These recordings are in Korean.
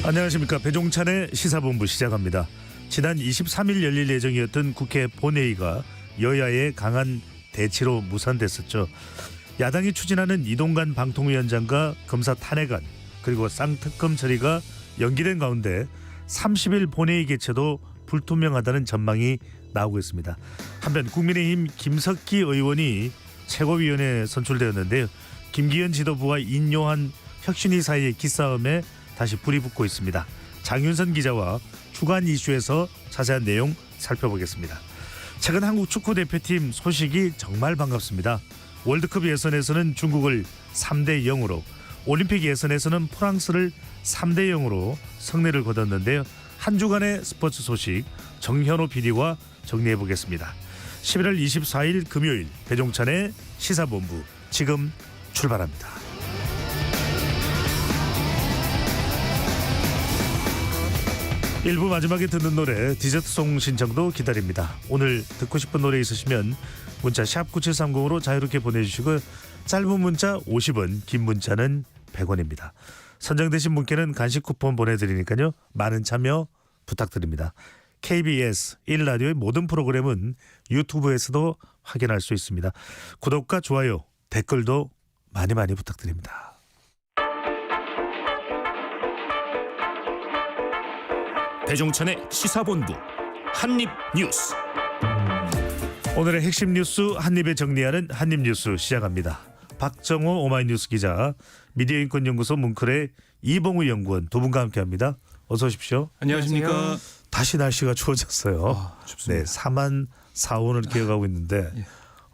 안녕하십니까. 배종찬의 시사본부 시작합니다. 지난 23일 열릴 예정이었던 국회 본회의가 여야의 강한 대치로 무산됐었죠. 야당이 추진하는 이동관 방통위원장과 검사 탄핵안 그리고 쌍특검 처리가 연기된 가운데 30일 본회의 개최도 불투명하다는 전망이 나오고 있습니다. 한편 국민의힘 김석기 의원이 최고위원회에 선출되었는데요. 김기현 지도부와 인요한 혁신위 사이의 기싸움에 다시 불이 붙고 있습니다. 장윤선 기자와 주간 이슈에서 자세한 내용 살펴보겠습니다. 최근 한국 축구 대표팀 소식이 정말 반갑습니다. 월드컵 예선에서는 중국을 3대 0으로, 올림픽 예선에서는 프랑스를 3대 0으로 승리를 거뒀는데요. 한 주간의 스포츠 소식 정현호 PD와 정리해 보겠습니다. 11월 24일 금요일 배종찬의 시사본부 지금 출발합니다. 일부 마지막에 듣는 노래 디저트송 신청도 기다립니다. 오늘 듣고 싶은 노래 있으시면 문자 샵 9730으로 자유롭게 보내주시고 짧은 문자 50원, 긴 문자는 100원입니다. 선정되신 분께는 간식 쿠폰 보내드리니까요. 많은 참여 부탁드립니다. KBS 1라디오의 모든 프로그램은 유튜브에서도 확인할 수 있습니다. 구독과 좋아요, 댓글도 많이 부탁드립니다. 배종찬의 시사본부 한입뉴스. 오늘의 핵심 뉴스 한입에 정리하는 한입뉴스 시작합니다. 박정호 오마이뉴스 기자, 미디어인권연구소 뭉클의 이봉우 연구원 두 분과 함께합니다. 어서 오십시오. 안녕하십니까. 다시 날씨가 추워졌어요. 춥습니다. 네, 4만 4온을 기억하고 있는데 예.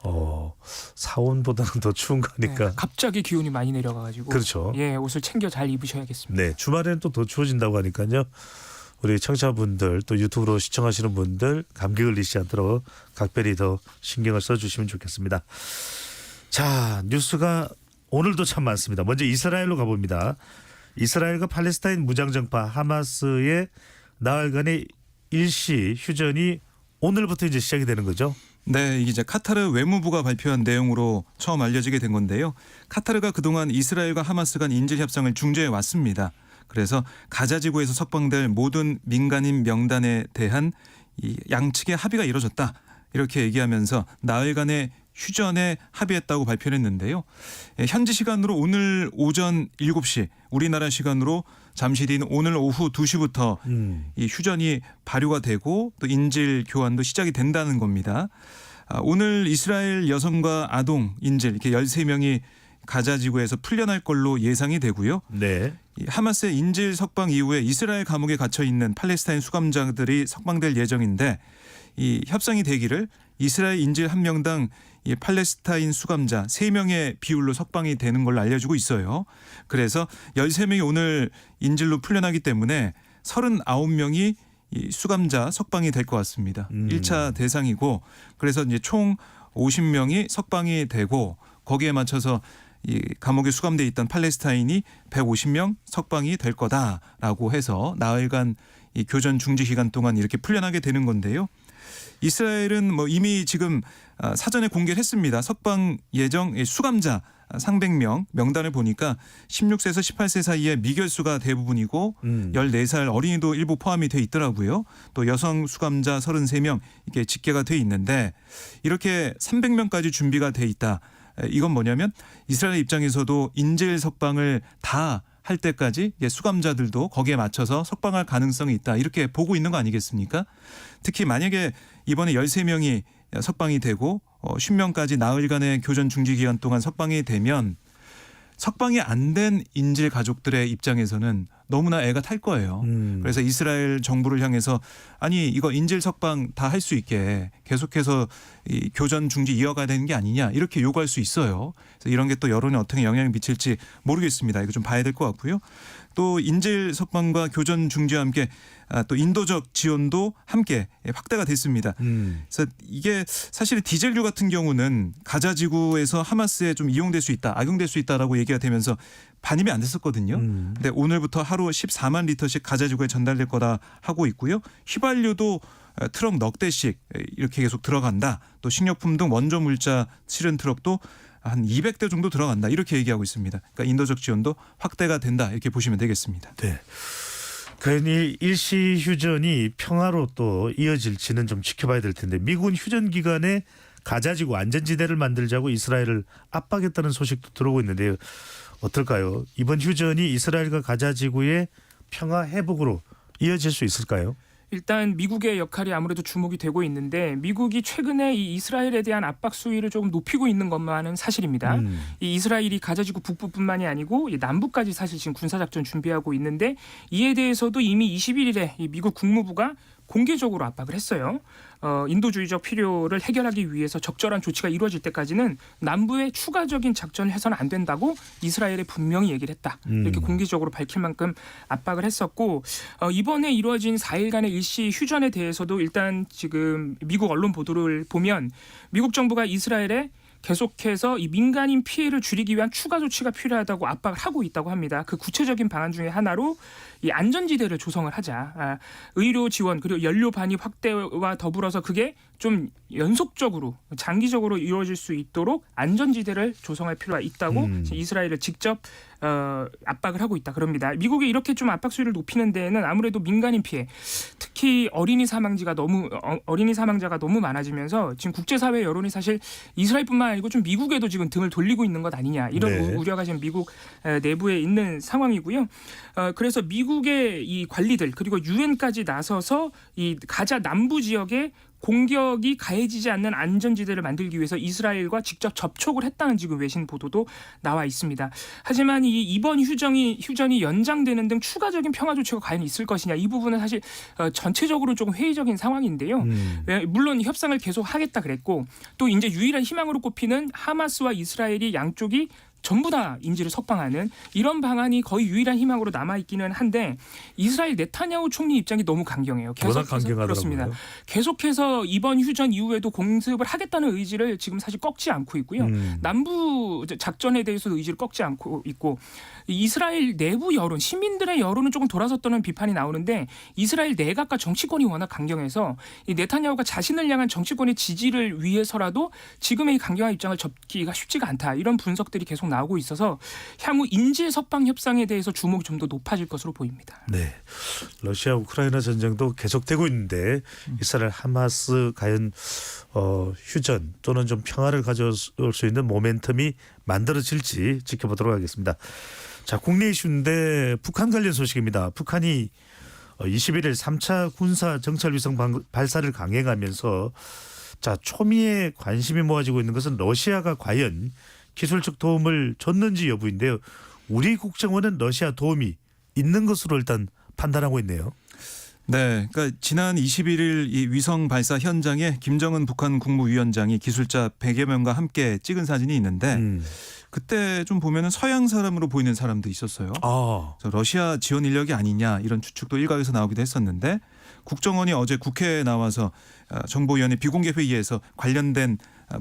4온보다는 더 추운 거니까. 네, 갑자기 기온이 많이 내려가가지고 그렇죠. 예, 옷을 챙겨 잘 입으셔야겠습니다. 네, 주말에는 또 더 추워진다고 하니까요. 우리 청취자분들 또 유튜브로 시청하시는 분들 감기 걸리지 않도록 각별히 더 신경을 써주시면 좋겠습니다. 자, 뉴스가 오늘도 참 많습니다. 먼저 이스라엘로 가봅니다. 이스라엘과 팔레스타인 무장정파 하마스의 나흘간의 일시 휴전이 오늘부터 이제 시작이 되는 거죠. 네, 이게 이제 카타르 외무부가 발표한 내용으로 처음 알려지게 된 건데요. 카타르가 그동안 이스라엘과 하마스 간 인질 협상을 중재해 왔습니다. 그래서 가자지구에서 석방될 모든 민간인 명단에 대한 이 양측의 합의가 이루어졌다. 이렇게 얘기하면서 나흘간의 휴전에 합의했다고 발표를 했는데요. 현지 시간으로 오늘 오전 7시, 우리나라 시간으로 잠시 뒤인 오늘 오후 2시부터 이 휴전이 발효가 되고 또 인질 교환도 시작이 된다는 겁니다. 오늘 이스라엘 여성과 아동 인질 이렇게 13명이 가자지구에서 풀려날 걸로 예상이 되고요. 네. 하마스의 인질 석방 이후에 이스라엘 감옥에 갇혀 있는 팔레스타인 수감자들이 석방될 예정인데 이 협상이 되기를 이스라엘 인질 한 명당 이 팔레스타인 수감자 3명의 비율로 석방이 되는 걸로 알려지고 있어요. 그래서 13명이 오늘 인질로 풀려나기 때문에 39명이 이 수감자 석방이 될 것 같습니다. 1차 대상이고 그래서 이제 총 50명이 석방이 되고 거기에 맞춰서 이 감옥에 수감돼 있던 팔레스타인이 150명 석방이 될 거다라고 해서 나흘간 이 교전 중지 기간 동안 이렇게 풀려나게 되는 건데요. 이스라엘은 뭐 이미 지금 사전에 공개를 했습니다. 석방 예정 수감자 상백명 명단을 보니까 16세에서 18세 사이의 미결수가 대부분이고 14살 어린이도 일부 포함이 돼 있더라고요. 또 여성 수감자 33명 이렇게 집계가 돼 있는데 이렇게 300명까지 준비가 돼 있다. 이건 뭐냐면 이스라엘 입장에서도 인질 석방을 다 할 때까지 수감자들도 거기에 맞춰서 석방할 가능성이 있다. 이렇게 보고 있는 거 아니겠습니까? 특히 만약에 이번에 13명이 석방이 되고 10명까지 나흘간의 교전 중지 기간 동안 석방이 되면 석방이 안 된 인질 가족들의 입장에서는 너무나 애가 탈 거예요. 그래서 이스라엘 정부를 향해서 아니 이거 인질 석방 다 할 수 있게 계속해서 이 교전 중지 이어가야 되는 게 아니냐 이렇게 요구할 수 있어요. 그래서 이런 게 또 여론에 어떻게 영향을 미칠지 모르겠습니다. 이거 좀 봐야 될 것 같고요. 또 인질 석방과 교전 중지와 함께 또 인도적 지원도 함께 확대가 됐습니다. 그래서 이게 사실 디젤류 같은 경우는 가자지구에서 하마스에 좀 이용될 수 있다, 악용될 수 있다라고 얘기가 되면서 반입이 안 됐었거든요. 근데 오늘부터 하루 14만 리터씩 가자지구에 전달될 거다 하고 있고요. 휘발유도 트럭 넉 대씩 이렇게 계속 들어간다. 또 식료품 등 원조 물자 실은 트럭도 한 200대 정도 들어간다. 이렇게 얘기하고 있습니다. 그러니까 인도적 지원도 확대가 된다. 이렇게 보시면 되겠습니다. 네. 괜히 일시 휴전이 평화로 또 이어질지는 좀 지켜봐야 될 텐데 미군 휴전 기간에 가자지구 안전지대를 만들자고 이스라엘을 압박했다는 소식도 들어오고 있는데요. 어떨까요? 이번 휴전이 이스라엘과 가자지구의 평화 회복으로 이어질 수 있을까요? 일단 미국의 역할이 아무래도 주목이 되고 있는데 미국이 최근에 이 이스라엘에 대한 압박 수위를 조금 높이고 있는 것만은 사실입니다. 이 이스라엘이 가자지구 북부뿐만이 아니고 이 남부까지 사실 지금 군사작전 준비하고 있는데 이에 대해서도 이미 21일에 이 미국 국무부가 공개적으로 압박을 했어요. 인도주의적 필요를 해결하기 위해서 적절한 조치가 이루어질 때까지는 남부에 추가적인 작전을 해서는 안 된다고 이스라엘에 분명히 얘기를 했다. 이렇게 공개적으로 밝힐 만큼 압박을 했었고 이번에 이루어진 4일간의 일시 휴전에 대해서도 일단 지금 미국 언론 보도를 보면 미국 정부가 이스라엘에 계속해서 이 민간인 피해를 줄이기 위한 추가 조치가 필요하다고 압박을 하고 있다고 합니다. 그 구체적인 방안 중에 하나로 이 안전지대를 조성을 하자. 의료 지원 그리고 연료 반입 확대와 더불어서 그게 좀 연속적으로 장기적으로 이루어질 수 있도록 안전지대를 조성할 필요가 있다고 이스라엘을 직접 압박을 하고 있다 그럽니다. 미국이 이렇게 좀 압박 수위를 높이는 데에는 아무래도 민간인 피해, 특히 어린이 사망자가 너무 많아지면서 지금 국제사회 여론이 사실 이스라엘뿐만 아니고 좀 미국에도 지금 등을 돌리고 있는 것 아니냐 이런 네. 우려가 지금 미국 내부에 있는 상황이고요. 그래서 미국의 이 관리들 그리고 유엔까지 나서서 이 가자 남부 지역에 공격이 가해지지 않는 안전지대를 만들기 위해서 이스라엘과 직접 접촉을 했다는 지금 외신 보도도 나와 있습니다. 하지만 이번 휴전이 연장되는 등 추가적인 평화 조치가 과연 있을 것이냐 이 부분은 사실 전체적으로 조금 회의적인 상황인데요. 물론 협상을 계속 하겠다 그랬고 또 이제 유일한 희망으로 꼽히는 하마스와 이스라엘이 양쪽이 전부 다 인질을 석방하는 이런 방안이 거의 유일한 희망으로 남아있기는 한데 이스라엘 네타냐후 총리 입장이 너무 강경해요. 워낙 강경하더라고요. 그렇습니다. 계속해서 이번 휴전 이후에도 공습을 하겠다는 의지를 지금 사실 꺾지 않고 있고요. 남부 작전에 대해서도 의지를 꺾지 않고 있고 이스라엘 내부 여론, 시민들의 여론은 조금 돌아섰다는 비판이 나오는데 이스라엘 내각과 정치권이 워낙 강경해서 이 네타냐후가 자신을 향한 정치권의 지지를 위해서라도 지금의 이 강경한 입장을 접기가 쉽지가 않다. 이런 분석들이 계속 나오고 있어서 향후 인질 석방 협상에 대해서 주목이 좀 더 높아질 것으로 보입니다. 네, 러시아 우크라이나 전쟁도 계속되고 있는데 이스라엘 하마스 과연 휴전 또는 좀 평화를 가져올 수 있는 모멘텀이 만들어질지 지켜보도록 하겠습니다. 자, 국내 이슈인데 북한 관련 소식입니다. 북한이 21일 3차 군사 정찰 위성 발사를 강행하면서 자, 초미의 관심이 모아지고 있는 것은 러시아가 과연 기술적 도움을 줬는지 여부인데요. 우리 국정원은 러시아 도움이 있는 것으로 일단 판단하고 있네요. 네, 그러니까 지난 21일 이 위성 발사 현장에 김정은 북한 국무위원장이 기술자 100여 명과 함께 찍은 사진이 있는데 그때 좀 보면은 서양 사람으로 보이는 사람도 있었어요. 그래서 러시아 지원 인력이 아니냐 이런 추측도 일각에서 나오기도 했었는데 국정원이 어제 국회에 나와서 정보위원회 비공개 회의에서 관련된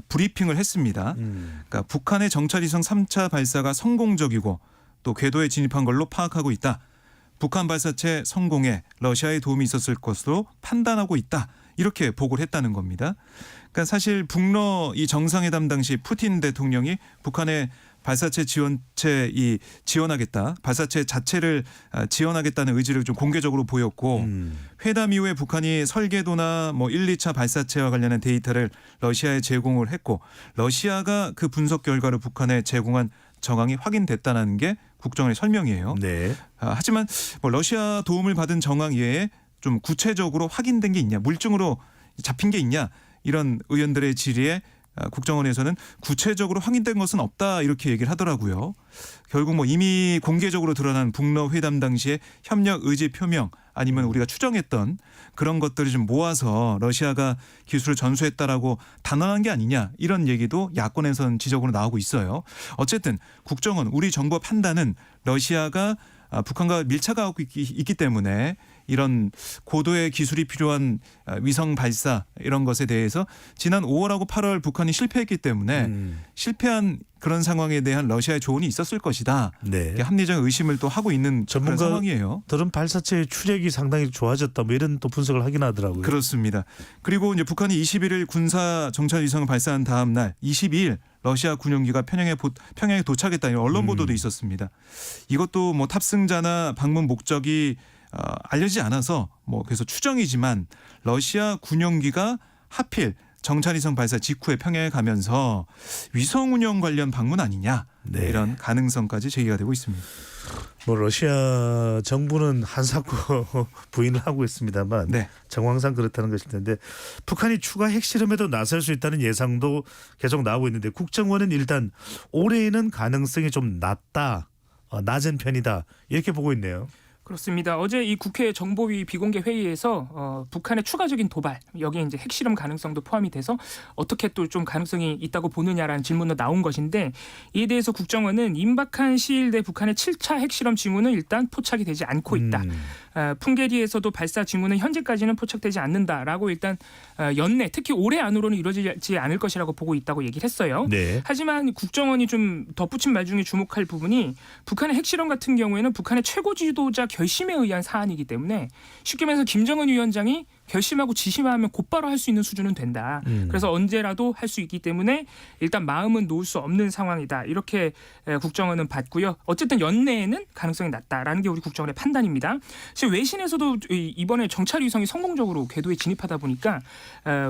브리핑을 했습니다. 그러니까 북한의 정찰위성 3차 발사가 성공적이고 또 궤도에 진입한 걸로 파악하고 있다. 북한 발사체 성공에 러시아의 도움이 있었을 것으로 판단하고 있다. 이렇게 보고를 했다는 겁니다. 그러니까 사실 북러 이 정상회담 당시 푸틴 대통령이 북한의 발사체 지원하겠다. 발사체 자체를 지원하겠다는 의지를 좀 공개적으로 보였고 회담 이후에 북한이 설계도나 1, 2차 발사체와 관련한 데이터를 러시아에 제공을 했고 러시아가 그 분석 결과를 북한에 제공한 정황이 확인됐다는 게 국정원의 설명이에요. 네. 하지만 러시아 도움을 받은 정황 이외에 좀 구체적으로 확인된 게 있냐, 물증으로 잡힌 게 있냐 이런 의원들의 질의에 국정원에서는 구체적으로 확인된 것은 없다 이렇게 얘기를 하더라고요. 결국 이미 공개적으로 드러난 북러 회담 당시에 협력 의지 표명 아니면 우리가 추정했던 그런 것들을 좀 모아서 러시아가 기술을 전수했다라고 단언한 게 아니냐 이런 얘기도 야권에서는 지적으로 나오고 있어요. 어쨌든 국정원 우리 정부 판단은 러시아가 북한과 밀착하고 있기 때문에 이런 고도의 기술이 필요한 위성 발사 이런 것에 대해서 지난 5월하고 8월 북한이 실패했기 때문에 실패한 그런 상황에 대한 러시아의 조언이 있었을 것이다. 네. 합리적 의심을 또 하고 있는 그런 상황이에요. 들은 발사체의 추력이 상당히 좋아졌다. 이런 또 분석을 하긴 하더라고요. 그렇습니다. 그리고 이제 북한이 21일 군사 정찰 위성을 발사한 다음 날 22일 러시아 군용기가 평양에 도착했다 이런 언론 보도도 있었습니다. 이것도 탑승자나 방문 목적이 알려지지 않아서 뭐 그래서 추정이지만 러시아 군용기가 하필 정찰위성 발사 직후에 평양에 가면서 위성 운영 관련 방문 아니냐 네. 이런 가능성까지 제기가 되고 있습니다. 뭐 러시아 정부는 한사코 부인을 하고 있습니다만 네. 정황상 그렇다는 것일 텐데 북한이 추가 핵실험에도 나설 수 있다는 예상도 계속 나오고 있는데 국정원은 일단 올해에는 가능성이 좀 낮은 편이다 이렇게 보고 있네요. 그렇습니다. 어제 이 국회 정보위 비공개 회의에서 북한의 추가적인 도발 여기에 이제 핵실험 가능성도 포함이 돼서 어떻게 또 좀 가능성이 있다고 보느냐라는 질문도 나온 것인데 이에 대해서 국정원은 임박한 시일 내 북한의 7차 핵실험 징후는 일단 포착이 되지 않고 있다. 풍계리에서도 발사 징후는 현재까지는 포착되지 않는다라고 일단 연내 특히 올해 안으로는 이루어지지 않을 것이라고 보고 있다고 얘기를 했어요. 네. 하지만 국정원이 좀 덧붙인 말 중에 주목할 부분이 북한의 핵실험 같은 경우에는 북한의 최고 지도자 결심에 의한 사안이기 때문에 쉽게 말해서 김정은 위원장이 결심하고 지시하면 곧바로 할 수 있는 수준은 된다. 그래서 언제라도 할 수 있기 때문에 일단 마음은 놓을 수 없는 상황이다. 이렇게 국정원은 봤고요. 어쨌든 연내에는 가능성이 낮다라는 게 우리 국정원의 판단입니다. 지금 외신에서도 이번에 정찰 위성이 성공적으로 궤도에 진입하다 보니까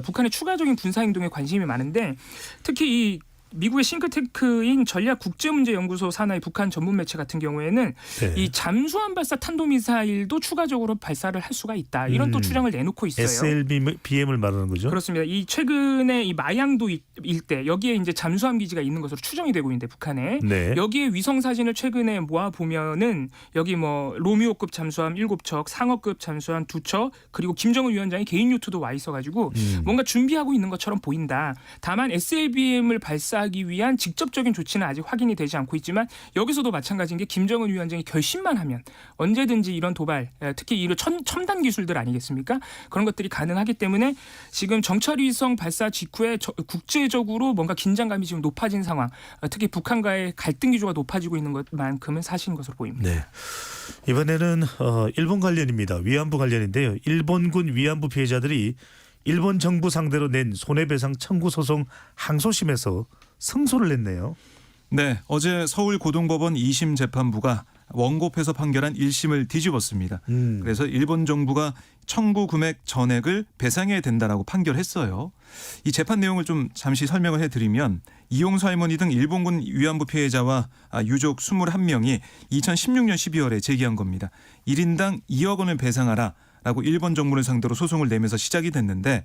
북한의 추가적인 군사 행동에 관심이 많은데 특히 이 미국의 싱크탱크인 전략국제문제연구소 산하의 북한 전문 매체 같은 경우에는 네. 이 잠수함 발사 탄도미사일도 추가적으로 발사를 할 수가 있다. 이런 또 주장을 내놓고 있어요. SLBM을 말하는 거죠? 그렇습니다. 이 최근에 이 마양도 일대 여기에 이제 잠수함 기지가 있는 것으로 추정이 되고 있는데 북한에 네. 여기에 위성 사진을 최근에 모아 보면은 여기 뭐 로미오급 잠수함 7척, 상어급 잠수함 2척 그리고 김정은 위원장의 개인 요트도 와 있어가지고 뭔가 준비하고 있는 것처럼 보인다. 다만 SLBM을 발사하기 위한 직접적인 조치는 아직 확인이 되지 않고 있지만 여기서도 마찬가지인 게 김정은 위원장이 결심만 하면 언제든지 이런 도발, 특히 이런 첨단 기술들 아니겠습니까? 그런 것들이 가능하기 때문에 지금 정찰위성 발사 직후에 국제적으로 뭔가 긴장감이 지금 높아진 상황, 특히 북한과의 갈등 기조가 높아지고 있는 것만큼은 사실인 것으로 보입니다. 네. 이번에는 일본 관련입니다. 위안부 관련인데요. 일본군 위안부 피해자들이 일본 정부 상대로 낸 손해배상 청구 소송 항소심에서 승소를 냈네요. 네, 어제 서울고등법원 2심 재판부가 원고패소 판결한 1심을 뒤집었습니다. 그래서 일본 정부가 청구 금액 전액을 배상해야 된다라고 판결했어요. 이 재판 내용을 좀 잠시 설명을 해드리면 이용수 할머니 등 일본군 위안부 피해자와 유족 21명이 2016년 12월에 제기한 겁니다. 1인당 2억 원을 배상하라. 라고 일본 정부를 상대로 소송을 내면서 시작이 됐는데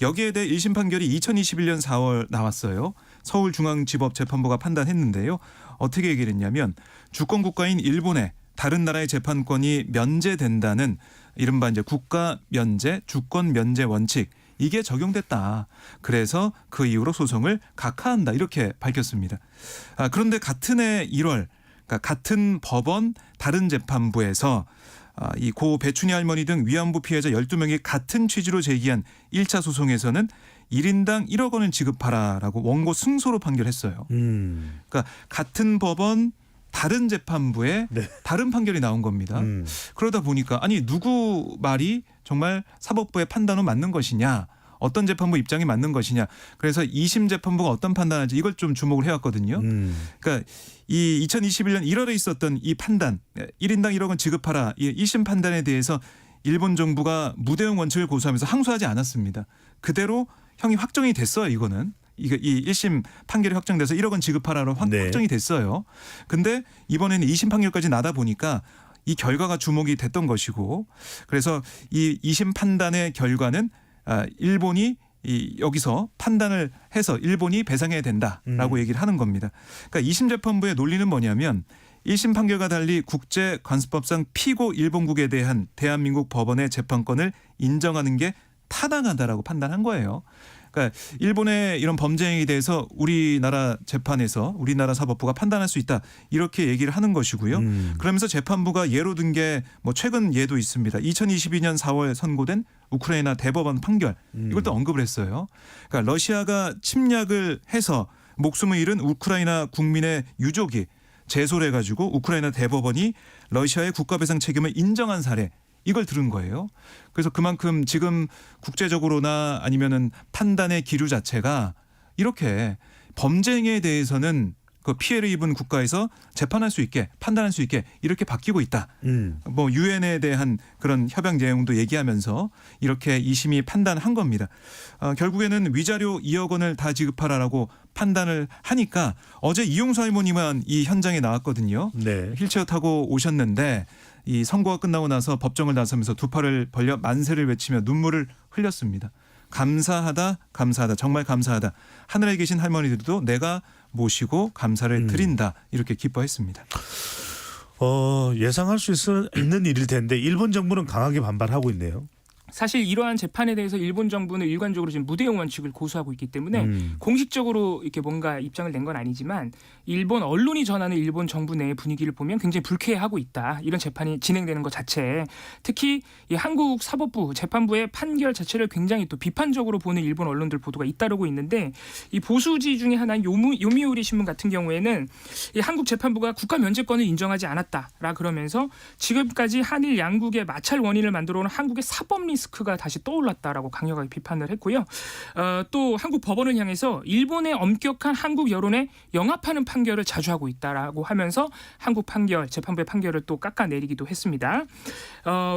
여기에 대해 1심 판결이 2021년 4월 나왔어요. 서울중앙지법재판부가 판단했는데요. 어떻게 얘기를 했냐면 주권 국가인 일본에 다른 나라의 재판권이 면제된다는 이른바 이제 국가 면제, 주권 면제 원칙 이게 적용됐다. 그래서 그 이후로 소송을 각하한다 이렇게 밝혔습니다. 그런데 같은 해 1월 그러니까 같은 법원 다른 재판부에서 이 고 배춘희 할머니 등 위안부 피해자 12명이 같은 취지로 제기한 1차 소송에서는 1인당 1억 원을 지급하라라고 원고 승소로 판결했어요. 그러니까 같은 법원 다른 재판부에 네. 다른 판결이 나온 겁니다. 그러다 보니까 아니 누구 말이 정말 사법부의 판단은 맞는 것이냐. 어떤 재판부 입장이 맞는 것이냐. 그래서 2심 재판부가 어떤 판단할지 이걸 좀 주목을 해왔거든요. 그러니까 이 2021년 1월에 있었던 이 판단 1인당 1억 원 지급하라. 이 1심 판단에 대해서 일본 정부가 무대응 원칙을 고수하면서 항소하지 않았습니다. 그대로 형이 확정이 됐어요. 이거는. 이 1심 판결이 확정돼서 1억 원 지급하라로 네. 확정이 됐어요. 근데 이번에는 2심 판결까지 나다 보니까 이 결과가 주목이 됐던 것이고 그래서 이 2심 판단의 결과는 일본이 여기서 판단을 해서 일본이 배상해야 된다라고 얘기를 하는 겁니다. 그러니까 2심 재판부의 논리는 뭐냐면 1심 판결과 달리 국제관습법상 피고 일본국에 대한 대한민국 법원의 재판권을 인정하는 게 타당하다라고 판단한 거예요. 그러니까 일본의 이런 범죄 행위에 대해서 우리나라 재판에서 우리나라 사법부가 판단할 수 있다 이렇게 얘기를 하는 것이고요. 그러면서 재판부가 예로 든 게 뭐 최근 예도 있습니다. 2022년 4월 선고된 우크라이나 대법원 판결 이걸 또 언급을 했어요. 그러니까 러시아가 침략을 해서 목숨을 잃은 우크라이나 국민의 유족이 제소를 해가지고 우크라이나 대법원이 러시아의 국가배상 책임을 인정한 사례 이걸 들은 거예요. 그래서 그만큼 지금 국제적으로나 아니면은 판단의 기류 자체가 이렇게 범죄 행위에 대해서는 그 피해를 입은 국가에서 재판할 수 있게 판단할 수 있게 이렇게 바뀌고 있다. 뭐 유엔에 대한 그런 협약 내용도 얘기하면서 이렇게 2심이 판단한 겁니다. 결국에는 위자료 2억 원을 다 지급하라라고 판단을 하니까 어제 이용수 할머니만 이 현장에 나왔거든요. 네. 휠체어 타고 오셨는데 이 선고가 끝나고 나서 법정을 나서면서 두 팔을 벌려 만세를 외치며 눈물을 흘렸습니다. 감사하다, 감사하다, 정말 감사하다. 하늘에 계신 할머니들도 내가 모시고 감사를 드린다. 이렇게 기뻐했습니다. 예상할 수 있는 일일 텐데 일본 정부는 강하게 반발하고 있네요. 사실 이러한 재판에 대해서 일본 정부는 일관적으로 지금 무대응 원칙을 고수하고 있기 때문에 공식적으로 이렇게 뭔가 입장을 낸 건 아니지만 일본 언론이 전하는 일본 정부 내의 분위기를 보면 굉장히 불쾌해하고 있다. 이런 재판이 진행되는 것 자체에 특히 이 한국 사법부 재판부의 판결 자체를 굉장히 또 비판적으로 보는 일본 언론들 보도가 잇따르고 있는데 이 보수지 중에 하나인 요미우리 신문 같은 경우에는 이 한국 재판부가 국가 면제권을 인정하지 않았다라 그러면서 지금까지 한일 양국의 마찰 원인을 만들어온 한국의 사법 리스크가 다시 떠올랐다라고 강력하게 비판을 했고요. 또 한국 법원을 향해서 일본의 엄격한 한국 여론에 영합하는 판결을 자주 하고 있다라고 하면서 한국 판결, 재판부의 판결을 또 깎아내리기도 했습니다.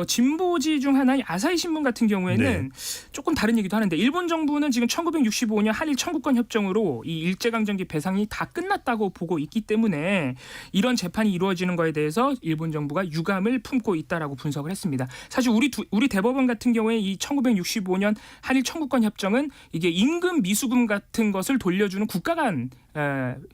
진보지 중 하나인 아사히 신문 같은 경우에는 조금 다른 얘기도 하는데 일본 정부는 지금 1965년 한일 청구권 협정으로 이 일제강점기 배상이 다 끝났다고 보고 있기 때문에 이런 재판이 이루어지는 거에 대해서 일본 정부가 유감을 품고 있다라고 분석을 했습니다. 사실 우리 대법원 같은 경우에 이 1965년 한일 청구권 협정은 이게 임금 미수금 같은 것을 돌려주는 국가 간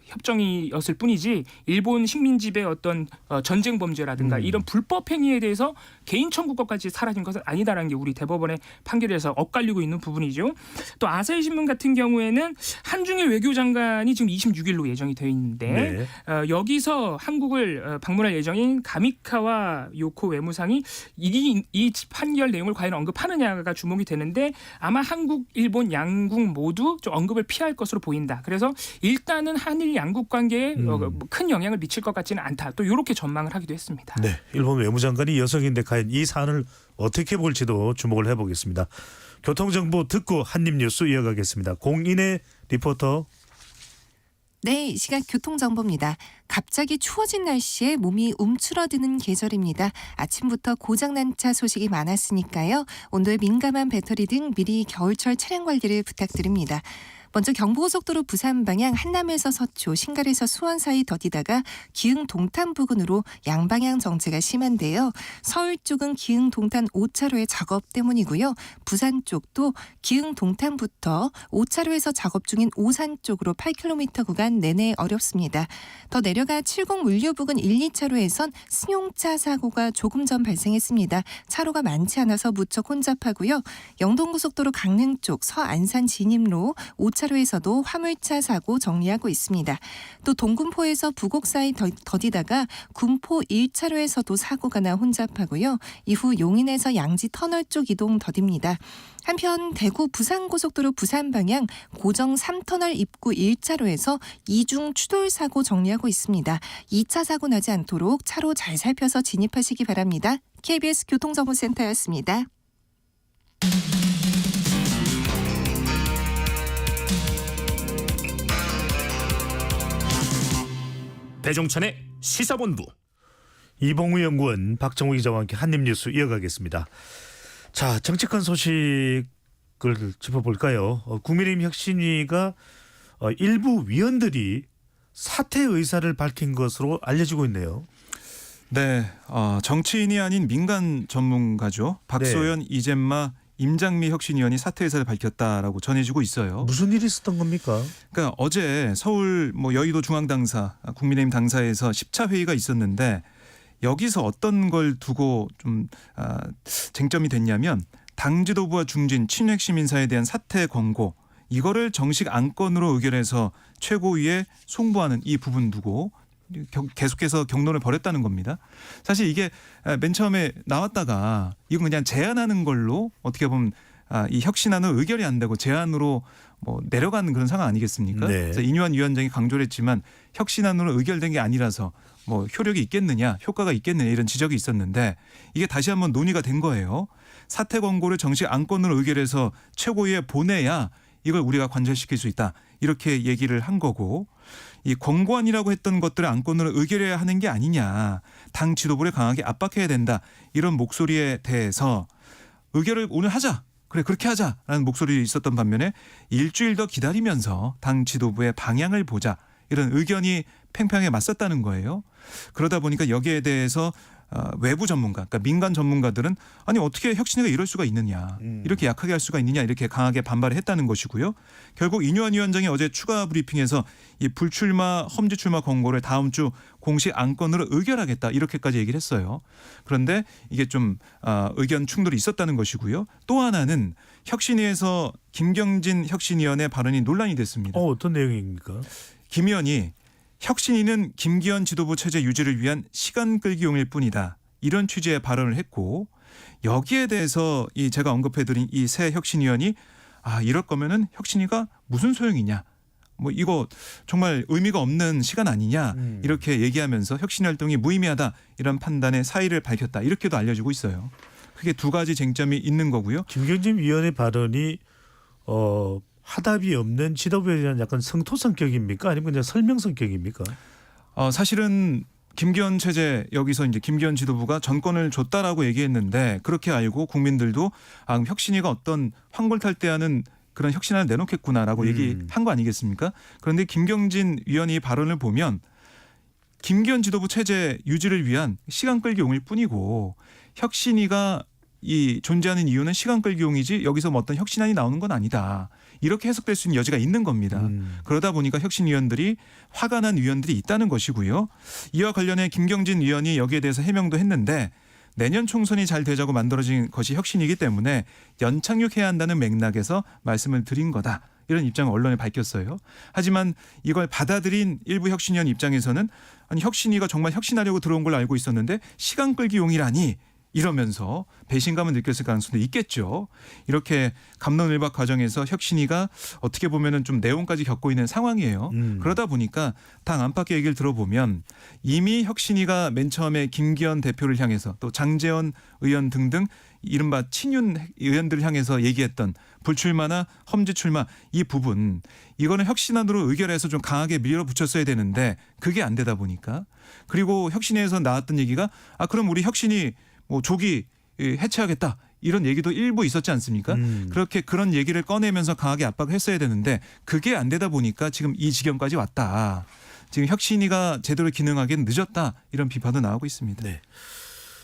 협정이었을 뿐이지 일본 식민지배 어떤 전쟁 범죄라든가 이런 불법 행위에 대해서 개인 청구권까지 사라진 것은 아니다라는 게 우리 대법원의 판결에서 엇갈리고 있는 부분이죠. 또 아사히 신문 같은 경우에는 한중일 외교장관이 지금 26일로 예정이 되어 있는데 여기서 한국을 방문할 예정인 가미카와 요코 외무상이 이 판결 내용을 과연 언급하느냐가 주목이 되는데 아마 한국, 일본 양국 모두 좀 언급을 피할 것으로 보인다. 그래서 일단은 한일 양국 관계에 큰 영향을 미칠 것 같지는 않다. 또 이렇게 전망을 하기도 했습니다. 네, 일본 외무장관이 여성인데 과연 이 사안을 어떻게 볼지도 주목을 해보겠습니다. 교통정보 듣고 한입뉴스 이어가겠습니다. 공인의 리포터. 네, 이 시각 교통정보입니다. 갑자기 추워진 날씨에 몸이 움츠러드는 계절입니다. 아침부터 고장난 차 소식이 많았으니까요. 온도에 민감한 배터리 등 미리 겨울철 차량 관리를 부탁드립니다. 먼저 경부고속도로 부산 방향 한남에서 서초, 신갈에서 수원 사이 더디다가 기흥 동탄 부근으로 양방향 정체가 심한데요. 서울 쪽은 기흥 동탄 5차로의 작업 때문이고요. 부산 쪽도 기흥 동탄부터 5차로에서 작업 중인 오산 쪽으로 8km 구간 내내 어렵습니다. 더 내려가 70 물류 부근 1, 2차로에선 승용차 사고가 조금 전 발생했습니다. 차로가 많지 않아서 무척 혼잡하고요. 영동고속도로 강릉 쪽 서안산 진입로 5차로에서도 화물차 사고 정리하고 있습니다. 또 동군포에서 부곡 사이 더디다가 군포 1차로에서도 사고가 나 혼잡하고요. 이후 용인에서 양지 터널 쪽 이동 더딥니다. 한편 대구 부산고속도로 부산 방향 고정 3터널 입구 1차로에서 이중 추돌 사고 정리하고 있습니다. 2차 사고 나지 않도록 차로 잘 살펴서 진입하시기 바랍니다. KBS 교통정보센터였습니다. 배종찬의 시사본부. 이봉우 연구원, 박정우 기자와 함께 한입뉴스 이어가겠습니다. 자, 정치권 소식을 짚어볼까요? 국민의힘 혁신위가 일부 위원들이 사퇴 의사를 밝힌 것으로 알려지고 있네요. 네, 정치인이 아닌 민간 전문가죠. 박소연, 이젠마, 임장미 혁신위원이 사퇴 의사를 밝혔다라고 전해지고 있어요. 무슨 일이 있었던 겁니까? 그러니까 어제 서울 여의도 중앙당사 국민의힘 당사에서 10차 회의가 있었는데 여기서 어떤 걸 두고 좀 쟁점이 됐냐면 당 지도부와 중진 친핵심 인사에 대한 사퇴 권고 이거를 정식 안건으로 의결해서 최고위에 송부하는 이 부분 두고 계속해서 경론을 벌였다는 겁니다. 사실 이게 맨 처음에 나왔다가 이건 그냥 제안하는 걸로 어떻게 보면 이 혁신안은 의결이 안 되고 제안으로 내려가는 그런 상황 아니겠습니까? 네. 그래서 인유한 위원장이 강조를 했지만 혁신안으로 의결된 게 아니라서 효력이 있겠느냐, 효과가 있겠느냐 이런 지적이 있었는데 이게 다시 한번 논의가 된 거예요. 사퇴 권고를 정식 안건으로 의결해서 최고위에 보내야 이걸 우리가 관철시킬 수 있다. 이렇게 얘기를 한 거고 이 권고안이라고 했던 것들을 안건으로 의결해야 하는 게 아니냐. 당 지도부를 강하게 압박해야 된다. 이런 목소리에 대해서 의결을 오늘 하자. 그래 그렇게 하자라는 목소리가 있었던 반면에 일주일 더 기다리면서 당 지도부의 방향을 보자. 이런 의견이 팽팽하게 맞섰다는 거예요. 그러다 보니까 여기에 대해서 외부 전문가, 그러니까 민간 전문가들은 아니 어떻게 혁신위가 이럴 수가 있느냐, 이렇게 약하게 할 수가 있느냐 이렇게 강하게 반발을 했다는 것이고요. 결국 이뇨한 위원장이 어제 추가 브리핑에서 이 불출마 험지 출마 권고를 다음 주 공식 안건으로 의결하겠다 이렇게까지 얘기를 했어요. 그런데 이게 좀 의견 충돌이 있었다는 것이고요. 또 하나는 혁신위에서 김경진 혁신위원의 발언이 논란이 됐습니다. 어떤 내용입니까? 김 의원이 혁신위는 김기현 지도부 체제 유지를 위한 시간 끌기용일 뿐이다. 이런 취지의 발언을 했고 여기에 대해서 이 제가 언급해드린 이 새 혁신위원이 이럴 거면은 혁신위가 무슨 소용이냐. 뭐 이거 정말 의미가 없는 시간 아니냐 이렇게 얘기하면서 혁신 활동이 무의미하다 이런 판단의 사의를 밝혔다. 이렇게도 알려지고 있어요. 크게 두 가지 쟁점이 있는 거고요. 김경진 위원의 발언이 화답이 없는 지도부에 대한 약간 성토 성격입니까? 아니면 그냥 설명 성격입니까? 사실은 김기현 체제 여기서 이제 김기현 지도부가 전권을 줬다라고 얘기했는데 그렇게 알고 국민들도 혁신위가 어떤 황골탈퇴하는 그런 혁신안을 내놓겠구나라고 얘기한 거 아니겠습니까? 그런데 김경진 위원이 발언을 보면 김기현 지도부 체제 유지를 위한 시간 끌기용일 뿐이고 혁신위가 이 존재하는 이유는 시간 끌기용이지 여기서 뭐 어떤 혁신안이 나오는 건 아니다. 이렇게 해석될 수 있는 여지가 있는 겁니다. 그러다 보니까 혁신위원들이 화가 난 위원들이 있다는 것이고요. 이와 관련해 김경진 위원이 여기에 대해서 해명도 했는데 내년 총선이 잘 되자고 만들어진 것이 혁신이기 때문에 연착륙해야 한다는 맥락에서 말씀을 드린 거다. 이런 입장을 언론에 밝혔어요. 하지만 이걸 받아들인 일부 혁신위원 입장에서는 아니 혁신위가 정말 혁신하려고 들어온 걸로 알고 있었는데 시간 끌기용이라니 이러면서 배신감을 느꼈을 가능성도 있겠죠. 이렇게 갑론을박 과정에서 혁신위가 어떻게 보면은 좀 내용까지 겪고 있는 상황이에요. 그러다 보니까 당 안팎의 얘기를 들어보면 이미 혁신위가 맨 처음에 김기현 대표를 향해서 또 장제원 의원 등등 이른바 친윤 의원들을 향해서 얘기했던 불출마나 험지 출마 이 부분 이거는 혁신안으로 의결해서 좀 강하게 밀어붙였어야 되는데 그게 안 되다 보니까 그리고 혁신위에서 나왔던 얘기가 그럼 우리 혁신이 뭐 조기 해체하겠다 이런 얘기도 일부 있었지 않습니까? 그렇게 그런 얘기를 꺼내면서 강하게 압박을 했어야 되는데 그게 안 되다 보니까 지금 이 지경까지 왔다. 지금 혁신위가 제대로 기능하기는 늦었다 이런 비판도 나오고 있습니다. 네.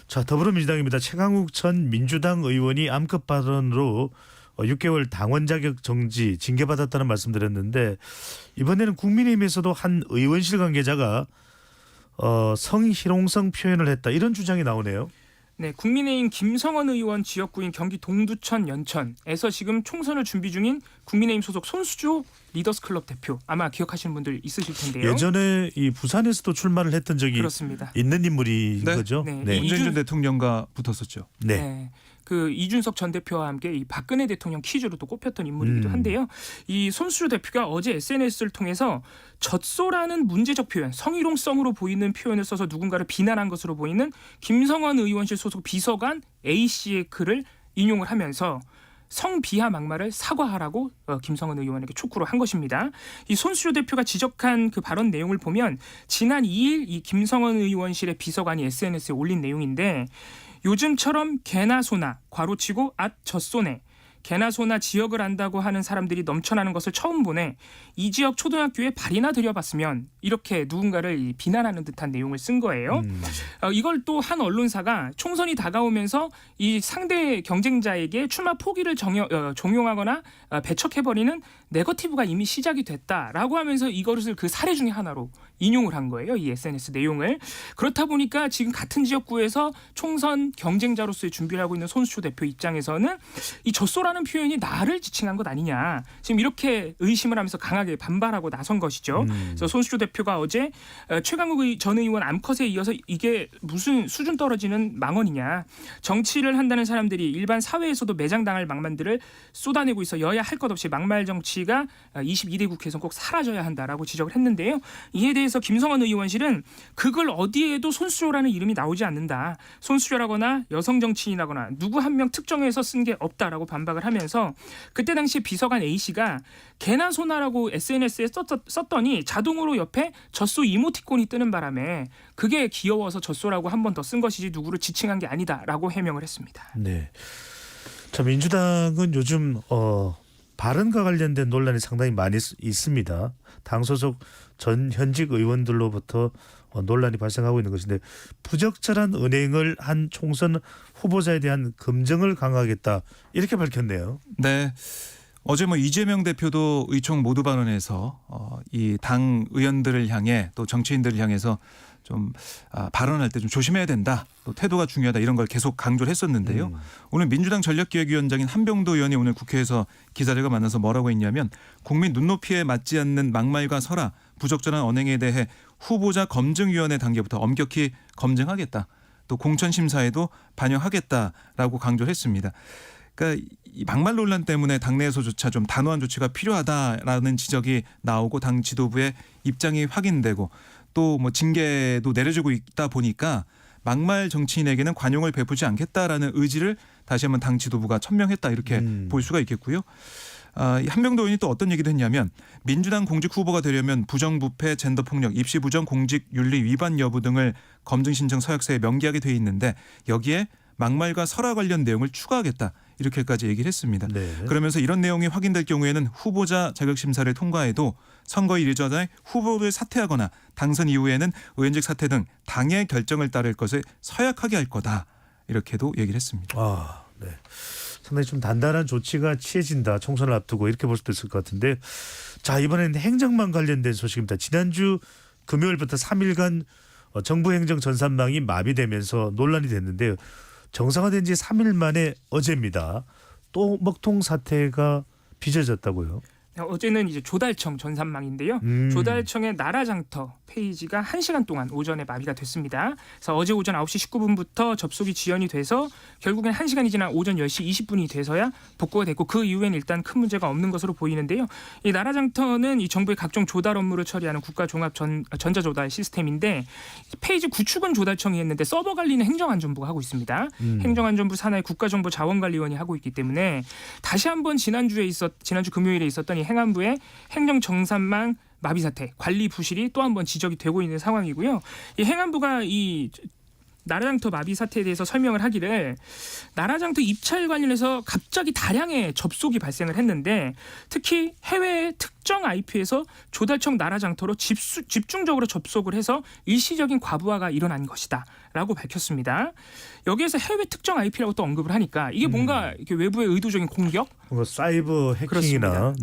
자, 더불어민주당입니다. 최강욱 전 민주당 의원이 암컷 발언으로 6개월 당원 자격 정지 징계받았다는 말씀드렸는데 이번에는 국민의힘에서도 한 의원실 관계자가 성희롱성 표현을 했다 이런 주장이 나오네요. 네, 국민의힘 김성원 의원 지역구인 경기 동두천 연천에서 지금 총선을 준비 중인 국민의힘 소속 손수조 리더스클럽 대표 아마 기억하시는 분들 있으실 텐데요. 예전에 이 부산에서도 출마를 했던 적이 그렇습니다. 있는 인물인 네. 거죠. 네. 네. 문재인 전 대통령과 붙었었죠. 네. 네. 그 이준석 전 대표와 함께 이 박근혜 대통령 퀴즈로 또 꼽혔던 인물이기도 한데요. 이 손수조 대표가 어제 SNS를 통해서 젖소라는 문제적 표현, 성희롱성으로 보이는 표현을 써서 누군가를 비난한 것으로 보이는 김성원 의원실 소속 비서관 A 씨의 글을 인용을 하면서 성비하 막말을 사과하라고 김성원 의원에게 촉구를 한 것입니다. 이 손수조 대표가 지적한 그 발언 내용을 보면 지난 2일 이 김성원 의원실의 비서관이 SNS에 올린 내용인데 요즘처럼 개나 소나 괄호치고 젖소네 개나 소나 지역을 안다고 하는 사람들이 넘쳐나는 것을 처음 보네. 이 지역 초등학교에 발이나 들여봤으면 이렇게 누군가를 비난하는 듯한 내용을 쓴 거예요. 이걸 또 한 언론사가 총선이 다가오면서 이 상대 경쟁자에게 출마 포기를 종용하거나 배척해버리는 네거티브가 이미 시작이 됐다라고 하면서 이것을 그 사례 중에 하나로 인용을 한 거예요. 이 SNS 내용을. 그렇다 보니까 지금 같은 지역구에서 총선 경쟁자로서의 준비를 하고 있는 손수조 대표 입장에서는 이 젖소라는 표현이 나를 지칭한 것 아니냐. 지금 이렇게 의심을 하면서 강하게 반발하고 나선 것이죠. 그래서 손수조 대표가 어제 최강욱 전 의원 암컷에 이어서 이게 무슨 수준 떨어지는 망언이냐. 정치를 한다는 사람들이 일반 사회에서도 매장당할 막말들을 쏟아내고 있어 여야 할 것 없이 막말 정치가 22대 국회에서 꼭 사라져야 한다라고 지적을 했는데요. 이에 대해서 대해서 김성원 의원실은 그걸 어디에도 손수조라는 이름이 나오지 않는다. 손수조라거나 여성 정치인이라거나 누구 한 명 특정해서 쓴 게 없다라고 반박을 하면서 그때 당시에 비서관 A씨가 개나 소나라고 SNS에 썼더니 자동으로 옆에 젖소 이모티콘이 뜨는 바람에 그게 귀여워서 젖소라고 한 번 더 쓴 것이지 누구를 지칭한 게 아니다라고 해명을 했습니다. 네. 자, 민주당은 요즘 발언과 관련된 논란이 상당히 많이 있습니다. 당 소속 전 현직 의원들로부터 논란이 발생하고 있는 것인데 부적절한 은행을 한 총선 후보자에 대한 검증을 강화하겠다 이렇게 밝혔네요. 네. 어제 이재명 대표도 의총 모두 발언에서 이 당 의원들을 향해 또 정치인들을 향해서 좀 발언할 때 좀 조심해야 된다. 또 태도가 중요하다 이런 걸 계속 강조를 했었는데요. 오늘 민주당 전략기획위원장인 한병도 의원이 오늘 국회에서 기자들과 만나서 뭐라고 했냐면 국민 눈높이에 맞지 않는 막말과 설화, 부적절한 언행에 대해 후보자 검증위원회 단계부터 엄격히 검증하겠다. 또 공천심사에도 반영하겠다라고 강조를 했습니다. 그러니까 이 막말 논란 때문에 당내에서조차 좀 단호한 조치가 필요하다라는 지적이 나오고 당 지도부의 입장이 확인되고 또 징계도 내려지고 있다 보니까 막말 정치인에게는 관용을 베푸지 않겠다라는 의지를 다시 한번 당 지도부가 천명했다 이렇게 볼 수가 있겠고요. 한병도 의원이 또 어떤 얘기도 했냐면 민주당 공직 후보가 되려면 부정부패, 젠더폭력, 입시부정, 공직윤리 위반 여부 등을 검증 신청 서약서에 명기하게 돼 있는데 여기에 막말과 설화 관련 내용을 추가하겠다 이렇게까지 얘기를 했습니다. 네. 그러면서 이런 내용이 확인될 경우에는 후보자 자격심사를 통과해도 선거일 이전에 후보를 사퇴하거나 당선 이후에는 의원직 사퇴 등 당의 결정을 따를 것을 서약하게 할 거다 이렇게도 얘기를 했습니다. 네. 상당히 좀 단단한 조치가 취해진다. 총선을 앞두고 이렇게 볼 수도 있을 것 같은데 자 이번에는 행정망 관련된 소식입니다. 지난주 금요일부터 3일간 정부 행정 전산망이 마비되면서 논란이 됐는데요. 정상화된 지 3일 만에 어제입니다. 또 먹통 사태가 빚어졌다고요. 어제는 이제 조달청 전산망인데요. 조달청의 나라장터 페이지가 1시간 동안 오전에 마비가 됐습니다. 그래서 어제 오전 9시 19분부터 접속이 지연이 돼서 결국엔 1시간이 지난 오전 10시 20분이 돼서야 복구가 됐고 그 이후엔 일단 큰 문제가 없는 것으로 보이는데요. 이 나라장터는 이 정부의 각종 조달 업무를 처리하는 국가종합 전자조달 시스템인데 페이지 구축은 조달청이 했는데 서버 관리는 행정안전부가 하고 있습니다. 행정안전부 산하의 국가정보자원관리원이 하고 있기 때문에 다시 한번 지난주 금요일에 있었던 이 행안부의 행정정산망 마비 사태, 관리 부실이 또 한 번 지적이 되고 있는 상황이고요. 이 행안부가 이 나라장터 마비 사태에 대해서 설명을 하기를 나라장터 입찰 관련해서 갑자기 다량의 접속이 발생을 했는데 특히 해외의 특정 IP에서 조달청 나라장터로 집중적으로 접속을 해서 일시적인 과부하가 일어난 것이다 라고 밝혔습니다. 여기에서 해외 특정 IP라고 또 언급을 하니까 이게 뭔가 이렇게 외부의 의도적인 공격? 사이버 해킹이나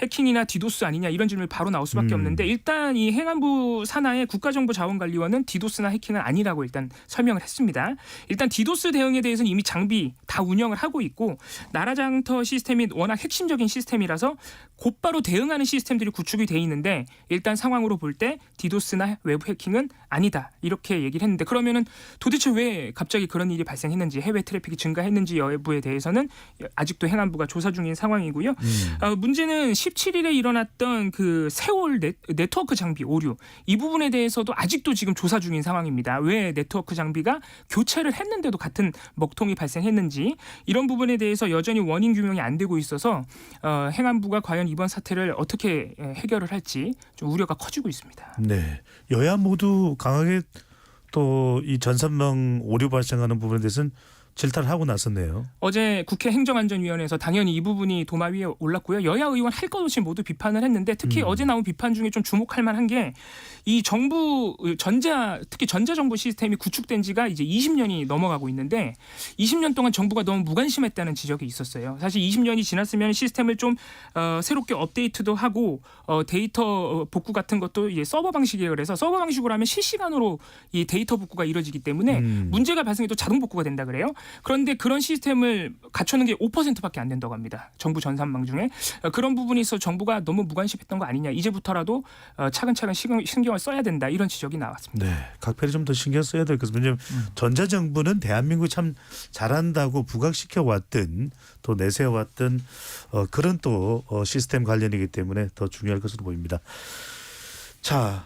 해킹이나 디도스 아니냐 이런 질문이 바로 나올 수밖에 없는데 일단 이 행안부 산하의 국가정보자원관리원은 디도스나 해킹은 아니라고 일단 설명을 했습니다. 일단 디도스 대응에 대해서는 이미 장비 다 운영을 하고 있고 나라장터 시스템이 워낙 핵심적인 시스템이라서 곧바로 대응하는 시스템들이 구축이 돼 있는데 일단 상황으로 볼 때 디도스나 외부 해킹은 아니다 이렇게 얘기를 했는데 그러면은 도대체 왜 갑자기 그런 일이 발생했는지 해외 트래픽이 증가했는지 여부에 대해서는 아직도 행안부가 조사 중인 상황이고요. 문제는 17일에 일어났던 그 세월 네트워크 장비 오류 이 부분에 대해서도 아직도 지금 조사 중인 상황입니다. 왜 네트워크 장비가 교체를 했는데도 같은 먹통이 발생했는지 이런 부분에 대해서 여전히 원인 규명이 안 되고 있어서 행안부가 과연 이번 사태를 어떻게 해결을 할지 좀 우려가 커지고 있습니다. 네, 여야 모두 강하게 또 이 전산망 오류 발생하는 부분에 대해서는 질타를 하고 나섰네요. 어제 국회 행정안전위원회에서 당연히 이 부분이 도마 위에 올랐고요. 여야 의원 할 것 없이 모두 비판을 했는데 특히 어제 나온 비판 중에 좀 주목할 만한 게 이 정부 특히 전자정부 시스템이 구축된 지가 이제 20년이 넘어가고 있는데 20년 동안 정부가 너무 무관심했다는 지적이 있었어요. 사실 20년이 지났으면 시스템을 좀 새롭게 업데이트도 하고 데이터 복구 같은 것도 이제 서버 방식이에요. 그래서 서버 방식으로 하면 실시간으로 이 데이터 복구가 이루어지기 때문에 문제가 발생해도 자동 복구가 된다 그래요. 그런데 그런 시스템을 갖추는 게 5%밖에 안 된다고 합니다. 정부 전산망 중에. 그런 부분이 있어 정부가 너무 무관심했던 거 아니냐. 이제부터라도 차근차근 신경을 써야 된다. 이런 지적이 나왔습니다. 네, 각별히 좀 더 신경 써야 될 것은 왜냐하면 전자정부는 대한민국이 참 잘한다고 부각시켜 왔던 또 내세워 왔던 그런 또 시스템 관련이기 때문에 더 중요할 것으로 보입니다. 자,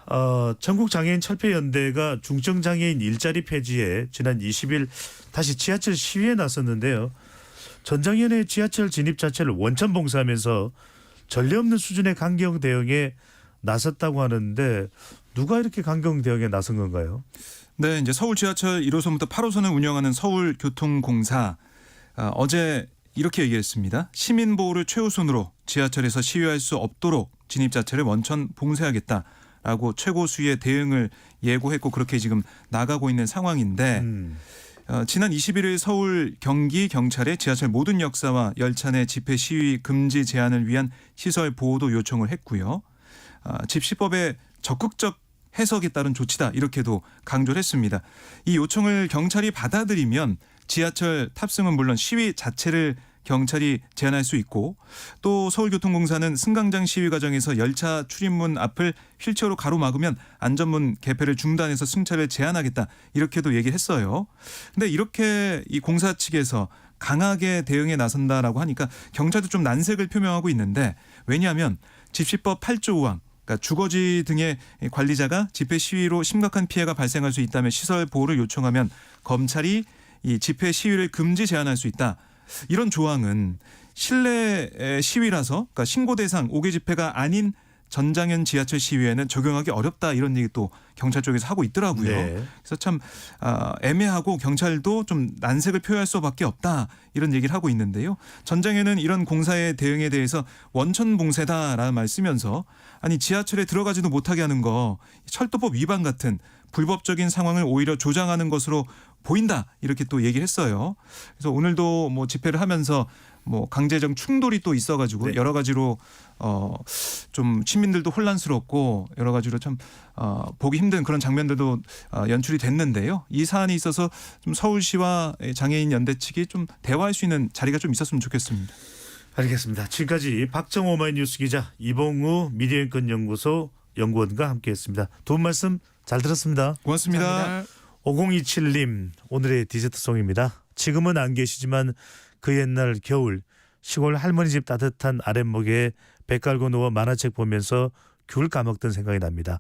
전국장애인 철폐연대가 중증장애인 일자리 폐지에 지난 20일 다시 지하철 시위에 나섰는데요. 전장현의 지하철 진입 자체를 원천 봉쇄하면서 전례 없는 수준의 강경 대응에 나섰다고 하는데 누가 이렇게 강경 대응에 나선 건가요? 네, 이제 서울 지하철 1호선부터 8호선을 운영하는 서울교통공사 어제 이렇게 얘기했습니다. 시민 보호를 최우선으로 지하철에서 시위할 수 없도록 진입 자체를 원천 봉쇄하겠다라고 최고 수위의 대응을 예고했고 그렇게 지금 나가고 있는 상황인데 지난 21일 서울 경기 경찰에 지하철 모든 역사와 열차 내 집회 시위 금지 제한을 위한 시설 보호도 요청을 했고요. 집시법의 적극적 해석에 따른 조치다 이렇게도 강조를 했습니다. 이 요청을 경찰이 받아들이면 지하철 탑승은 물론 시위 자체를 경찰이 제한할 수 있고 또 서울교통공사는 승강장 시위 과정에서 열차 출입문 앞을 휠체어로 가로막으면 안전문 개폐를 중단해서 승차를 제한하겠다 이렇게도 얘기를 했어요. 근데 이렇게 이 공사 측에서 강하게 대응에 나선다라고 하니까 경찰도 좀 난색을 표명하고 있는데 왜냐하면 집시법 8조 5항 그러니까 주거지 등의 관리자가 집회 시위로 심각한 피해가 발생할 수 있다면 시설 보호를 요청하면 검찰이 이 집회 시위를 금지 제한할 수 있다. 이런 조항은 실내 시위라서 그러니까 신고 대상 5개 집회가 아닌 전장현 지하철 시위에는 적용하기 어렵다 이런 얘기 또 경찰 쪽에서 하고 있더라고요. 네. 그래서 참 애매하고 경찰도 좀 난색을 표할 수밖에 없다 이런 얘기를 하고 있는데요. 전장현은 이런 공사의 대응에 대해서 원천 봉쇄다라는 말 쓰면서 아니 지하철에 들어가지도 못하게 하는 거 철도법 위반 같은 불법적인 상황을 오히려 조장하는 것으로 보인다 이렇게 또 얘기를 했어요. 그래서 오늘도 뭐 집회를 하면서 뭐 강제적 충돌이 또 있어가지고 네. 여러 가지로 좀 시민들도 혼란스럽고 여러 가지로 참 보기 힘든 그런 장면들도 연출이 됐는데요. 이 사안이 있어서 좀 서울시와 장애인 연대 측이 좀 대화할 수 있는 자리가 좀 있었으면 좋겠습니다. 알겠습니다. 지금까지 박정호 오마이뉴스 기자 이봉우 미디어인권 연구소 연구원과 함께했습니다. 두 분 말씀 잘 들었습니다. 고맙습니다. 감사합니다. 5027님 오늘의 디저트송입니다. 지금은 안 계시지만 그 옛날 겨울 시골 할머니 집 따뜻한 아랫목에 배 깔고 누워 만화책 보면서 귤 까먹던 생각이 납니다.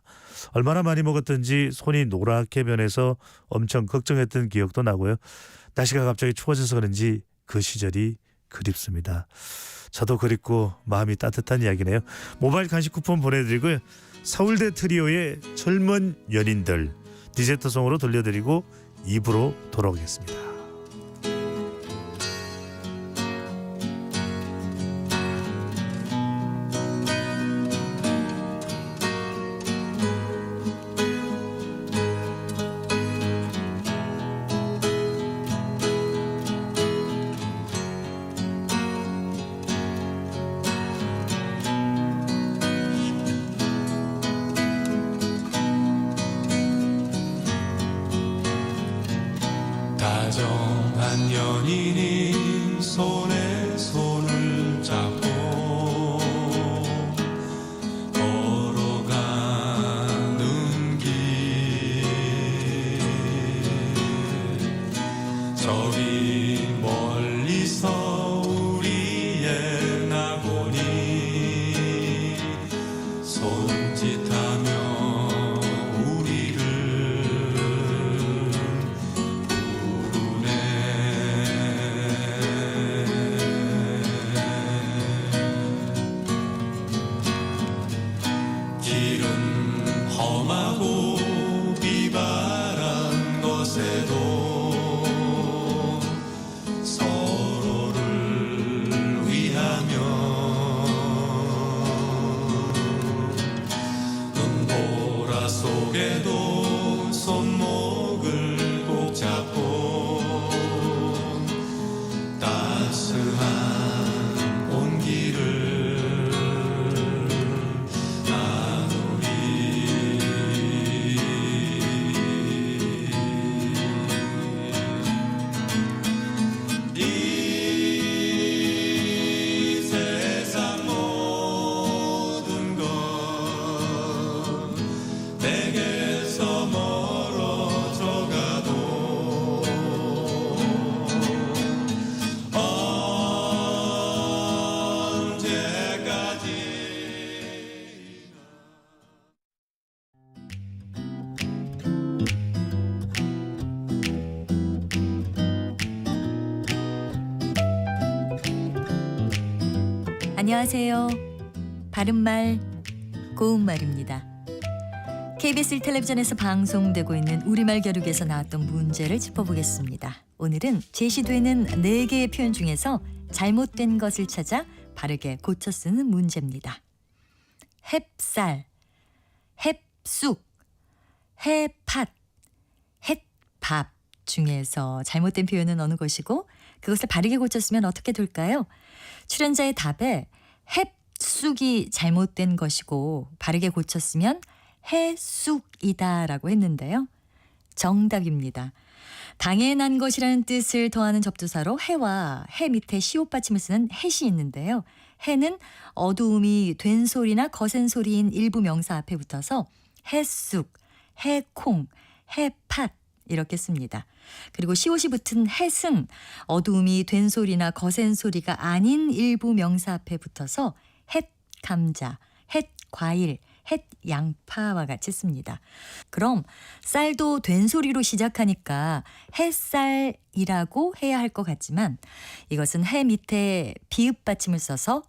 얼마나 많이 먹었던지 손이 노랗게 변해서 엄청 걱정했던 기억도 나고요. 날씨가 갑자기 추워져서 그런지 그 시절이 그립습니다. 저도 그립고 마음이 따뜻한 이야기네요. 모바일 간식 쿠폰 보내드리고요. 서울대 트리오의 젊은 연인들 디저트송으로 들려드리고 2부로 돌아오겠습니다. 다정한 연인이 손에 손을 잡고 걸어가는 길 저기 멀리서 우리의 낙원이 손짓하며 길은 험하고 비바란 것에도 서로를 안녕하세요. 바른말 고운말입니다. KBS 텔레비전에서 방송되고 있는 우리말 겨루기에서 나왔던 문제를 짚어보겠습니다. 오늘은 제시되는 4개의 표현 중에서 잘못된 것을 찾아 바르게 고쳐 쓰는 문제입니다. 햅쌀, 햅쑥, 해팥, 햇밥 중에서 잘못된 표현은 어느 것이고 그것을 바르게 고쳐 쓰면 어떻게 될까요? 출연자의 답에 햅쑥이 잘못된 것이고 바르게 고쳐 쓰면 해쑥이다라고 했는데요. 정답입니다. 당연한 것이라는 뜻을 더하는 접두사로 해와 해 밑에 시옷 받침을 쓰는 햇이 있는데요. 해는 어두움이 된 소리나 거센 소리인 일부 명사 앞에 붙어서 해쑥, 해콩, 해팥 이렇게 씁니다. 그리고 시옷이 붙은 햇은 어두움이 된 소리나 거센 소리가 아닌 일부 명사 앞에 붙어서 햇감자, 햇과일, 햇양파와 같이 씁니다. 그럼 쌀도 된 소리로 시작하니까 햇쌀이라고 해야 할 것 같지만 이것은 해 밑에 비읍 받침을 써서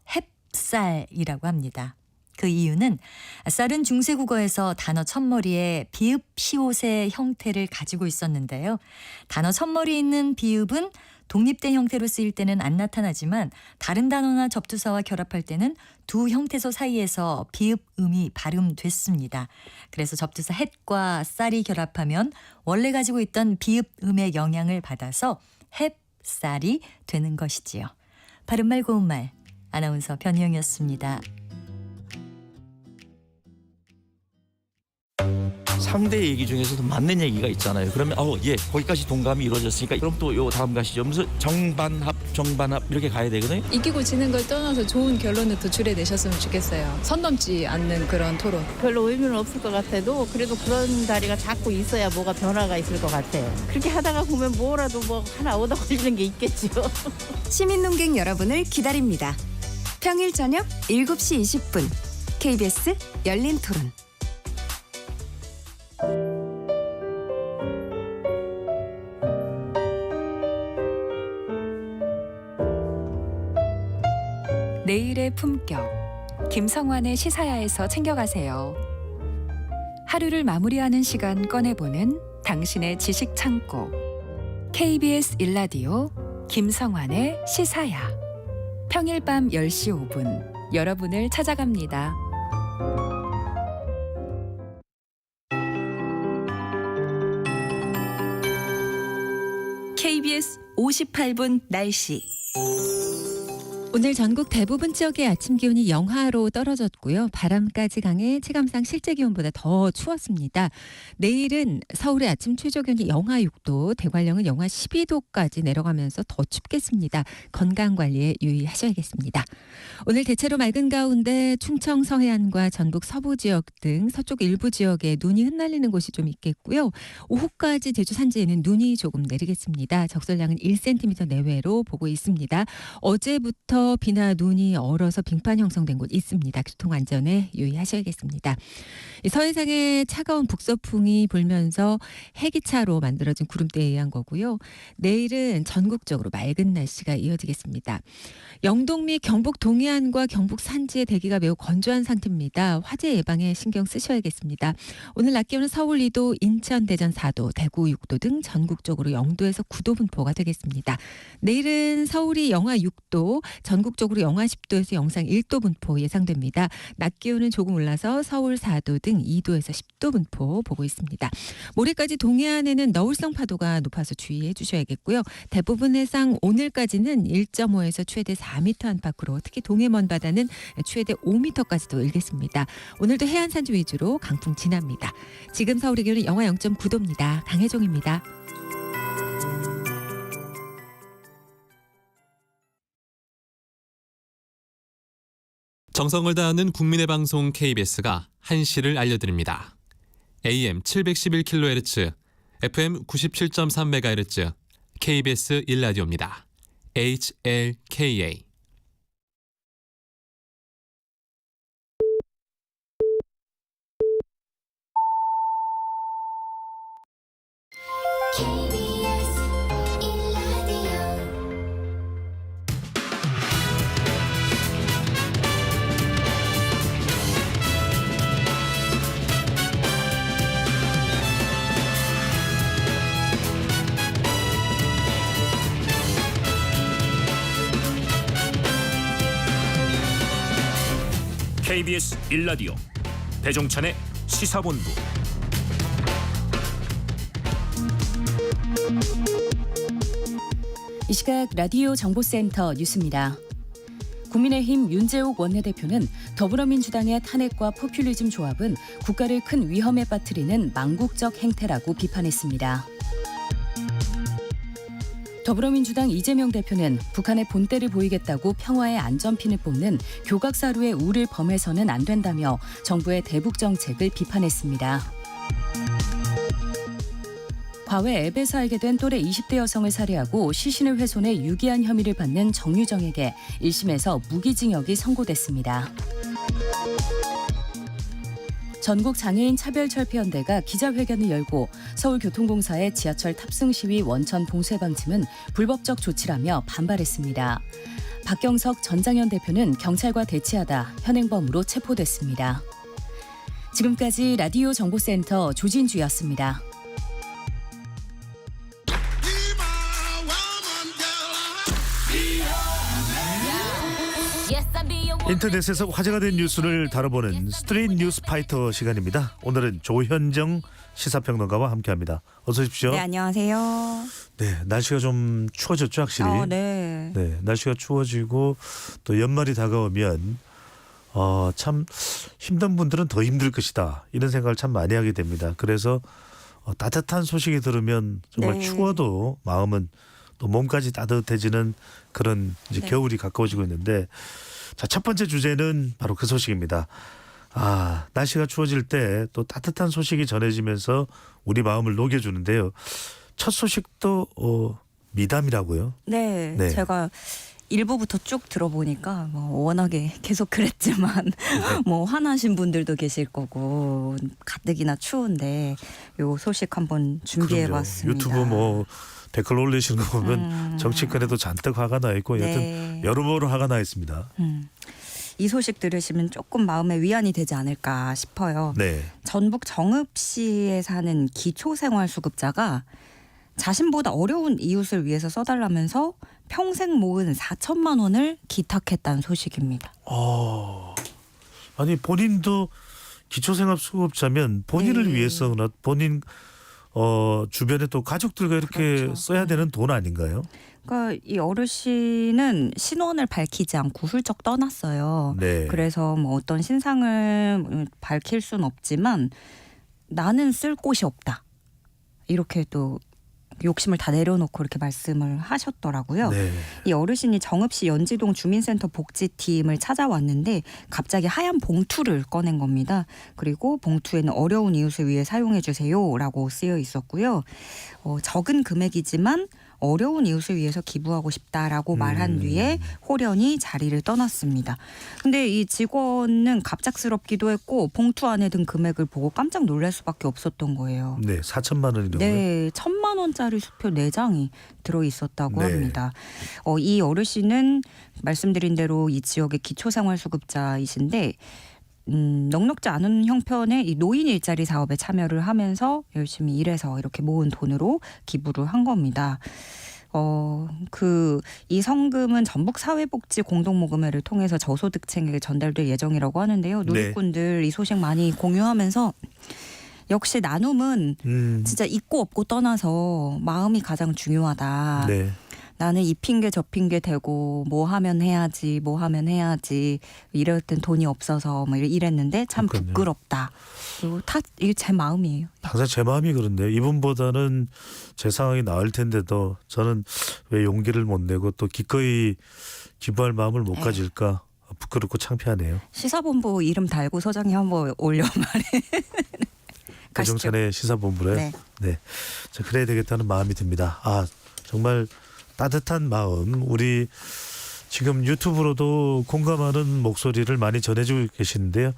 햅쌀이라고 합니다. 그 이유는 쌀은 중세국어에서 단어 첫머리에 비읍 시옷의 형태를 가지고 있었는데요. 단어 첫머리에 있는 비읍은 독립된 형태로 쓰일 때는 안 나타나지만 다른 단어나 접두사와 결합할 때는 두 형태소 사이에서 비읍음이 발음됐습니다. 그래서 접두사 햇과 쌀이 결합하면 원래 가지고 있던 비읍음의 영향을 받아서 햅쌀이 되는 것이지요. 바른말 고운말 아나운서 변희영이었습니다. 상대 얘기 중에서도 맞는 얘기가 있잖아요. 그러면 예, 거기까지 동감이 이루어졌으니까 그럼 또 요 다음 가시죠. 무슨 정반합 이렇게 가야 되거든요. 이기고 지는 걸 떠나서 좋은 결론을 도출해내셨으면 좋겠어요. 선 넘지 않는 그런 토론. 별로 의미는 없을 것 같아도 그래도 그런 자리가 자꾸 있어야 뭐가 변화가 있을 것 같아요. 그렇게 하다가 보면 뭐라도 뭐 하나 얻어 걸리는 게 있겠죠. 시민 농객 여러분을 기다립니다. 평일 저녁 7시 20분 KBS 열린 토론. 내일의 품격, 김성환의 시사야에서 챙겨가세요. 하루를 마무리하는 시간 꺼내보는 당신의 지식 창고. KBS 일라디오 김성환의 시사야. 평일 밤 10시 5분 여러분을 찾아갑니다. KBS 58분 날씨. 오늘 전국 대부분 지역의 아침 기온이 영하로 떨어졌고요. 바람까지 강해 체감상 실제 기온보다 더 추웠습니다. 내일은 서울의 아침 최저 기온이 영하 6도, 대관령은 영하 12도까지 내려가면서 더 춥겠습니다. 건강관리에 유의하셔야겠습니다. 오늘 대체로 맑은 가운데 충청 서해안과 전북 서부 지역 등 서쪽 일부 지역에 눈이 흩날리는 곳이 좀 있겠고요. 오후까지 제주 산지에는 눈이 조금 내리겠습니다. 적설량은 1cm 내외로 보고 있습니다. 어제부터 비나 눈이 얼어서 빙판 형성된 곳 있습니다. 교통안전에 유의하셔야겠습니다. 서해상에 차가운 북서풍이 불면서 해기차로 만들어진 구름대에 의한 거고요. 내일은 전국적으로 맑은 날씨가 이어지겠습니다. 영동 및 경북 동해안과 경북 산지의 대기가 매우 건조한 상태입니다. 화재 예방에 신경 쓰셔야겠습니다. 오늘 낮 기온은 서울 2도, 인천, 대전 4도, 대구 6도 등 전국적으로 0도에서 9도 분포가 되겠습니다. 내일은 서울이 영하 6도, 전국적으로 영하 10도에서 영상 1도 분포 예상됩니다. 낮 기온은 조금 올라서 서울 4도 등 2도에서 10도 분포 보고 있습니다. 모레까지 동해안에는 너울성 파도가 높아서 주의해 주셔야겠고요. 대부분 해상 오늘까지는 1.5에서 최대 4m 안팎으로 특히 동해 먼바다는 최대 5m까지도 일겠습니다. 오늘도 해안 산지 위주로 강풍 진합니다. 지금 서울의 기온은 영하 0.9도입니다. 강혜종입니다. 정성을 다하는 국민의 방송 KBS가 한시를 알려드립니다. AM 711kHz, FM 97.3MHz, KBS 일라디오입니다. HLKA. KBS 1라디오 배종찬의 시사본부. 이 시각 라디오 정보센터 뉴스입니다. 국민의힘 윤재욱 원내대표는 더불어민주당의 탄핵과 포퓰리즘 조합은 국가를 큰 위험에 빠뜨리는 망국적 행태라고 비판했습니다. 더불어민주당 이재명 대표는 북한의 본때를 보이겠다고 평화의 안전핀을 뽑는 교각사루의 우를 범해서는 안 된다며 정부의 대북 정책을 비판했습니다. 과외 앱에서 알게 된 또래 20대 여성을 살해하고 시신을 훼손해 유기한 혐의를 받는 정유정에게 1심에서 무기징역이 선고됐습니다. 전국장애인 차별철폐연대가 기자회견을 열고 서울교통공사의 지하철 탑승 시위 원천 봉쇄 방침은 불법적 조치라며 반발했습니다. 박경석 전장현 대표는 경찰과 대치하다 현행범으로 체포됐습니다. 지금까지 라디오 정보센터 조진주였습니다. 인터넷에서 화제가 된 뉴스를 다뤄보는 스트릿 뉴스 파이터 시간입니다. 오늘은 조현정 시사평론가와 함께합니다. 어서 오십시오. 네, 안녕하세요. 네, 날씨가 좀 추워졌죠, 확실히. 네. 네, 날씨가 추워지고 또 연말이 다가오면 참 힘든 분들은 더 힘들 것이다 이런 생각을 참 많이 하게 됩니다. 그래서 따뜻한 소식이 들으면 정말 네. 추워도 마음은 또 몸까지 따뜻해지는 그런 이제 네. 겨울이 가까워지고 있는데, 자, 첫 번째 주제는 바로 그 소식입니다. 날씨가 추워질 때 또 따뜻한 소식이 전해지면서 우리 마음을 녹여주는데요. 첫 소식도 미담이라고요? 네, 네. 제가 일부부터 쭉 들어보니까 뭐 워낙에 계속 그랬지만 뭐 화나신 분들도 계실 거고 가뜩이나 추운데 요 소식 한번 준비해봤습니다. 유튜브 뭐 댓글 올리시는 거 보면 정치권에도 잔뜩 화가 나 있고 여튼 네. 여러모로 화가 나 있습니다. 이 소식 들으시면 조금 마음에 위안이 되지 않을까 싶어요. 네. 전북 정읍시에 사는 기초생활수급자가 자신보다 어려운 이웃을 위해서 써달라면서 평생 모은 4천만 원을 기탁했다는 소식입니다. 아니 본인도 기초생활수급자면 본인을 네. 위해서나 본인 주변에 또 가족들과 이렇게 그렇죠. 써야 되는 돈 아닌가요? 그러니까 이 어르신은 신원을 밝히지 않고 훌쩍 떠났어요. 네. 그래서 뭐 어떤 신상을 밝힐 수는 없지만 나는 쓸 곳이 없다. 이렇게 또 욕심을 다 내려놓고 이렇게 말씀을 하셨더라고요. 네. 이 어르신이 정읍시 연지동 주민센터 복지팀을 찾아왔는데 갑자기 하얀 봉투를 꺼낸 겁니다. 그리고 봉투에는 어려운 이웃을 위해 사용해 주세요라고 쓰여 있었고요. 적은 금액이지만 어려운 이웃을 위해서 기부하고 싶다라고 말한 뒤에 호련히 자리를 떠났습니다. 근데 이 직원은 갑작스럽기도 했고 봉투 안에 든 금액을 보고 깜짝 놀랄 수밖에 없었던 거예요. 네, 4천만 원이라고요? 네, 1,000만 원짜리 수표 4장이 들어 있었다고 네. 합니다. 이 어르신은 말씀드린 대로 이 지역의 기초생활수급자이신데 넉넉지 않은 형편의 이 노인 일자리 사업에 참여를 하면서 열심히 일해서 이렇게 모은 돈으로 기부를 한 겁니다. 이 성금은 전북 사회복지 공동모금회를 통해서 저소득층에게 전달될 예정이라고 하는데요. 누리꾼들 이 소식 많이 공유하면서 역시 나눔은 진짜 있고 없고 떠나서 마음이 가장 중요하다. 네. 나는 이 핑계 저 핑계 대고 뭐 하면 해야지 이럴 땐 돈이 없어서 뭐 이랬는데 참 그러니까요. 부끄럽다. 이게 제 마음이에요. 항상 제 마음이 그런데 이분보다는 제 상황이 나을 텐데도 저는 왜 용기를 못 내고 또 기꺼이 기부할 마음을 못 가질까 부끄럽고 창피하네요. 시사본부 이름 달고 서장이 한번 올려 말해. 배종찬의 시사본부래. 네. 네. 자, 그래야 되겠다는 마음이 듭니다. 정말 따뜻한 마음, 우리 지금 유튜브로도 공감하는 목소리를 많이 전해주고 계시는데요.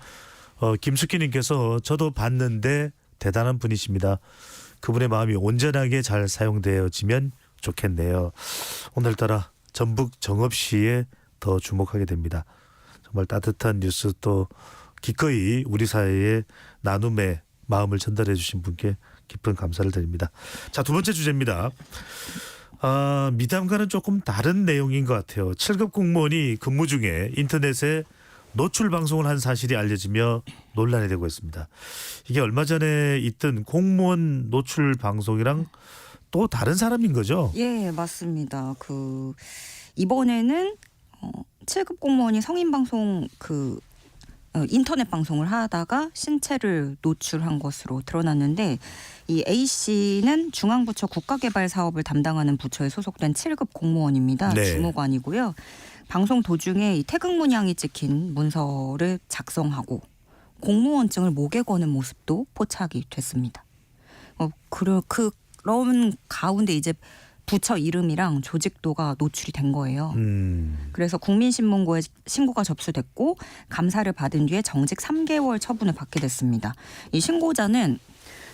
김숙희님께서 저도 봤는데 대단한 분이십니다. 그분의 마음이 온전하게 잘 사용되어지면 좋겠네요. 오늘따라 전북 정읍시에 더 주목하게 됩니다. 정말 따뜻한 뉴스 또 기꺼이 우리 사회에 나눔의 마음을 전달해 주신 분께 깊은 감사를 드립니다. 자, 두 번째 주제입니다. 미담과는 조금 다른 내용인 것 같아요. 7급 공무원이 근무 중에 인터넷에 노출 방송을 한 사실이 알려지며 논란이 되고 있습니다. 이게 얼마 전에 있던 공무원 노출 방송이랑 또 다른 사람인 거죠? 예, 맞습니다. 이번에는 7급 공무원이 성인 방송 인터넷 방송을 하다가 신체를 노출한 것으로 드러났는데 이 A 씨는 중앙부처 국가개발 사업을 담당하는 부처에 소속된 7급 공무원입니다. 네. 주무관이고요. 방송 도중에 이 태극 문양이 찍힌 문서를 작성하고 공무원증을 목에 거는 모습도 포착이 됐습니다. 그런 가운데 이제 부처 이름이랑 조직도가 노출이 된 거예요. 그래서 국민신문고에 신고가 접수됐고 감사를 받은 뒤에 정직 3개월 처분을 받게 됐습니다. 이 신고자는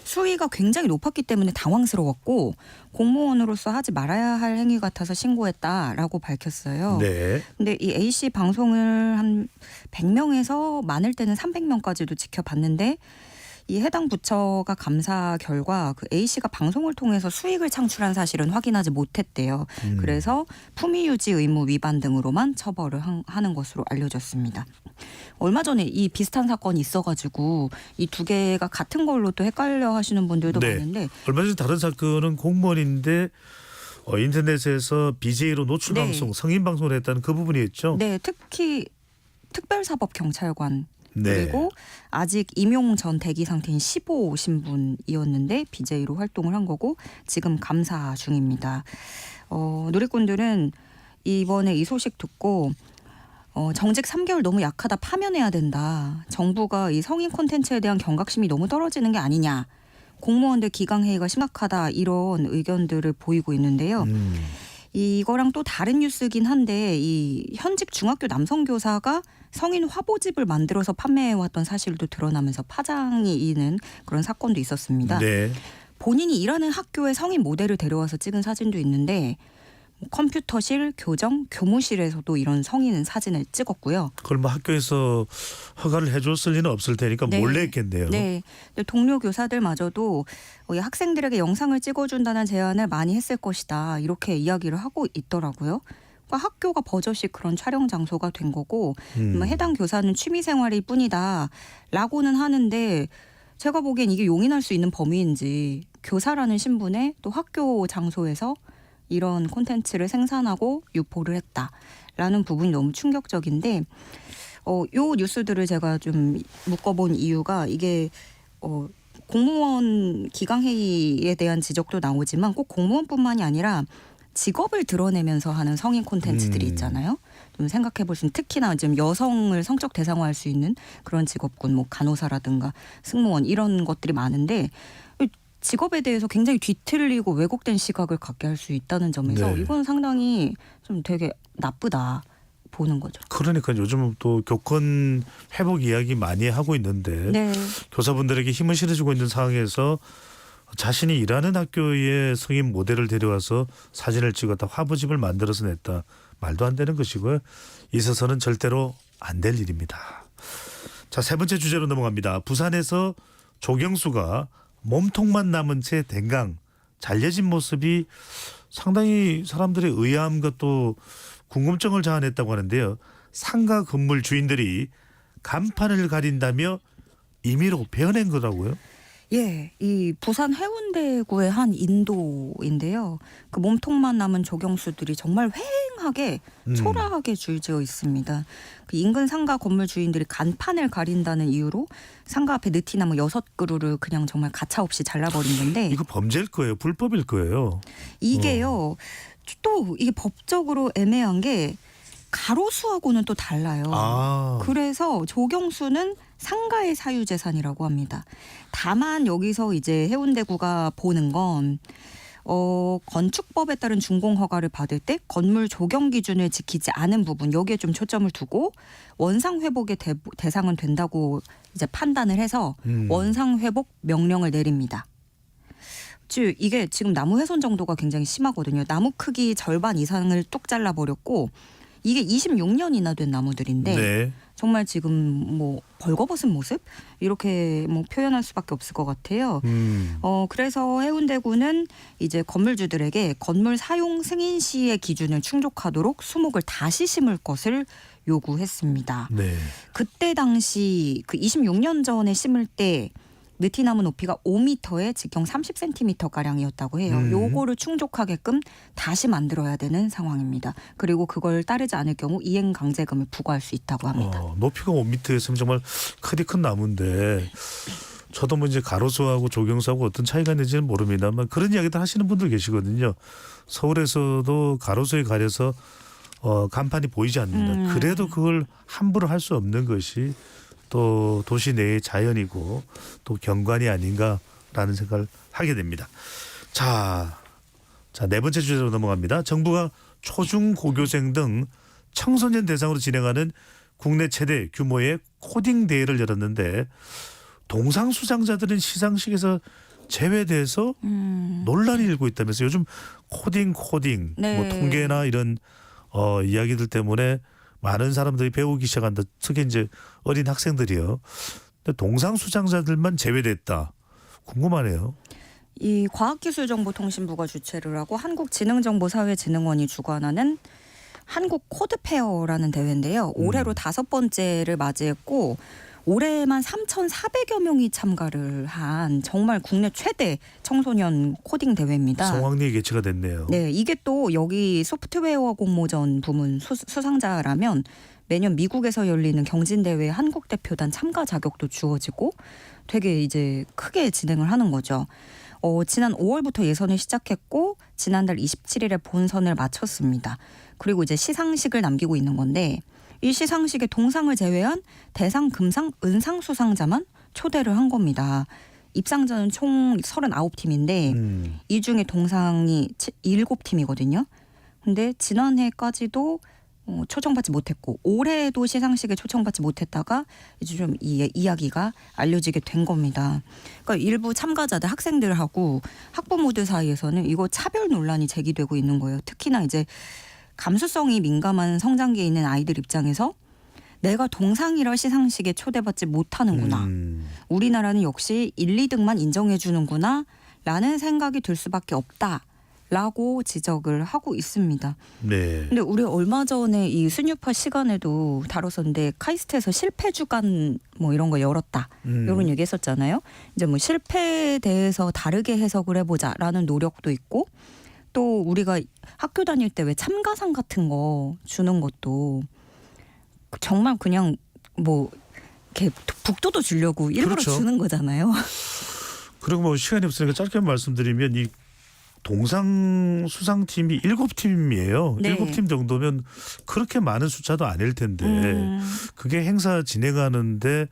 수위가 굉장히 높았기 때문에 당황스러웠고 공무원으로서 하지 말아야 할 행위 같아서 신고했다라고 밝혔어요. 네. 근데 이 A씨 방송을 한 100명에서 많을 때는 300명까지도 지켜봤는데 이 해당 부처가 감사 결과 A씨가 방송을 통해서 수익을 창출한 사실은 확인하지 못했대요. 그래서 품위유지 의무 위반 등으로만 처벌을 하는 것으로 알려졌습니다. 얼마 전에 이 비슷한 사건이 있어가지고 이 두 개가 같은 걸로 또 헷갈려 하시는 분들도 네. 많은데 얼마 전에 다른 사건은 공무원인데 인터넷에서 BJ로 노출 네. 방송, 성인 방송을 했다는 그 부분이었죠? 네, 특히 특별사법경찰관 네. 그리고 아직 임용 전 대기 상태인 15 신분이었는데 BJ로 활동을 한 거고 지금 감사 중입니다. 누리꾼들은 이번에 이 소식 듣고 정직 3개월 너무 약하다, 파면해야 된다. 정부가 이 성인 콘텐츠에 대한 경각심이 너무 떨어지는 게 아니냐. 공무원들 기강회의가 심각하다 이런 의견들을 보이고 있는데요. 이거랑 또 다른 뉴스긴 한데 이 현직 중학교 남성 교사가 성인 화보집을 만들어서 판매해왔던 사실도 드러나면서 파장이 이는 그런 사건도 있었습니다. 네. 본인이 일하는 학교에 성인 모델을 데려와서 찍은 사진도 있는데 컴퓨터실, 교정, 교무실에서도 이런 성인 사진을 찍었고요. 그걸 뭐 학교에서 허가를 해줬을 리는 없을 테니까 네. 몰래 했겠네요. 네. 근데 동료 교사들마저도 이 학생들에게 영상을 찍어준다는 제안을 많이 했을 것이다. 이렇게 이야기를 하고 있더라고요. 그러니까 학교가 버젓이 그런 촬영 장소가 된 거고 해당 교사는 취미생활일 뿐이다. 라고는 하는데 제가 보기엔 이게 용인할 수 있는 범위인지 교사라는 신분에 또 학교 장소에서 이런 콘텐츠를 생산하고 유포를 했다라는 부분이 너무 충격적인데 요 뉴스들을 제가 좀 묶어본 이유가 이게 공무원 기강회의에 대한 지적도 나오지만 꼭 공무원뿐만이 아니라 직업을 드러내면서 하는 성인 콘텐츠들이 있잖아요. 좀 생각해 볼 수 있는 특히나 지금 여성을 성적 대상화할 수 있는 그런 직업군 뭐 간호사라든가 승무원 이런 것들이 많은데 직업에 대해서 굉장히 뒤틀리고 왜곡된 시각을 갖게 할 수 있다는 점에서 네. 이건 상당히 좀 되게 나쁘다 보는 거죠. 그러니까 요즘은 또 교권 회복 이야기 많이 하고 있는데 네. 교사분들에게 힘을 실어주고 있는 상황에서 자신이 일하는 학교에 성인 모델을 데려와서 사진을 찍었다, 화보집을 만들어서 냈다. 말도 안 되는 것이고요. 있어서는 절대로 안 될 일입니다. 자, 세 번째 주제로 넘어갑니다. 부산에서 조경수가 몸통만 남은 채 댕강 잘려진 모습이 상당히 사람들의 의아함과 또 궁금증을 자아냈다고 하는데요. 상가 건물 주인들이 간판을 가린다며 임의로 베어낸 거라고요? 예, 이 부산 해운대구의 한 인도인데요. 그 몸통만 남은 조경수들이 정말 휑하게 초라하게 줄지어 있습니다. 그 인근 상가 건물 주인들이 간판을 가린다는 이유로 상가 앞에 느티나무 6그루를 그냥 정말 가차없이 잘라버린 건데 이거 범죄일 거예요. 불법일 거예요. 이게요. 또 이게 법적으로 애매한 게 가로수하고는 또 달라요. 그래서 조경수는 상가의 사유재산이라고 합니다. 다만 여기서 이제 해운대구가 보는 건 건축법에 따른 준공허가를 받을 때 건물 조경 기준을 지키지 않은 부분 여기에 좀 초점을 두고 원상 회복의 대상은 된다고 이제 판단을 해서 원상 회복 명령을 내립니다. 즉 이게 지금 나무 훼손 정도가 굉장히 심하거든요. 나무 크기 절반 이상을 뚝 잘라버렸고 이게 26년이나 된 나무들인데 네. 정말 지금 뭐 벌거벗은 모습 이렇게 뭐 표현할 수밖에 없을 것 같아요. 그래서 해운대구는 이제 건물주들에게 건물 사용 승인 시의 기준을 충족하도록 수목을 다시 심을 것을 요구했습니다. 네. 그때 당시 그 26년 전에 심을 때 느티나무 높이가 5m에 직경 30cm 가량이었다고 해요. 요거를 충족하게끔 다시 만들어야 되는 상황입니다. 그리고 그걸 따르지 않을 경우 이행 강제금을 부과할 수 있다고 합니다. 높이가 5m였으면 정말 크디 큰 나무인데 저도 뭐 이제 가로수하고 조경수하고 어떤 차이가 있는지는 모릅니다만 그런 이야기들 하시는 분들 계시거든요. 서울에서도 가로수에 가려서 간판이 보이지 않는다. 그래도 그걸 함부로 할 수 없는 것이 또 도시 내의 자연이고 또 경관이 아닌가라는 생각을 하게 됩니다. 자, 네 번째 주제로 넘어갑니다. 정부가 초중고교생 등 청소년 대상으로 진행하는 국내 최대 규모의 코딩 대회를 열었는데 동상 수상자들은 시상식에서 제외돼서 논란이 일고 있다면서 요즘 코딩 네. 뭐 통계나 이런 이야기들 때문에 많은 사람들이 배우기 시작한다. 특히 이제 어린 학생들이요. 근데 동상 수상자들만 제외됐다. 궁금하네요. 이 과학기술정보통신부가 주최를 하고 한국지능정보사회진흥원이 주관하는 한국 코드페어라는 대회인데요. 올해로 5번째를 맞이했고 올해만 3,400여 명이 참가를 한 정말 국내 최대 청소년 코딩 대회입니다. 성황리에 개최가 됐네요. 네, 이게 또 여기 소프트웨어 공모전 부문 수상자라면 매년 미국에서 열리는 경진대회 한국 대표단 참가 자격도 주어지고 되게 이제 크게 진행을 하는 거죠. 지난 5월부터 예선을 시작했고 지난달 27일에 본선을 마쳤습니다. 그리고 이제 시상식을 남기고 있는 건데 이 시상식에 동상을 제외한 대상, 금상, 은상 수상자만 초대를 한 겁니다. 입상자는 총 39팀인데 이 중에 동상이 7팀이거든요. 근데 지난해까지도 초청받지 못했고 올해도 시상식에 초청받지 못했다가 이제 좀 이야기가 알려지게 된 겁니다. 그러니까 일부 참가자들 학생들하고 학부모들 사이에서는 이거 차별 논란이 제기되고 있는 거예요. 특히나 이제 감수성이 민감한 성장기에 있는 아이들 입장에서 내가 동상이라 시상식에 초대받지 못하는구나. 우리나라는 역시 1, 2등만 인정해 주는구나 라는 생각이 들 수밖에 없다라고 지적을 하고 있습니다. 네. 근데 우리 얼마 전에 이 순유파 시간에도 다뤘었는데 카이스트에서 실패 주간 뭐 이런 거 열었다. 이런 얘기 했었잖아요. 이제 뭐 실패에 대해서 다르게 해석을 해보자라는 노력도 있고 또 우리가 학교 다닐 때 왜 참가상 같은 거 주는 것도 정말 그냥 뭐 이렇게 북돋워 주려고 일부러 그렇죠. 주는 거잖아요. 그리고 뭐 시간이 없으니까 짧게 말씀드리면 이 동상 수상팀이 7팀이에요. 네. 7팀 정도면 그렇게 많은 숫자도 아닐 텐데 그게 행사 진행하는데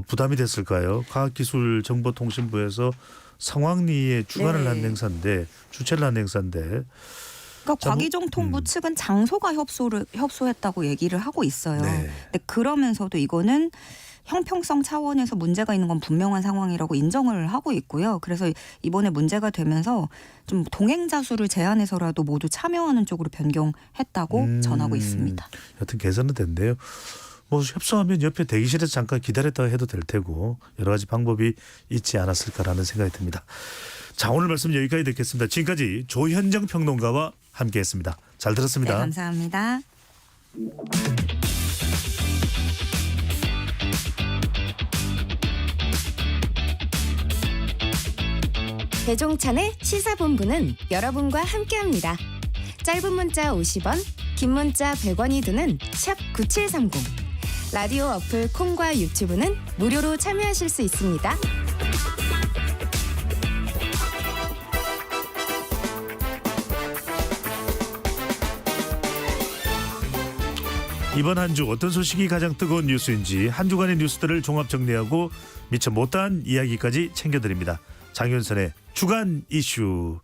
부담이 됐을까요? 과학기술정보통신부에서 성황리에 주관을 한 행사인데 주최를 한 행사인데 그러니까 과기정통부 측은 장소가 협소했다고 얘기를 하고 있어요. 네. 근데 그러면서도 이거는 형평성 차원에서 문제가 있는 건 분명한 상황이라고 인정을 하고 있고요. 그래서 이번에 문제가 되면서 좀 동행자 수를 제한해서라도 모두 참여하는 쪽으로 변경했다고 전하고 있습니다. 여튼 개선은 된대요. 뭐 협소하면 옆에 대기실에서 잠깐 기다렸다가 해도 될 테고 여러 가지 방법이 있지 않았을까라는 생각이 듭니다. 자, 오늘 말씀 여기까지 듣겠습니다. 지금까지 조현정 평론가와 함께했습니다. 잘 들었습니다. 네, 감사합니다. 배종찬의 시사본부는 여러분과 함께합니다. 짧은 문자 50원, 긴 문자 100원이 드는 샵 9730. 라디오 어플 콩과 유튜브는 무료로 참여하실 수 있습니다. 이번 한 주 어떤 소식이 가장 뜨거운 뉴스인지 한 주간의 뉴스들을 종합 정리하고 미처 못다한 이야기까지 챙겨드립니다. 장윤선의 주간 이슈.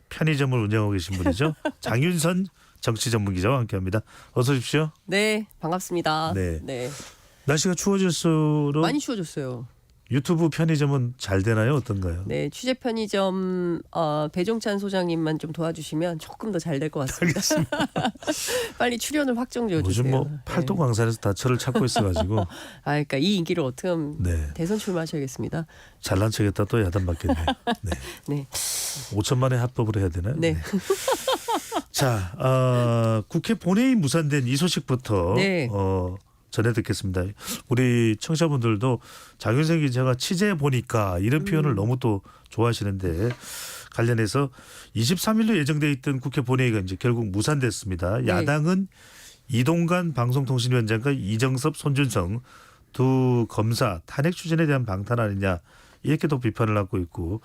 편의점을 운영하고 계신 분이죠. 장윤선 정치 전문 기자와 함께합니다. 어서 오십시오. 네, 반갑습니다. 네. 네. 날씨가 추워질수록 많이 추워졌어요. 유튜브 편의점은 잘 되나요? 어떤가요? 네, 취재 편의점 배종찬 소장님만 좀 도와주시면 조금 더 잘 될 것 같습니다. 빨리 출연을 확정 지어주세요. 요즘 뭐 팔도광산에서 다 저를 찾고 있어가지고. 그러니까 이 인기를 어떻게 하면 네. 대선 출마하셔야겠습니다. 잘난 척했다 또 야단 맞겠네요. 네. 네. 5천만에 합법을 해야 되나요? 네. 자, 국회 본회의 무산된 이 소식부터 네. 전해 듣겠습니다. 우리 청취자분들도 장윤생 기자가 취재해 보니까 이런 표현을 너무 또 좋아하시는데 관련해서 23일로 예정돼 있던 국회 본회의가 이제 결국 무산됐습니다. 네. 야당은 이동관 방송통신위원장과 이정섭, 손준성 두 검사 탄핵 추진에 대한 방탄 아니냐 이렇게 또 비판을 하고 있고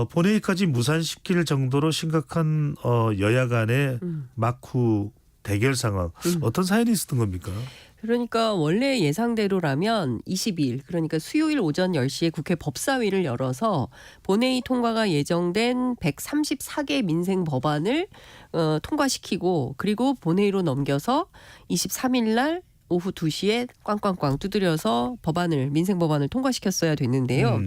본회의까지 무산시킬 정도로 심각한 여야 간의 막후 대결 상황 어떤 사연이 있었던 겁니까? 그러니까 원래 예상대로라면 22일 그러니까 수요일 오전 10시에 국회 법사위를 열어서 본회의 통과가 예정된 134개 민생 법안을 통과시키고 그리고 본회의로 넘겨서 23일 날 오후 2시에 꽝꽝꽝 두드려서 민생 법안을 통과시켰어야 됐는데요.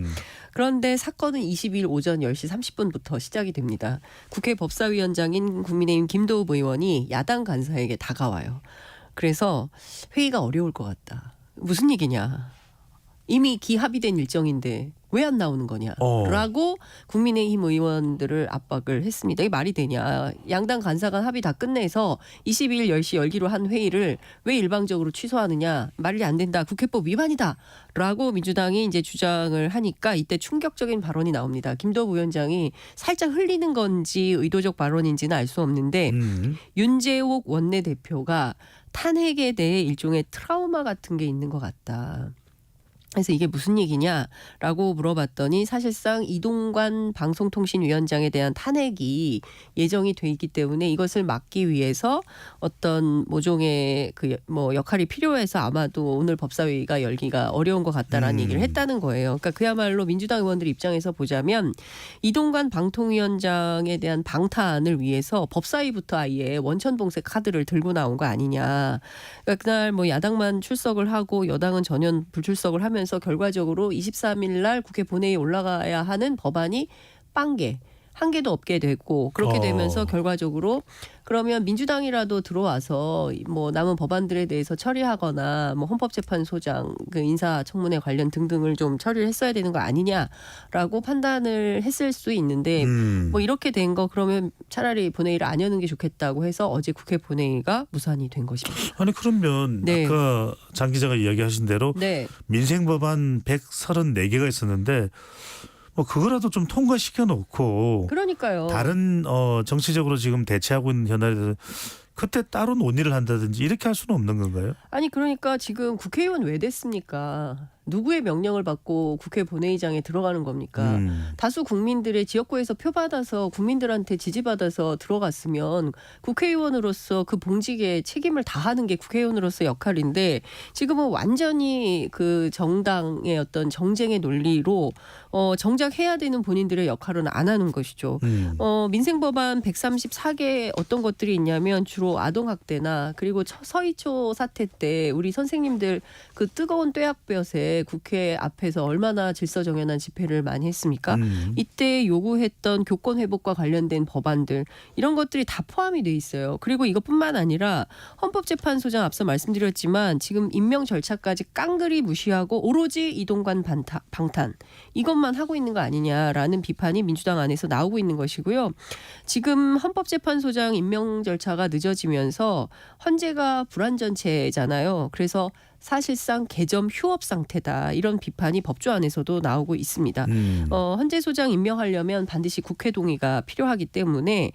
그런데 사건은 22일 오전 10시 30분부터 시작이 됩니다. 국회 법사위원장인 국민의힘 김도읍 의원이 야당 간사에게 다가와요. 그래서 회의가 어려울 것 같다. 무슨 얘기냐. 이미 기합의된 일정인데 왜 안 나오는 거냐. 라고 국민의힘 의원들을 압박을 했습니다. 이게 말이 되냐. 양당 간사간 합의 다 끝내서 22일 10시 열기로 한 회의를 왜 일방적으로 취소하느냐. 말이 안 된다. 국회법 위반이다. 라고 민주당이 이제 주장을 하니까 이때 충격적인 발언이 나옵니다. 김도읍 위원장이 살짝 흘리는 건지 의도적 발언인지는 알 수 없는데 윤재옥 원내대표가 탄핵에 대해 일종의 트라우마 같은 게 있는 것 같다. 그래서 이게 무슨 얘기냐라고 물어봤더니 사실상 이동관 방송통신위원장에 대한 탄핵이 예정이 돼 있기 때문에 이것을 막기 위해서 어떤 모종의 역할이 필요해서 아마도 오늘 법사위가 열기가 어려운 것 같다라는 얘기를 했다는 거예요. 그러니까 그야말로 민주당 의원들 입장에서 보자면 이동관 방통위원장에 대한 방탄을 위해서 법사위부터 아예 원천봉쇄 카드를 들고 나온 거 아니냐. 그러니까 그날 야당만 출석을 하고 여당은 전혀 불출석을 하면 서 결과적으로 23일 날 국회 본회의에 올라가야 하는 법안이 한 개도 없게 됐고 그렇게 되면서 결과적으로 그러면 민주당이라도 들어와서 남은 법안들에 대해서 처리하거나 헌법재판소장 인사청문회 관련 등등을 좀 처리를 했어야 되는 거 아니냐라고 판단을 했을 수 있는데 이렇게 된 거 그러면 차라리 본회의를 안 여는 게 좋겠다고 해서 어제 국회 본회의가 무산이 된 것입니다. 아니 그러면 아까 장 기자가 이야기하신 대로 민생 법안 134개가 있었는데 그거라도 좀 통과시켜 놓고 그러니까요. 다른 정치적으로 지금 대체하고 있는 현안에 대해서 그때 따로 논의를 한다든지 이렇게 할 수는 없는 건가요? 아니 그러니까 지금 국회의원 왜 됐습니까? 누구의 명령을 받고 국회 본회의장에 들어가는 겁니까? 다수 국민들의 지역구에서 표 받아서 국민들한테 지지받아서 들어갔으면 국회의원으로서 그 봉직에 책임을 다하는 게 국회의원으로서 역할인데 지금은 완전히 그 정당의 어떤 정쟁의 논리로 정작 해야 되는 본인들의 역할은 안 하는 것이죠. 민생법안 134개 어떤 것들이 있냐면 주로 아동학대나 그리고 서희초 사태 때 우리 선생님들 그 뜨거운 뙤약볕에 국회 앞에서 얼마나 질서정연한 집회를 많이 했습니까? 이때 요구했던 교권 회복과 관련된 법안들 이런 것들이 다 포함이 돼 있어요. 그리고 이것뿐만 아니라 헌법재판소장 앞서 말씀드렸지만 지금 임명 절차까지 깡그리 무시하고 오로지 이동관 방탄 이것만 하고 있는 거 아니냐라는 비판이 민주당 안에서 나오고 있는 것이고요. 지금 헌법재판소장 임명 절차가 늦어지면서 헌재가 불완전체잖아요. 그래서 사실상 개점 휴업 상태다. 이런 비판이 법조 안에서도 나오고 있습니다. 헌재소장 임명하려면 반드시 국회 동의가 필요하기 때문에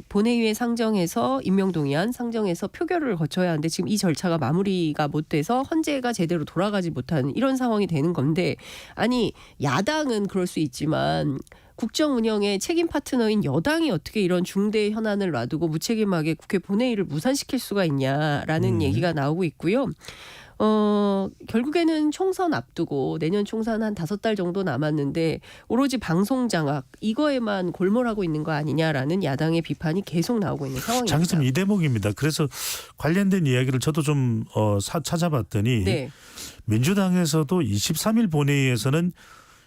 본회의에 상정해서 임명동의안 상정해서 표결을 거쳐야 하는데 지금 이 절차가 마무리가 못 돼서 헌재가 제대로 돌아가지 못하는 이런 상황이 되는 건데 아니 야당은 그럴 수 있지만 국정 운영의 책임 파트너인 여당이 어떻게 이런 중대 현안을 놔두고 무책임하게 국회 본회의를 무산시킬 수가 있냐라는 얘기가 나오고 있고요. 결국에는 총선 앞두고 내년 총선 한 5달 정도 남았는데 오로지 방송 장악 이거에만 골몰하고 있는 거 아니냐라는 야당의 비판이 계속 나오고 있는 상황입니다. 장 기자님 이 대목입니다. 그래서 관련된 이야기를 저도 좀 찾아봤더니 민주당에서도 23일 본회의에서는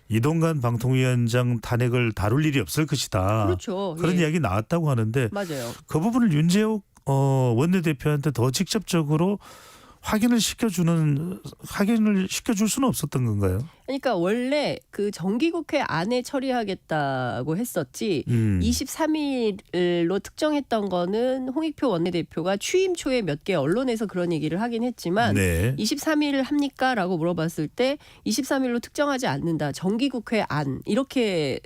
이동관 방통위원장 탄핵을 다룰 일이 없을 것이다. 그렇죠. 그런 예. 이야기 나왔다고 하는데 맞아요. 그 부분을 윤재욱 원내대표한테 더 직접적으로 확인을 시켜줄 수는 없었던 건가요? 그러니까 원래 그 정기국회 안에 처리하겠다고 했었지 23일로 특정했던 거는 홍익표 원내대표가 취임 초에 몇 개 언론에서 그런 얘기를 하긴 했지만 네. 23일 합니까? 라고 물어봤을 때 23일로 특정하지 않는다. 정기국회 안 이렇게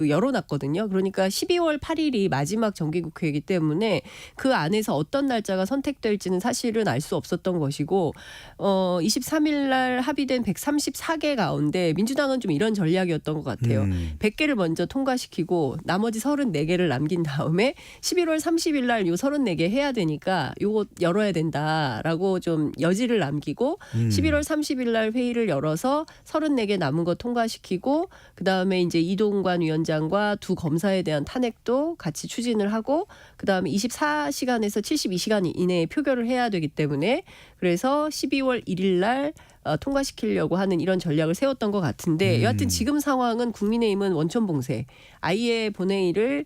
열어놨거든요. 그러니까 12월 8일이 마지막 정기국회이기 때문에 그 안에서 어떤 날짜가 선택될지는 사실은 알 수 없었던 것이고 23일 날 합의된 134개 가운데 민주당은 좀 이런 전략이었던 것 같아요. 100개를 먼저 통과시키고 나머지 34개를 남긴 다음에 11월 30일 날 요 34개 해야 되니까 요거 열어야 된다라고 좀 여지를 남기고 11월 30일 날 회의를 열어서 34개 남은 거 통과시키고 그다음에 이제 이동관 위원장과 두 검사에 대한 탄핵도 같이 추진을 하고 그다음에 24시간에서 72시간 이내에 표결을 해야 되기 때문에 그래서 12월 1일 날 통과시키려고 하는 이런 전략을 세웠던 것 같은데 여하튼 지금 상황은 국민의힘은 원천봉쇄 아예 본회의를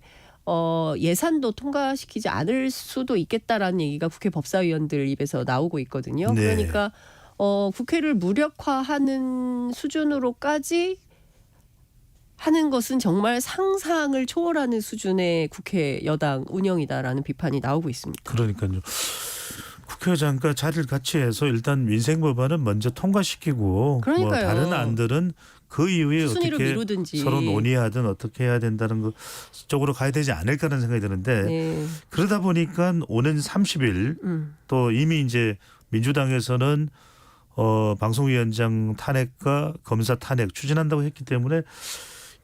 예산도 통과시키지 않을 수도 있겠다라는 얘기가 국회 법사위원들 입에서 나오고 있거든요. 네. 그러니까 국회를 무력화하는 수준으로까지 하는 것은 정말 상상을 초월하는 수준의 국회 여당 운영이다라는 비판이 나오고 있습니다. 그러니까요. 국회의장과 자리를 같이 해서 일단 민생 법안은 먼저 통과시키고 뭐 다른 안들은 그 이후에 어떻게 미루든지. 서로 논의하든 어떻게 해야 된다는 것 쪽으로 가야 되지 않을까라는 생각이 드는데 네. 그러다 보니까 오는 30일 또 이미 이제 민주당에서는 방송위원장 탄핵과 검사 탄핵 추진한다고 했기 때문에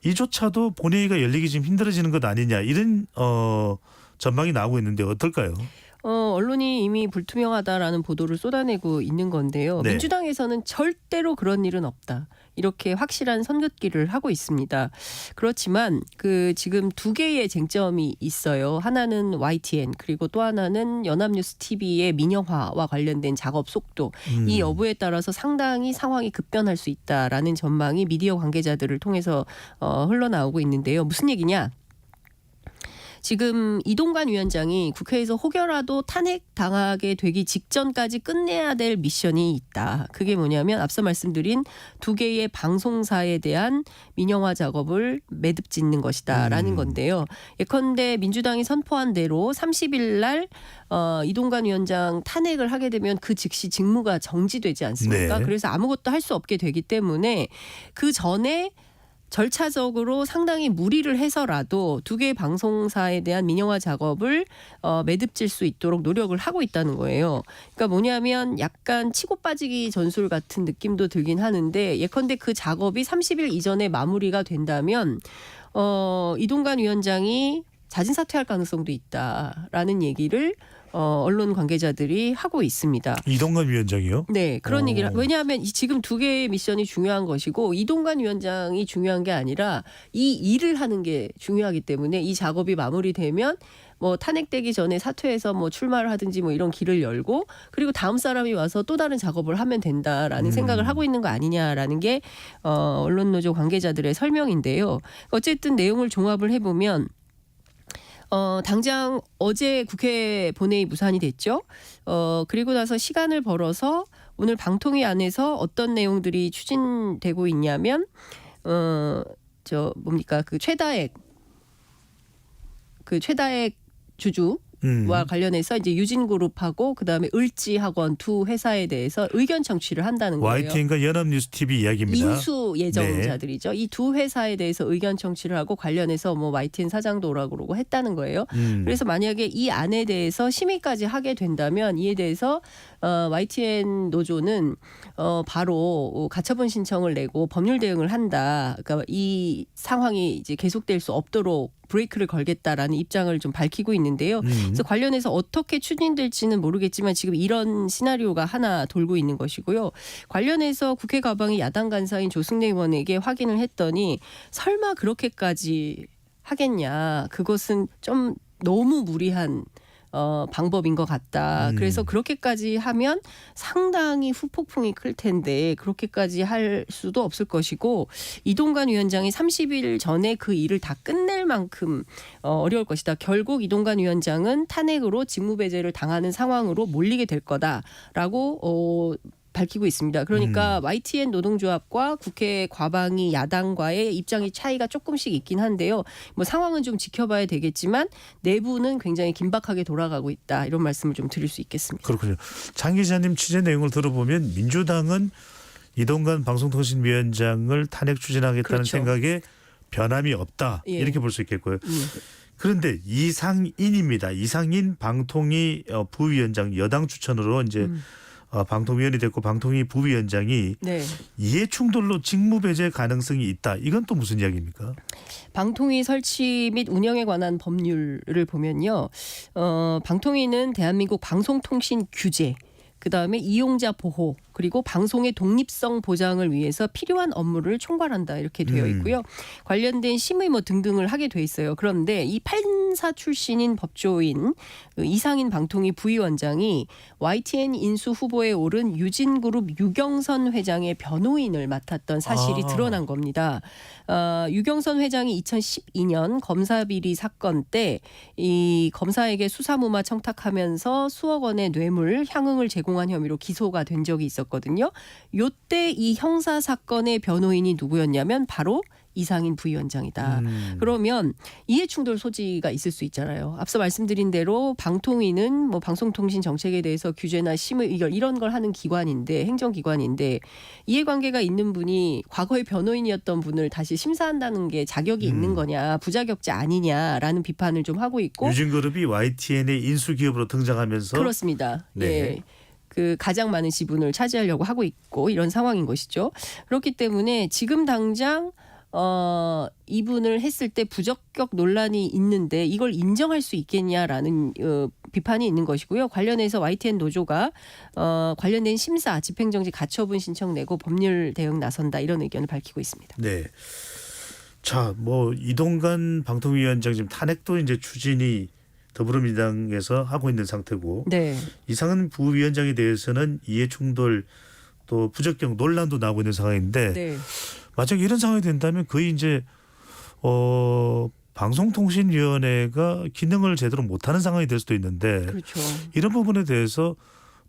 이조차도 본회의가 열리기 좀 힘들어지는 것 아니냐 이런 전망이 나오고 있는데 어떨까요? 언론이 이미 불투명하다라는 보도를 쏟아내고 있는 건데요. 네. 민주당에서는 절대로 그런 일은 없다. 이렇게 확실한 선긋기를 하고 있습니다. 그렇지만 지금 두 개의 쟁점이 있어요. 하나는 YTN 그리고 또 하나는 연합뉴스 TV의 민영화와 관련된 작업 속도. 이 여부에 따라서 상당히 상황이 급변할 수 있다라는 전망이 미디어 관계자들을 통해서 흘러나오고 있는데요. 무슨 얘기냐? 지금 이동관 위원장이 국회에서 혹여라도 탄핵당하게 되기 직전까지 끝내야 될 미션이 있다. 그게 뭐냐면 앞서 말씀드린 두 개의 방송사에 대한 민영화 작업을 매듭 짓는 것이다라는 건데요. 예컨대 민주당이 선포한 대로 30일 날 이동관 위원장 탄핵을 하게 되면 그 즉시 직무가 정지되지 않습니까? 네. 그래서 아무것도 할 수 없게 되기 때문에 그 전에 절차적으로 상당히 무리를 해서라도 두 개의 방송사에 대한 민영화 작업을 매듭질 수 있도록 노력을 하고 있다는 거예요. 그러니까 뭐냐면 약간 치고 빠지기 전술 같은 느낌도 들긴 하는데 예컨대 그 작업이 30일 이전에 마무리가 된다면 이동관 위원장이 자진 사퇴할 가능성도 있다라는 얘기를 언론 관계자들이 하고 있습니다. 이동관 위원장이요? 네, 그런 얘기를 왜냐하면 지금 두 개의 미션이 중요한 것이고 이동관 위원장이 중요한 게 아니라 이 일을 하는 게 중요하기 때문에 이 작업이 마무리되면 뭐 탄핵되기 전에 사퇴해서 뭐 출마를 하든지 뭐 이런 길을 열고 그리고 다음 사람이 와서 또 다른 작업을 하면 된다라는 생각을 하고 있는 거 아니냐라는 게 언론노조 관계자들의 설명인데요. 어쨌든 내용을 종합을 해보면 당장 어제 국회 본회의 무산이 됐죠. 그리고 나서 시간을 벌어서 오늘 방통위 안에서 어떤 내용들이 추진되고 있냐면 최다액 주주와 관련해서 이제 유진그룹하고 그다음에 을지학원 두 회사에 대해서 의견 청취를 한다는 거예요. YTN과 연합뉴스 TV 이야기입니다. 인수 예정자들이죠. 이 두 회사에 대해서 의견 청취를 하고 관련해서 뭐 YTN 사장도 오라고 그러고 했다는 거예요. 그래서 만약에 이 안에 대해서 심의까지 하게 된다면 이에 대해서 YTN 노조는 바로 가처분 신청을 내고 법률 대응을 한다. 그러니까 이 상황이 이제 계속될 수 없도록 브레이크를 걸겠다라는 입장을 좀 밝히고 있는데요. 그래서 관련해서 어떻게 추진될지는 모르겠지만 지금 이런 시나리오가 하나 돌고 있는 것이고요. 관련해서 국회 가방이 야당 간사인 조승래 의원에게 확인을 했더니 설마 그렇게까지 하겠냐. 그것은 좀 너무 무리한 방법인 것 같다. 그래서 그렇게까지 하면 상당히 후폭풍이 클 텐데 그렇게까지 할 수도 없을 것이고 이동관 위원장이 30일 전에 그 일을 다 끝낼 만큼 어려울 것이다. 결국 이동관 위원장은 탄핵으로 직무배제를 당하는 상황으로 몰리게 될 거다라고 밝히고 있습니다. 그러니까 YTN 노동조합과 국회 과방위 야당과의 입장의 차이가 조금씩 있긴 한데요. 뭐 상황은 좀 지켜봐야 되겠지만 내부는 굉장히 긴박하게 돌아가고 있다. 이런 말씀을 좀 드릴 수 있겠습니다. 그렇군요. 장 기자님 취재 내용을 들어보면 민주당은 이동관 방송통신위원장을 탄핵 추진하겠다는 그렇죠. 생각에 변함이 없다. 예. 이렇게 볼 수 있겠고요. 그런데 이상인입니다. 이상인 방통위 부위원장 여당 추천으로 이제 방통위원이 됐고 방통위 부위원장이 네. 이해 충돌로 직무 배제 가능성이 있다. 이건 또 무슨 이야기입니까? 방통위 설치 및 운영에 관한 법률을 보면요. 방통위는 대한민국 방송통신 규제, 그다음에 이용자 보호, 그리고 방송의 독립성 보장을 위해서 필요한 업무를 총괄한다 이렇게 되어 있고요. 관련된 심의 뭐 등등을 하게 돼 있어요. 그런데 이 판사 출신인 법조인 이상인 방통위 부위원장이 YTN 인수 후보에 오른 유진그룹 유경선 회장의 변호인을 맡았던 사실이 드러난 겁니다. 유경선 회장이 2012년 검사비리 사건 때 이 검사에게 수사무마 청탁하면서 수억 원의 뇌물, 향응을 제공한 혐의로 기소가 된 적이 있었거든요. 요때 이 형사 사건의 변호인이 누구였냐면 바로 이상인 부위원장이다. 그러면 이해충돌 소지가 있을 수 있잖아요. 앞서 말씀드린 대로 방통위는 뭐 방송통신 정책에 대해서 규제나 심의 의결 이런 걸 하는 기관인데 행정기관인데 이해관계가 있는 분이 과거의 변호인이었던 분을 다시 심사한다는 게 자격이 있는 거냐 부자격자 아니냐라는 비판을 좀 하고 있고 유진그룹이 YTN의 인수기업으로 등장하면서 그렇습니다. 네. 예. 그 가장 많은 지분을 차지하려고 하고 있고 이런 상황인 것이죠. 그렇기 때문에 지금 당장 이분을 했을 때 부적격 논란이 있는데 이걸 인정할 수 있겠냐라는 비판이 있는 것이고요. 관련해서 YTN 노조가 관련된 심사, 집행정지 가처분 신청 내고 법률 대응 나선다 이런 의견을 밝히고 있습니다. 네. 자, 뭐 이동관 방통위원장 지금 탄핵도 이제 추진이 더불어민주당에서 하고 있는 상태고 네. 이상은 부위원장에 대해서는 이해충돌 또 부적격 논란도 나오고 있는 상황인데 네. 만약 이런 상황이 된다면 거의 이제 방송통신위원회가 기능을 제대로 못하는 상황이 될 수도 있는데 그렇죠. 이런 부분에 대해서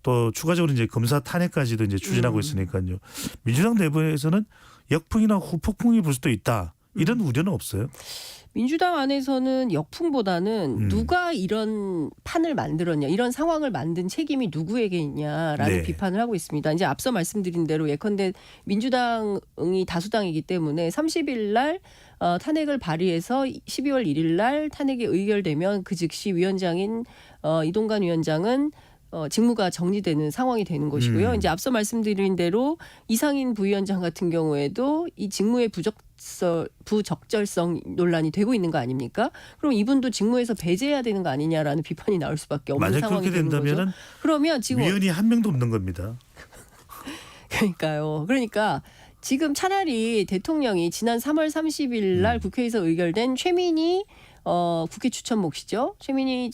또 추가적으로 이제 검사 탄핵까지도 이제 추진하고 있으니까요. 민주당 내부에서는 역풍이나 후폭풍이 불 수도 있다. 이런 우려는 없어요? 민주당 안에서는 역풍보다는 누가 이런 판을 만들었냐, 이런 상황을 만든 책임이 누구에게 있냐라는 네. 비판을 하고 있습니다. 이제 앞서 말씀드린 대로 예컨대 민주당이 다수당이기 때문에 30일 날 탄핵을 발의해서 12월 1일 날 탄핵이 의결되면 그 즉시 위원장인 이동관 위원장은 직무가 정지되는 상황이 되는 것이고요. 이제 앞서 말씀드린 대로 이상인 부위원장 같은 경우에도 이 직무의 부적절성 논란이 되고 있는 거 아닙니까? 그럼 이분도 직무에서 배제해야 되는 거 아니냐라는 비판이 나올 수밖에 없는 만약 상황이 그렇게 되는 된다면은 거죠. 그러면 지금 위원이 한 명도 없는 겁니다. 그러니까요. 그러니까 지금 차라리 대통령이 지난 3월 30일 날 국회에서 의결된 최민희 국회 추천 몫이죠. 최민희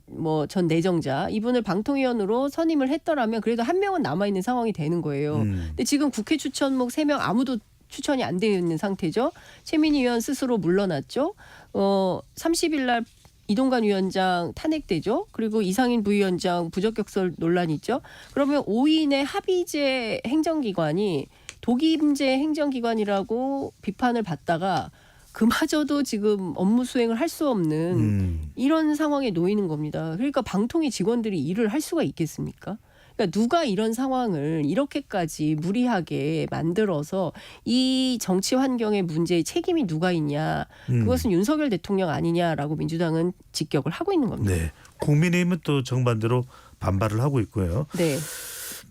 뭐 전 내정자 이분을 방통위원으로 선임을 했더라면 그래도 한 명은 남아 있는 상황이 되는 거예요. 근데 지금 국회 추천 몫 3명 아무도 추천이 안 되어 있는 상태죠. 최민희 의원 스스로 물러났죠. 30일 날 이동관 위원장 탄핵되죠. 그리고 이상인 부위원장 부적격설 논란이 있죠. 그러면 5인의 합의제 행정기관이 독임제 행정기관이라고 비판을 받다가 그마저도 지금 업무 수행을 할 수 없는 이런 상황에 놓이는 겁니다. 그러니까 방통위 직원들이 일을 할 수가 있겠습니까? 그러니까 누가 이런 상황을 이렇게까지 무리하게 만들어서 이 정치 환경의 문제에 책임이 누가 있냐. 그것은 윤석열 대통령 아니냐라고 민주당은 직격을 하고 있는 겁니다. 네. 국민의힘은 또 정반대로 반발을 하고 있고요. 네.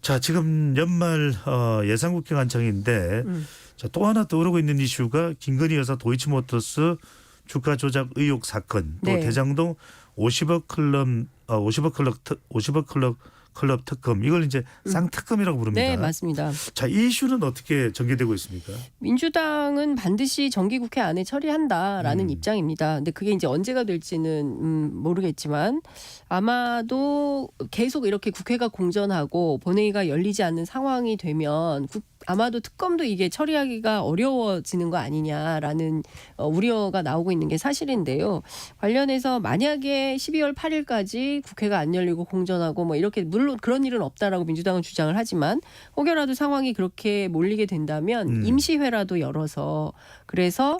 자, 지금 연말 예산국회 한창인데 자, 또 하나 떠오르고 있는 이슈가 김건희 여사 도이치모터스 주가 조작 의혹 사건 또 네. 대장동 50억 클럽 클럽 특검 이걸 이제 쌍특검이라고 부릅니다. 네, 맞습니다. 자, 이 이슈는 어떻게 전개되고 있습니까? 민주당은 반드시 정기국회 안에 처리한다라는 입장입니다. 근데 그게 이제 언제가 될지는 모르겠지만 아마도 계속 이렇게 국회가 공전하고 본회의가 열리지 않는 상황이 되면 아마도 특검도 이게 처리하기가 어려워지는 거 아니냐라는 우려가 나오고 있는 게 사실인데요. 관련해서 만약에 12월 8일까지 국회가 안 열리고 공전하고 뭐 이렇게 물론 그런 일은 없다라고 민주당은 주장을 하지만 혹여라도 상황이 그렇게 몰리게 된다면 임시회라도 열어서 그래서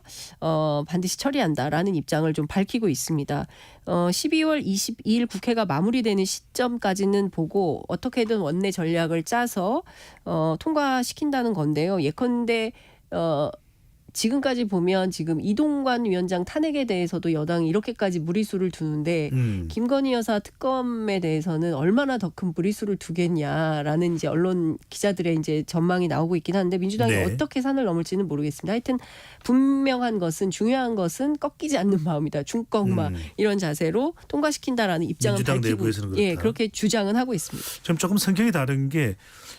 반드시 처리한다라는 입장을 좀 밝히고 있습니다. 12월 22일 국회가 마무리되는 시점까지는 보고 어떻게든 원내 전략을 짜서 통과시킨다는 건데요. 예컨대 지금까지 보면 지금 이동관 위원장 탄핵에 대해서도 여당이 이렇게까지 무리수를 두는데 김건희 여사 특검에 대해서는 얼마나 더 큰 무리수를 두겠냐라는 이제 언론 기자들의 이제 전망이 나오고 있긴 한데 민주당이 네. 어떻게 산을 넘을지는 모르겠습니다. 하여튼 분명한 것은 중요한 것은 꺾이지 않는 마음이다. 중꺾마 이런 자세로 통과시킨다라는 입장을 민주당 밝히고 내부에서는 그렇다. 예, 그렇게 주장은 하고 있습니다. 지금 조금 성격이 다른 게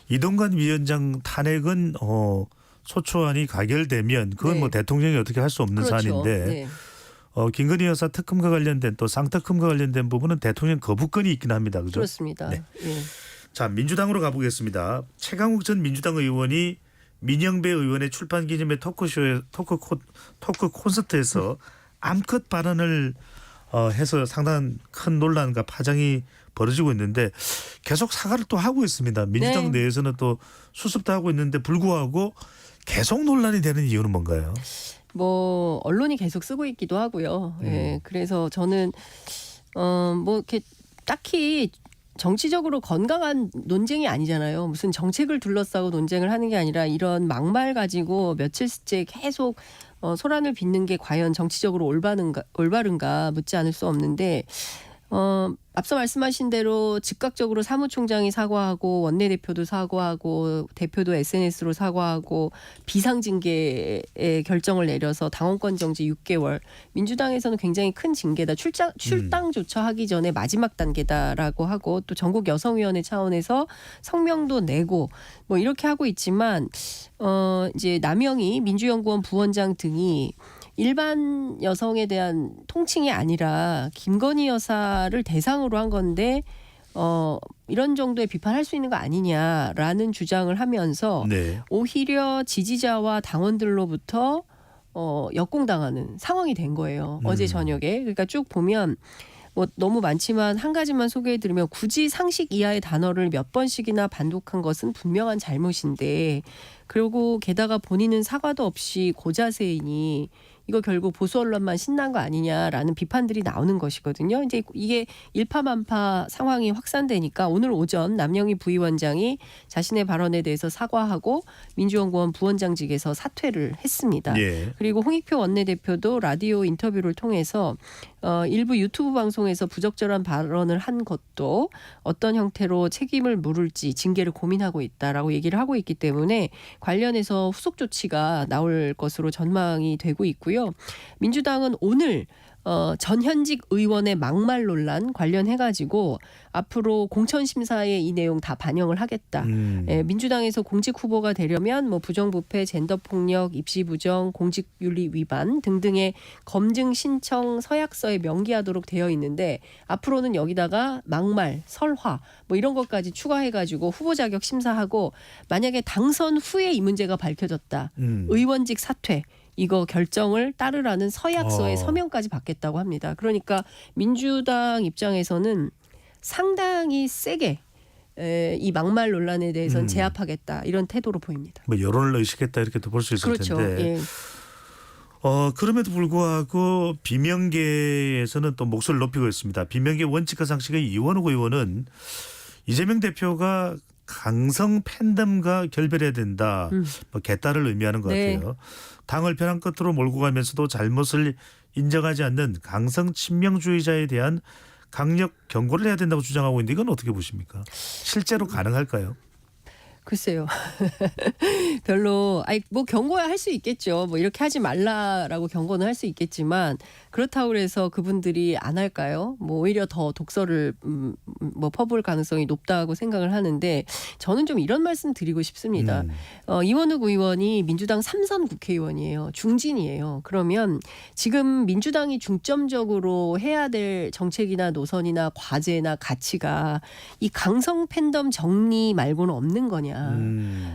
이동관 위원장 탄핵은 소추안이 가결되면 그건 네. 뭐 대통령이 어떻게 할 수 없는 그렇죠. 사안인데 네. 김건희 여사 특검과 관련된 또 쌍특검과 관련된 부분은 대통령 거부권이 있긴 합니다. 그죠? 그렇습니다. 네. 예. 자, 민주당으로 가보겠습니다. 최강욱 전 민주당 의원이 민영배 의원의 출판 기념회 토크 콘서트에서 암컷 발언을 해서 상당한 큰 논란과 파장이 벌어지고 있는데 계속 사과를 또 하고 있습니다. 민주당 네. 내에서는 또 수습도 하고 있는데 불구하고 계속 논란이 되는 이유는 뭔가요? 뭐 언론이 계속 쓰고 있기도 하고요. 예, 그래서 저는 뭐 이렇게 딱히 정치적으로 건강한 논쟁이 아니잖아요. 무슨 정책을 둘러싸고 논쟁을 하는 게 아니라 이런 막말 가지고 며칠째 계속 소란을 빚는 게 과연 정치적으로 올바른가 묻지 않을 수 없는데 앞서 말씀하신 대로 즉각적으로 사무총장이 사과하고 원내대표도 사과하고 대표도 SNS로 사과하고 비상징계의 결정을 내려서 당원권 정지 6개월. 민주당에서는 굉장히 큰 징계다. 출당조차 하기 전에 마지막 단계다라고 하고 또 전국 여성위원회 차원에서 성명도 내고 뭐 이렇게 하고 있지만 이제 남영희 민주연구원 부원장 등이 일반 여성에 대한 통칭이 아니라 김건희 여사를 대상으로 한 건데 이런 정도의 비판할 수 있는 거 아니냐라는 주장을 하면서 네. 오히려 지지자와 당원들로부터 역공당하는 상황이 된 거예요. 어제 저녁에. 그러니까 쭉 보면 뭐 너무 많지만 한 가지만 소개해드리면 굳이 상식 이하의 단어를 몇 번씩이나 반복한 것은 분명한 잘못인데 그리고 게다가 본인은 사과도 없이 고자세이니 이거 결국 보수 언론만 신난 거 아니냐라는 비판들이 나오는 것이거든요. 이제 이게 일파만파 상황이 확산되니까 오늘 오전 남영희 부위원장이 자신의 발언에 대해서 사과하고 민주연구원 부원장직에서 사퇴를 했습니다. 예. 그리고 홍익표 원내대표도 라디오 인터뷰를 통해서 일부 유튜브 방송에서 부적절한 발언을 한 것도 어떤 형태로 책임을 물을지 징계를 고민하고 있다라고 얘기를 하고 있기 때문에 관련해서 후속 조치가 나올 것으로 전망이 되고 있고요. 민주당은 오늘 전현직 의원의 막말 논란 관련해가지고 앞으로 공천심사에 이 내용 다 반영을 하겠다. 예, 민주당에서 공직 후보가 되려면 뭐 부정부패, 젠더폭력, 입시부정, 공직윤리 위반 등등의 검증 신청 서약서에 명기하도록 되어 있는데 앞으로는 여기다가 막말, 설화 뭐 이런 것까지 추가해가지고 후보 자격 심사하고 만약에 당선 후에 이 문제가 밝혀졌다. 의원직 사퇴. 이거 결정을 따르라는 서약서에 서명까지 받겠다고 합니다. 그러니까 민주당 입장에서는 상당히 세게 이 막말 논란에 대해서는 제압하겠다 이런 태도로 보입니다. 뭐 여론을 의식했다 이렇게도 볼 수 있을 그렇죠. 텐데. 예. 그럼에도 불구하고 비명계에서는 또 목소리를 높이고 있습니다. 비명계 원칙화 상식의 이원욱 의원은 이재명 대표가 강성 팬덤과 결별해야 된다. 뭐 개딸을 의미하는 것 네. 같아요. 당을 벼랑 끝으로 몰고 가면서도 잘못을 인정하지 않는 강성 친명주의자에 대한 강력 경고를 해야 된다고 주장하고 있는데 이건 어떻게 보십니까? 실제로 가능할까요? 글쎄요. 별로 뭐 경고야 할 수 있겠죠. 뭐 이렇게 하지 말라라고 경고는 할 수 있겠지만 그렇다고 해서 그분들이 안 할까요? 뭐 오히려 더 독서를 뭐 퍼부을 가능성이 높다고 생각을 하는데 저는 좀 이런 말씀 드리고 싶습니다. 이원욱 의원이 민주당 3선 국회의원이에요. 중진이에요. 그러면 지금 민주당이 중점적으로 해야 될 정책이나 노선이나 과제나 가치가 이 강성 팬덤 정리 말고는 없는 거냐.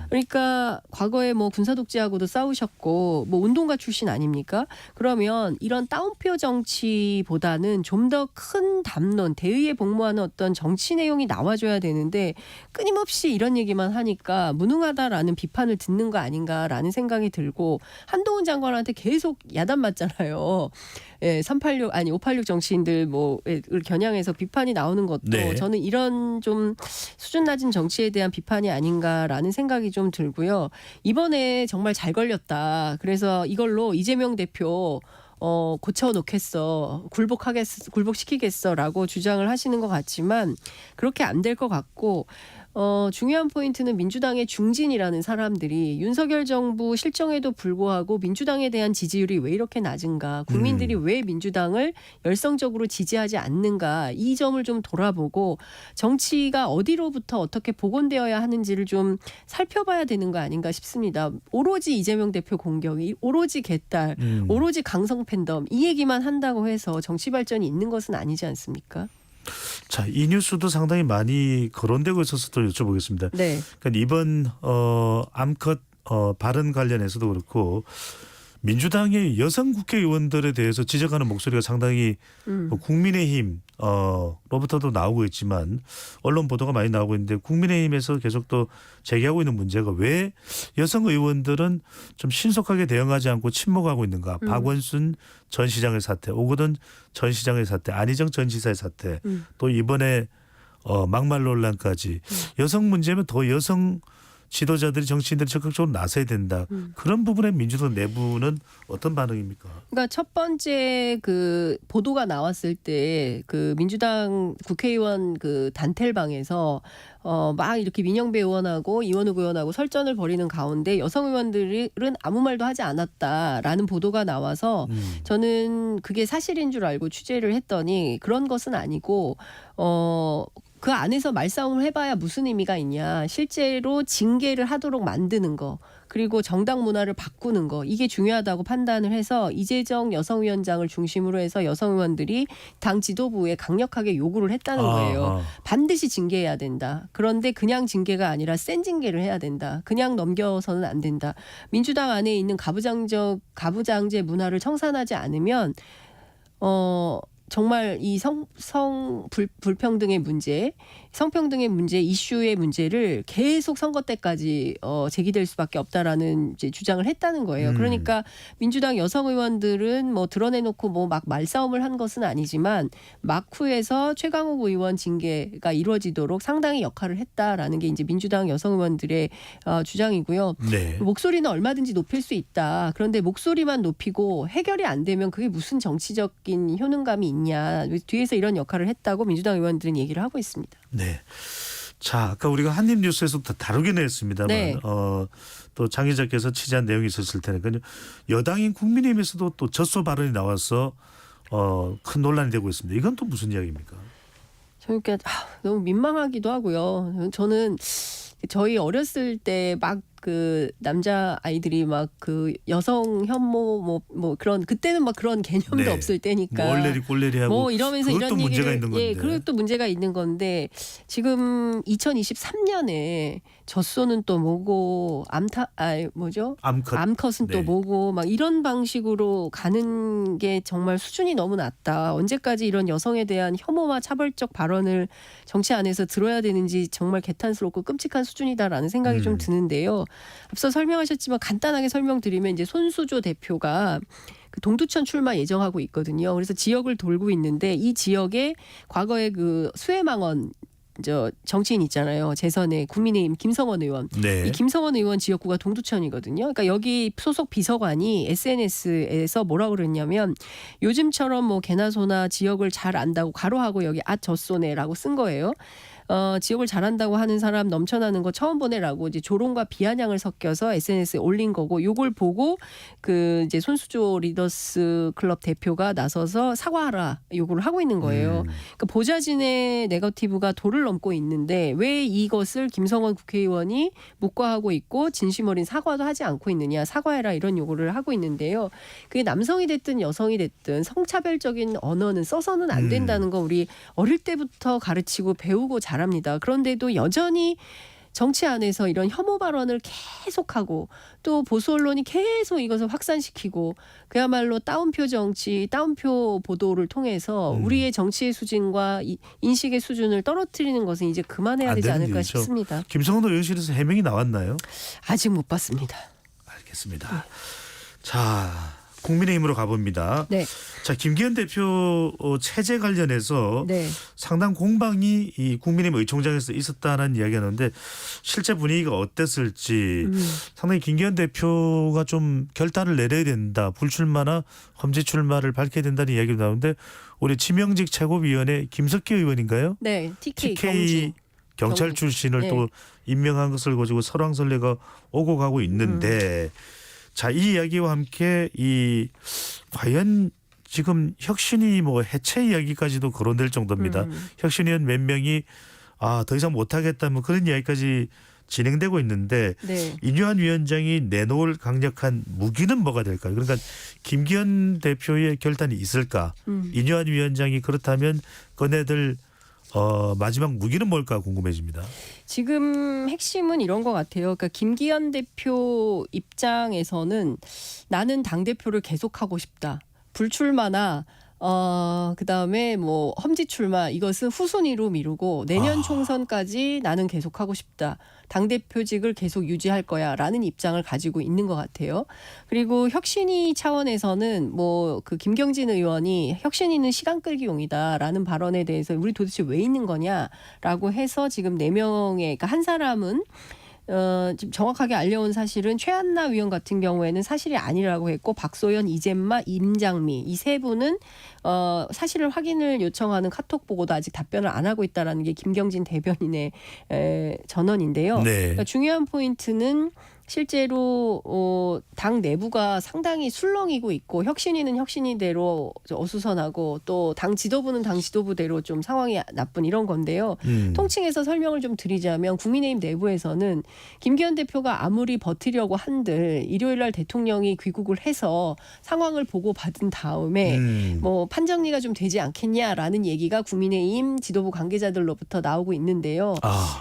그러니까 과거에 뭐 군사독재하고도 싸우셨고 뭐 운동가 출신 아닙니까? 그러면 이런 다운표 정치보다는 좀 더 큰 담론, 대의에 복무하는 어떤 정치 내용이 나와줘야 되는데 끊임없이 이런 얘기만 하니까 무능하다라는 비판을 듣는 거 아닌가라는 생각이 들고 한동훈 장관한테 계속 야단 맞잖아요. 예, 586 정치인들 뭐를 겨냥해서 비판이 나오는 것도 네. 저는 이런 좀 수준 낮은 정치에 대한 비판이 아닌가라는 생각이 좀 들고요. 이번에 정말 잘 걸렸다. 그래서 이걸로 이재명 대표 고쳐놓겠어, 굴복시키겠어라고 주장을 하시는 것 같지만 그렇게 안 될 것 같고 중요한 포인트는 민주당의 중진이라는 사람들이 윤석열 정부 실정에도 불구하고 민주당에 대한 지지율이 왜 이렇게 낮은가, 국민들이 왜 민주당을 열성적으로 지지하지 않는가, 이 점을 좀 돌아보고 정치가 어디로부터 어떻게 복원되어야 하는지를 좀 살펴봐야 되는 거 아닌가 싶습니다. 오로지 이재명 대표 공격이, 오로지 개딸, 오로지 강성 팬덤 이 얘기만 한다고 해서 정치 발전이 있는 것은 아니지 않습니까? 자, 이 뉴스도 상당히 많이 거론되고 있어서 또 여쭤보겠습니다. 네. 그러니까 이번 암컷 발언 관련해서도 그렇고 민주당의 여성 국회의원들에 대해서 지적하는 목소리가 상당히 국민의힘 로부터도 나오고 있지만 언론 보도가 많이 나오고 있는데 국민의힘에서 계속 또 제기하고 있는 문제가 왜 여성 의원들은 좀 신속하게 대응하지 않고 침묵하고 있는가. 박원순 전 시장의 사태, 오거돈 전 시장의 사태, 안희정 전 지사의 사태, 또 이번에 막말 논란까지 여성 문제면 더 여성 지도자들이, 정치인들이 적극적으로 나서야 된다. 그런 부분에 민주당 내부는 어떤 반응입니까? 그러니까 첫 번째 그 보도가 나왔을 때 그 민주당 국회의원 그 단텔방에서 막 이렇게 민영배 의원하고 이원욱 의원하고 설전을 벌이는 가운데 여성 의원들은 아무 말도 하지 않았다라는 보도가 나와서 저는 그게 사실인 줄 알고 취재를 했더니 그런 것은 아니고 그 안에서 말싸움을 해봐야 무슨 의미가 있냐. 실제로 징계를 하도록 만드는 거, 그리고 정당 문화를 바꾸는 거, 이게 중요하다고 판단을 해서 이재정 여성위원장을 중심으로 해서 여성 의원들이 당 지도부에 강력하게 요구를 했다는 거예요. 반드시 징계해야 된다. 그런데 그냥 징계가 아니라 센 징계를 해야 된다. 그냥 넘겨서는 안 된다. 민주당 안에 있는 가부장제 문화를 청산하지 않으면 정말 이 불평등의 문제, 성평등의 문제, 이슈의 문제를 계속 선거 때까지 제기될 수밖에 없다라는 이제 주장을 했다는 거예요. 그러니까 민주당 여성 의원들은 뭐 드러내놓고 뭐 막 말싸움을 한 것은 아니지만 막후에서 최강욱 의원 징계가 이루어지도록 상당히 역할을 했다라는 게 이제 민주당 여성 의원들의 주장이고요. 네. 목소리는 얼마든지 높일 수 있다. 그런데 목소리만 높이고 해결이 안 되면 그게 무슨 정치적인 효능감이 있냐. 뒤에서 이런 역할을 했다고 민주당 의원들은 얘기를 하고 있습니다. 네. 자, 아까 우리가 한입뉴스에서 다루긴 했습니다만 네. 또 장 기자께서 취재한 내용이 있었을 테니까요. 여당인 국민의힘에서도 또 젖소 발언이 나와서 큰 논란이 되고 있습니다. 이건 또 무슨 이야기입니까? 그러니까 너무 민망하기도 하고요. 저는 저희 어렸을 때 막 그 남자 아이들이 막 그 여성 혐오 뭐 그런, 그때는 막 그런 개념도 네. 없을 때니까 뭐 얼레리 꼴레리하고 뭐 이러면서 그것도 이런 문제가 얘기를, 있는 건데. 예, 그것도 문제가 있는 건데 지금 2023년에 젖소는 또 뭐고 암컷은 네. 또 뭐고 막 이런 방식으로 가는 게 정말 수준이 너무 낮다. 언제까지 이런 여성에 대한 혐오와 차별적 발언을 정치 안에서 들어야 되는지 정말 개탄스럽고 끔찍한 수준이다라는 생각이 좀 드는데요. 앞서 설명하셨지만 간단하게 설명드리면 이제 손수조 대표가 그 동두천 출마 예정하고 있거든요. 그래서 지역을 돌고 있는데 이 지역에 과거에 그 수해망원 정치인 있잖아요. 재선의 국민의힘 김성원 의원. 네. 이 김성원 의원 지역구가 동두천이거든요. 그러니까 여기 소속 비서관이 SNS에서 뭐라고 그랬냐면 요즘처럼 뭐 개나 소나 지역을 잘 안다고 가로하고 여기 젖소네라고 쓴 거예요. 지역을 잘한다고 하는 사람 넘쳐나는 거 처음 보내라고 이제 조롱과 비아냥을 섞여서 SNS에 올린 거고 요걸 보고 그 이제 손수조 리더스 클럽 대표가 나서서 사과하라 요구를 하고 있는 거예요. 그러니까 보좌진의 네거티브가 도를 넘고 있는데 왜 이것을 김성원 국회의원이 묵과하고 있고 진심 어린 사과도 하지 않고 있느냐, 사과해라 이런 요구를 하고 있는데요. 그게 남성이 됐든 여성이 됐든 성차별적인 언어는 써서는 안 된다는 거 우리 어릴 때부터 가르치고 배우고 자랍니다. 그런데도 여전히 정치 안에서 이런 혐오 발언을 계속하고 또 보수 언론이 계속 이것을 확산시키고 그야말로 따옴표 정치, 따옴표 보도를 통해서 우리의 정치의 수준과 인식의 수준을 떨어뜨리는 것은 이제 그만해야 되지 않을까 일이죠. 싶습니다. 김성원 의원실에서 해명이 나왔나요? 아직 못 봤습니다. 알겠습니다. 네. 자, 국민의힘으로 가봅니다. 네. 자, 김기현 대표 체제 관련해서 네. 상당 공방이 이 국민의힘 의총장에서 있었다는 이야기가 나오는데 실제 분위기가 어땠을지 상당히 김기현 대표가 좀 결단을 내려야 된다. 불출마나 험지 출마를 밝혀야 된다는 이야기가 나오는데 우리 지명직 최고위원회 김석기 의원인가요? 네. TK 경찰 출신을 네. 또 임명한 것을 가지고 설왕설래가 오고 가고 있는데 자, 이 이야기와 함께 이 과연 지금 혁신이 뭐 해체 이야기까지도 거론될 정도입니다. 혁신위원 몇 명이 더 이상 못하겠다 뭐 그런 이야기까지 진행되고 있는데 네. 인유한 위원장이 내놓을 강력한 무기는 뭐가 될까요? 그러니까 김기현 대표의 결단이 있을까? 인유한 위원장이 그렇다면 그네들 마지막 무기는 뭘까 궁금해집니다. 지금 핵심은 이런 것 같아요. 그러니까 김기현 대표 입장에서는 나는 당대표를 계속하고 싶다. 불출마나 그다음에 뭐 험지 출마 이것은 후순위로 미루고 내년 총선까지 나는 계속하고 싶다. 당대표직을 계속 유지할 거야라는 입장을 가지고 있는 것 같아요. 그리고 혁신위 차원에서는 뭐 그 김경진 의원이 혁신위는 시간 끌기용이다라는 발언에 대해서 우리 도대체 왜 있는 거냐라고 해서 지금 4명의 그러니까 한 사람은 지금 정확하게 알려온 사실은 최한나 위원 같은 경우에는 사실이 아니라고 했고 박소연, 이젠마, 임장미 이 세 분은 사실을 확인을 요청하는 카톡 보고도 아직 답변을 안 하고 있다라는 게 김경진 대변인의 전언인데요. 네. 그러니까 중요한 포인트는 실제로 당 내부가 상당히 술렁이고 있고 혁신위는 혁신위대로 어수선하고 또 당 지도부는 당 지도부대로 좀 상황이 나쁜 이런 건데요. 통칭해서 설명을 좀 드리자면 국민의힘 내부에서는 김기현 대표가 아무리 버티려고 한들 일요일 날 대통령이 귀국을 해서 상황을 보고 받은 다음에 뭐 판정리가 좀 되지 않겠냐라는 얘기가 국민의힘 지도부 관계자들로부터 나오고 있는데요.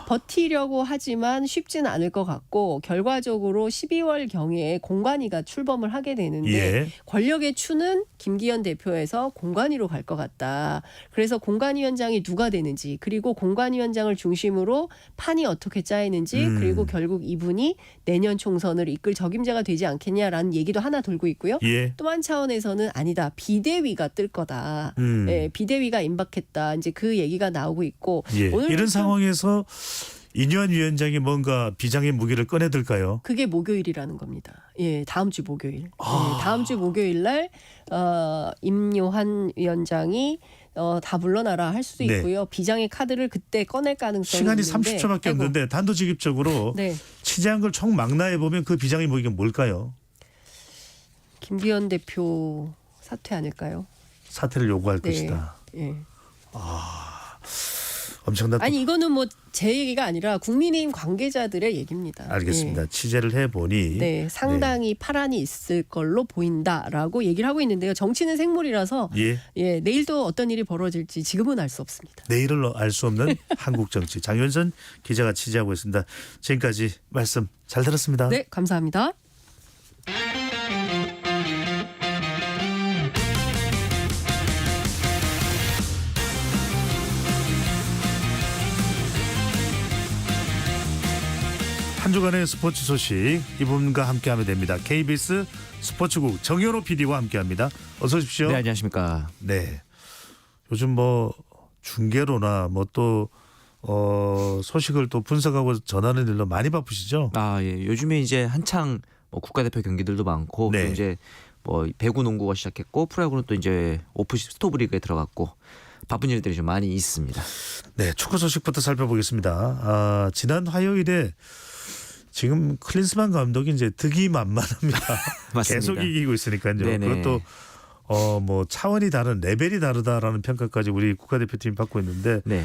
버티려고 하지만 쉽지는 않을 것 같고 결과적으로 12월 경에 공관위가 출범을 하게 되는데 예. 권력의 추는 김기현 대표에서 공관위로 갈 것 같다. 그래서 공관위원장이 누가 되는지 그리고 공관위원장을 중심으로 판이 어떻게 짜이는지 그리고 결국 이분이 내년 총선을 이끌 적임자가 되지 않겠냐라는 얘기도 하나 돌고 있고요. 예. 또 한 차원에서는 아니다. 비대위가 뜰 거다. 예, 비대위가 임박했다. 이제 그 얘기가 나오고 있고 예. 오늘 이런 상황에서 인유한 위원장이 뭔가 비장의 무기를 꺼내들까요? 그게 목요일이라는 겁니다. 예, 다음 주 목요일. 예, 다음 주 목요일 날 임요한 위원장이 다 물러나라 할 수도 네. 있고요. 비장의 카드를 그때 꺼낼 가능성이 시간이 있는데 30초밖에 없는데 단도직입적으로 네. 취재한 걸 총 망라해 보면 그 비장의 무기가 뭘까요? 김기현 대표 사퇴 아닐까요? 사퇴를 요구할 네. 것이다. 예. 엄청난. 아니 이거는 뭐 제 얘기가 아니라 국민의힘 관계자들의 얘기입니다. 알겠습니다. 예. 취재를 해보니 네, 상당히 파란이 있을 걸로 보인다라고 얘기를 하고 있는데요. 정치는 생물이라서 예, 내일도 어떤 일이 벌어질지 지금은 알 수 없습니다. 내일을 알 수 없는 한국 정치. 장윤선 기자가 취재하고 있습니다. 지금까지 말씀 잘 들었습니다. 네, 감사합니다. 한 주간의 스포츠 소식 이분과 함께하면 됩니다. KBS 스포츠국 정현호 PD와 함께합니다. 어서 오십시오. 네, 안녕하십니까. 네, 요즘 뭐 중계로나 뭐 또 소식을 또 분석하고 전하는 일로 많이 바쁘시죠? 예. 요즘에 이제 한창 뭐 국가대표 경기들도 많고 네. 또 이제 뭐 배구 농구가 시작했고 프로야구는 또 이제 오프 스토브 리그에 들어갔고 바쁜 일들이 좀 많이 있습니다. 네, 축구 소식부터 살펴보겠습니다. 지난 화요일에 지금 클린스만 감독이 이제 득이만만합니다. 맞습니다. 계속 이기고 있으니까요. 네네. 그것도 뭐 차원이 다른 레벨이 다르다라는 평가까지 우리 국가대표팀이 받고 있는데 네.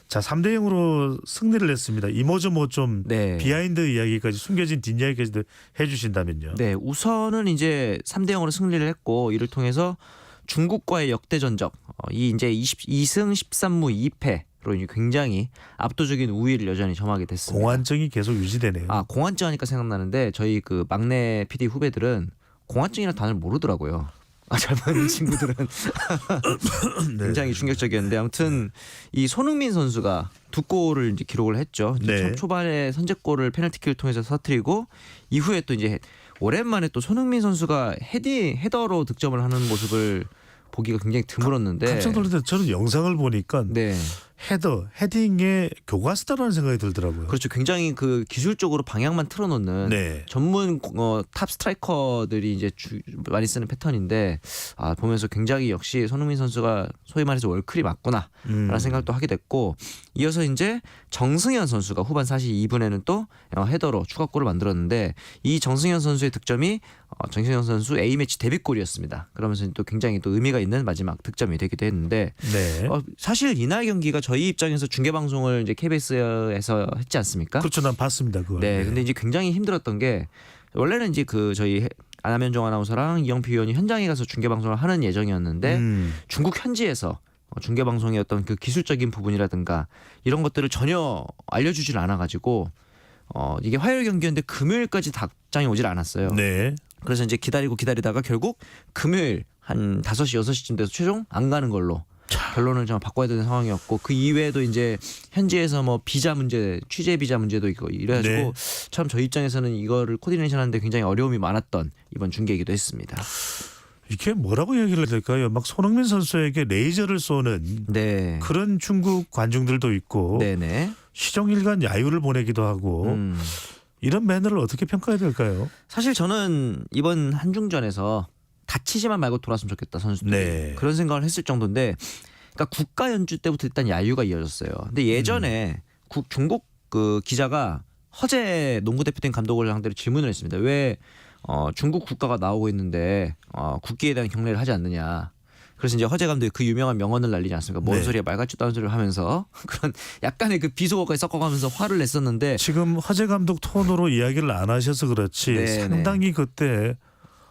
자 3대 0으로 승리를 했습니다. 이모저모 좀 비하인드 이야기까지 숨겨진 뒷이야기까지도 해주신다면요. 네, 우선은 이제 3대 0으로 승리를 했고 이를 통해서 중국과의 역대 전적 이 이제 2승 13무 2패로 굉장히 압도적인 우위를 여전히 점하게 됐습니다. 공안증이 계속 유지되네요. 공안증 하니까 생각나는데 저희 그 막내 PD 후배들은 공안증이라는 단어를 모르더라고요. 젊은 친구들은 굉장히 충격적이었는데 아무튼 이 손흥민 선수가 2골을 이제 기록을 했죠. 네. 초반에 선제골을 페널티킥을 통해서 터뜨리고 이후에 또 이제 오랜만에 또 손흥민 선수가 헤더로 득점을 하는 모습을 보기가 굉장히 드물었는데 깜짝 놀랐는데 저는 영상을 보니까 헤딩의 교과서다라는 생각이 들더라고요. 그렇죠. 굉장히 그 기술적으로 방향만 틀어놓는 전문 탑 스트라이커들이 이제 많이 쓰는 패턴인데 보면서 굉장히 역시 손흥민 선수가 소위 말해서 월클이 맞구나라는 생각도 하게 됐고 이어서 이제 정승현 선수가 후반 42분에는 또 헤더로 추가골을 만들었는데 이 정승현 선수의 득점이 정승현 선수 A매치 데뷔골이었습니다. 그러면서 또 굉장히 또 의미가 있는 마지막 득점이 되기도 했는데 사실 이날 경기가 저희 입장에서 중계 방송을 이제 KBS에서 했지 않습니까? 그렇죠, 난 봤습니다. 그걸. 네, 근데 이제 굉장히 힘들었던 게 원래는 이제 그 저희 안하면종 아나운서랑 이영표 위원이 현장에 가서 중계 방송을 하는 예정이었는데 중국 현지에서 중계 방송의 어떤 그 기술적인 부분이라든가 이런 것들을 전혀 알려주질 않아가지고 이게 화요일 경기였는데 금요일까지 답장이 오질 않았어요. 네. 그래서 이제 기다리다가 결국 금요일 한 5시 6시쯤 돼서 최종 안 가는 걸로 결론을 좀 바꿔야 되는 상황이었고 그 이외에도 이제 현지에서 뭐 비자 문제, 취재 비자 문제도 있고 이래가지고 참 저희 입장에서는 이거를 코디네이션하는데 굉장히 어려움이 많았던 이번 중계이기도 했습니다. 이게 뭐라고 얘기를 해야 될까요? 막 손흥민 선수에게 레이저를 쏘는 그런 중국 관중들도 있고 시종일관 야유를 보내기도 하고 이런 매너를 어떻게 평가해야 될까요? 사실 저는 이번 한중전에서 다치지만 말고 돌아왔으면 좋겠다 선수들이 그런 생각을 했을 정도인데 그러니까 국가 연주 때부터 일단 야유가 이어졌어요. 근데 예전에 중국 그 기자가 허재 농구대표팀 감독을 상대로 질문을 했습니다. 왜 중국 국가가 나오고 있는데 국기에 대한 경례를 하지 않느냐. 그래서 이제 허재 감독이 그 유명한 명언을 날리지 않습니까? 뭔 소리야 말 같지도 않은 소리를 하면서 그런 약간의 그 비속어까지 섞어가면서 화를 냈었는데 지금 허재 감독 톤으로 이야기를 안 하셔서 그렇지 상당히 그때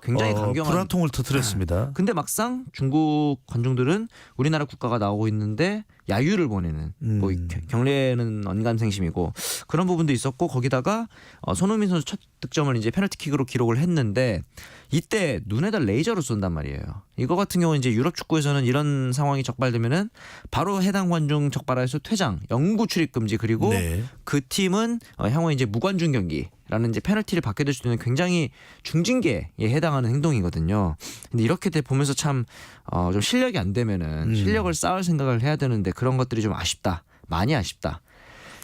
굉장히 강경한 불화통을 터뜨렸습니다. 근데 막상 중국 관중들은 우리나라 국가가 나오고 있는데 야유를 보내는 뭐 경례는 언감생심이고 그런 부분도 있었고 거기다가 손흥민 선수 첫 득점을 이제 페널티킥으로 기록을 했는데 이때 눈에다 레이저로 쏜단 말이에요. 이거 같은 경우는 이제 유럽 축구에서는 이런 상황이 적발되면은 바로 해당 관중 적발하여서 퇴장, 영구 출입 금지 그리고 그 팀은 향후 이제 무관중 경기라는 이제 페널티를 받게 될 수도 있는 굉장히 중징계에 해당하는 행동이거든요. 근데 이렇게 보면서 참 좀 실력이 안 되면은 실력을 쌓을 생각을 해야 되는데 그런 것들이 좀 아쉽다, 많이 아쉽다.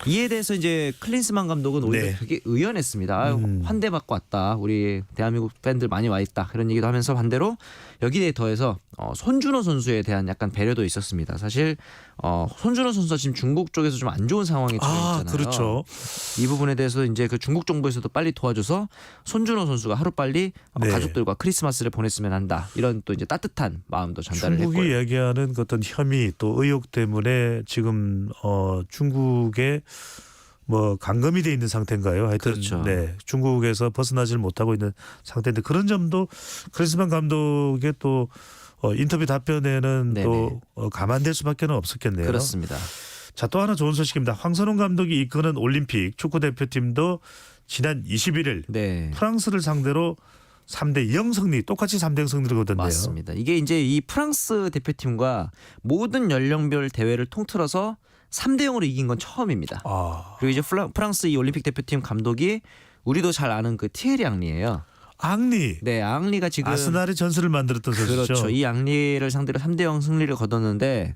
이에 대해서 이제 클린스만 감독은 오히려 되게 의연했습니다. 환대받고 왔다. 우리 대한민국 팬들 많이 와 있다. 그런 얘기도 하면서 반대로 여기에 더해서 손준호 선수에 대한 약간 배려도 있었습니다. 사실 손준호 선수가 지금 중국 쪽에서 좀 안 좋은 상황에 처해 있잖아요. 그렇죠. 이 부분에 대해서 이제 그 중국 정부에서도 빨리 도와줘서 손준호 선수가 하루빨리 가족들과 크리스마스를 보냈으면 한다. 이런 또 이제 따뜻한 마음도 전달을 했고요. 중국이 얘기하는 어떤 혐의 또 의혹 때문에 지금 중국에 뭐 감금이 돼 있는 상태인가요? 하여튼 중국에서 벗어나질 못하고 있는 상태인데 그런 점도 클린스만 감독의 또 인터뷰 답변에는 또 감안될 수밖에 없었겠네요. 그렇습니다. 자, 또 하나 좋은 소식입니다. 황선홍 감독이 이끄는 올림픽 축구 대표팀도 지난 21일 프랑스를 상대로 3대0 승리, 똑같이 3대0 승리를 거뒀네요. 맞습니다. 이게 이제 이 프랑스 대표팀과 모든 연령별 대회를 통틀어서 3대0으로 이긴 건 처음입니다. 그리고 이제 프랑스 이 올림픽 대표팀 감독이 우리도 잘 아는 그 티에리 앙리예요. 앙리. 네, 앙리가 지금 아스날의 전술을 만들었던 선수죠. 그렇죠. 이 앙리를 상대로 3대0 승리를 거뒀는데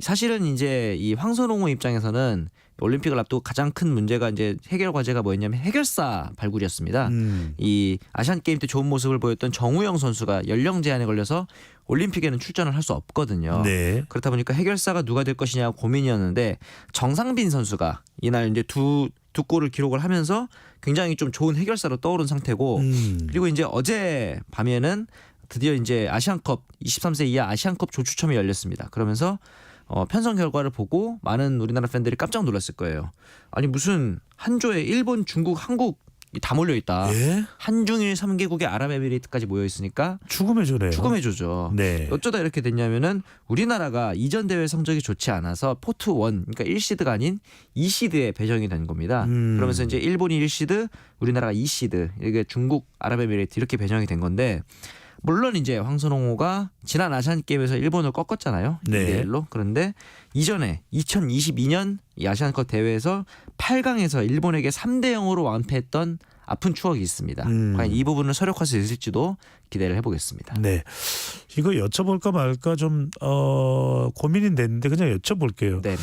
사실은 이제 이 황선홍의 입장에서는 올림픽을 앞두고 가장 큰 문제가 이제 해결 과제가 뭐였냐면 해결사 발굴이었습니다. 이 아시안 게임 때 좋은 모습을 보였던 정우영 선수가 연령 제한에 걸려서 올림픽에는 출전을 할 수 없거든요. 네. 그렇다 보니까 해결사가 누가 될 것이냐 고민이었는데 정상빈 선수가 이날 이제 두 골을 기록을 하면서 굉장히 좀 좋은 해결사로 떠오른 상태고 그리고 이제 어제 밤에는 드디어 이제 아시안컵 23세 이하 아시안컵 조추첨이 열렸습니다. 그러면서 편성 결과를 보고 많은 우리나라 팬들이 깜짝 놀랐을 거예요. 아니 무슨 한 조에 일본, 중국, 한국 다 몰려 있다. 예? 한중일 3개국의 아랍에미리트까지 모여 있으니까 죽음의 조네요. 죽음의 조죠. 네. 어쩌다 이렇게 됐냐면은 우리나라가 이전 대회 성적이 좋지 않아서 포트 1, 그러니까 1시드가 아닌 2시드에 배정이 된 겁니다. 그러면서 이제 일본이 1시드, 우리나라가 2시드, 이게 중국, 아랍에미리트 이렇게 배정이 된 건데 물론 이제 황선홍호가 지난 아시안 게임에서 일본을 꺾었잖아요. 네. 2대1로. 그런데 이전에 2022년 이 아시안컵 대회에서 8강에서 일본에게 3대 0으로 완패했던 아픈 추억이 있습니다. 과연 이 부분을 서력할 수 있을지도 기대를 해보겠습니다. 네, 이거 여쭤볼까 말까 좀 고민이 됐는데 그냥 여쭤볼게요. 네.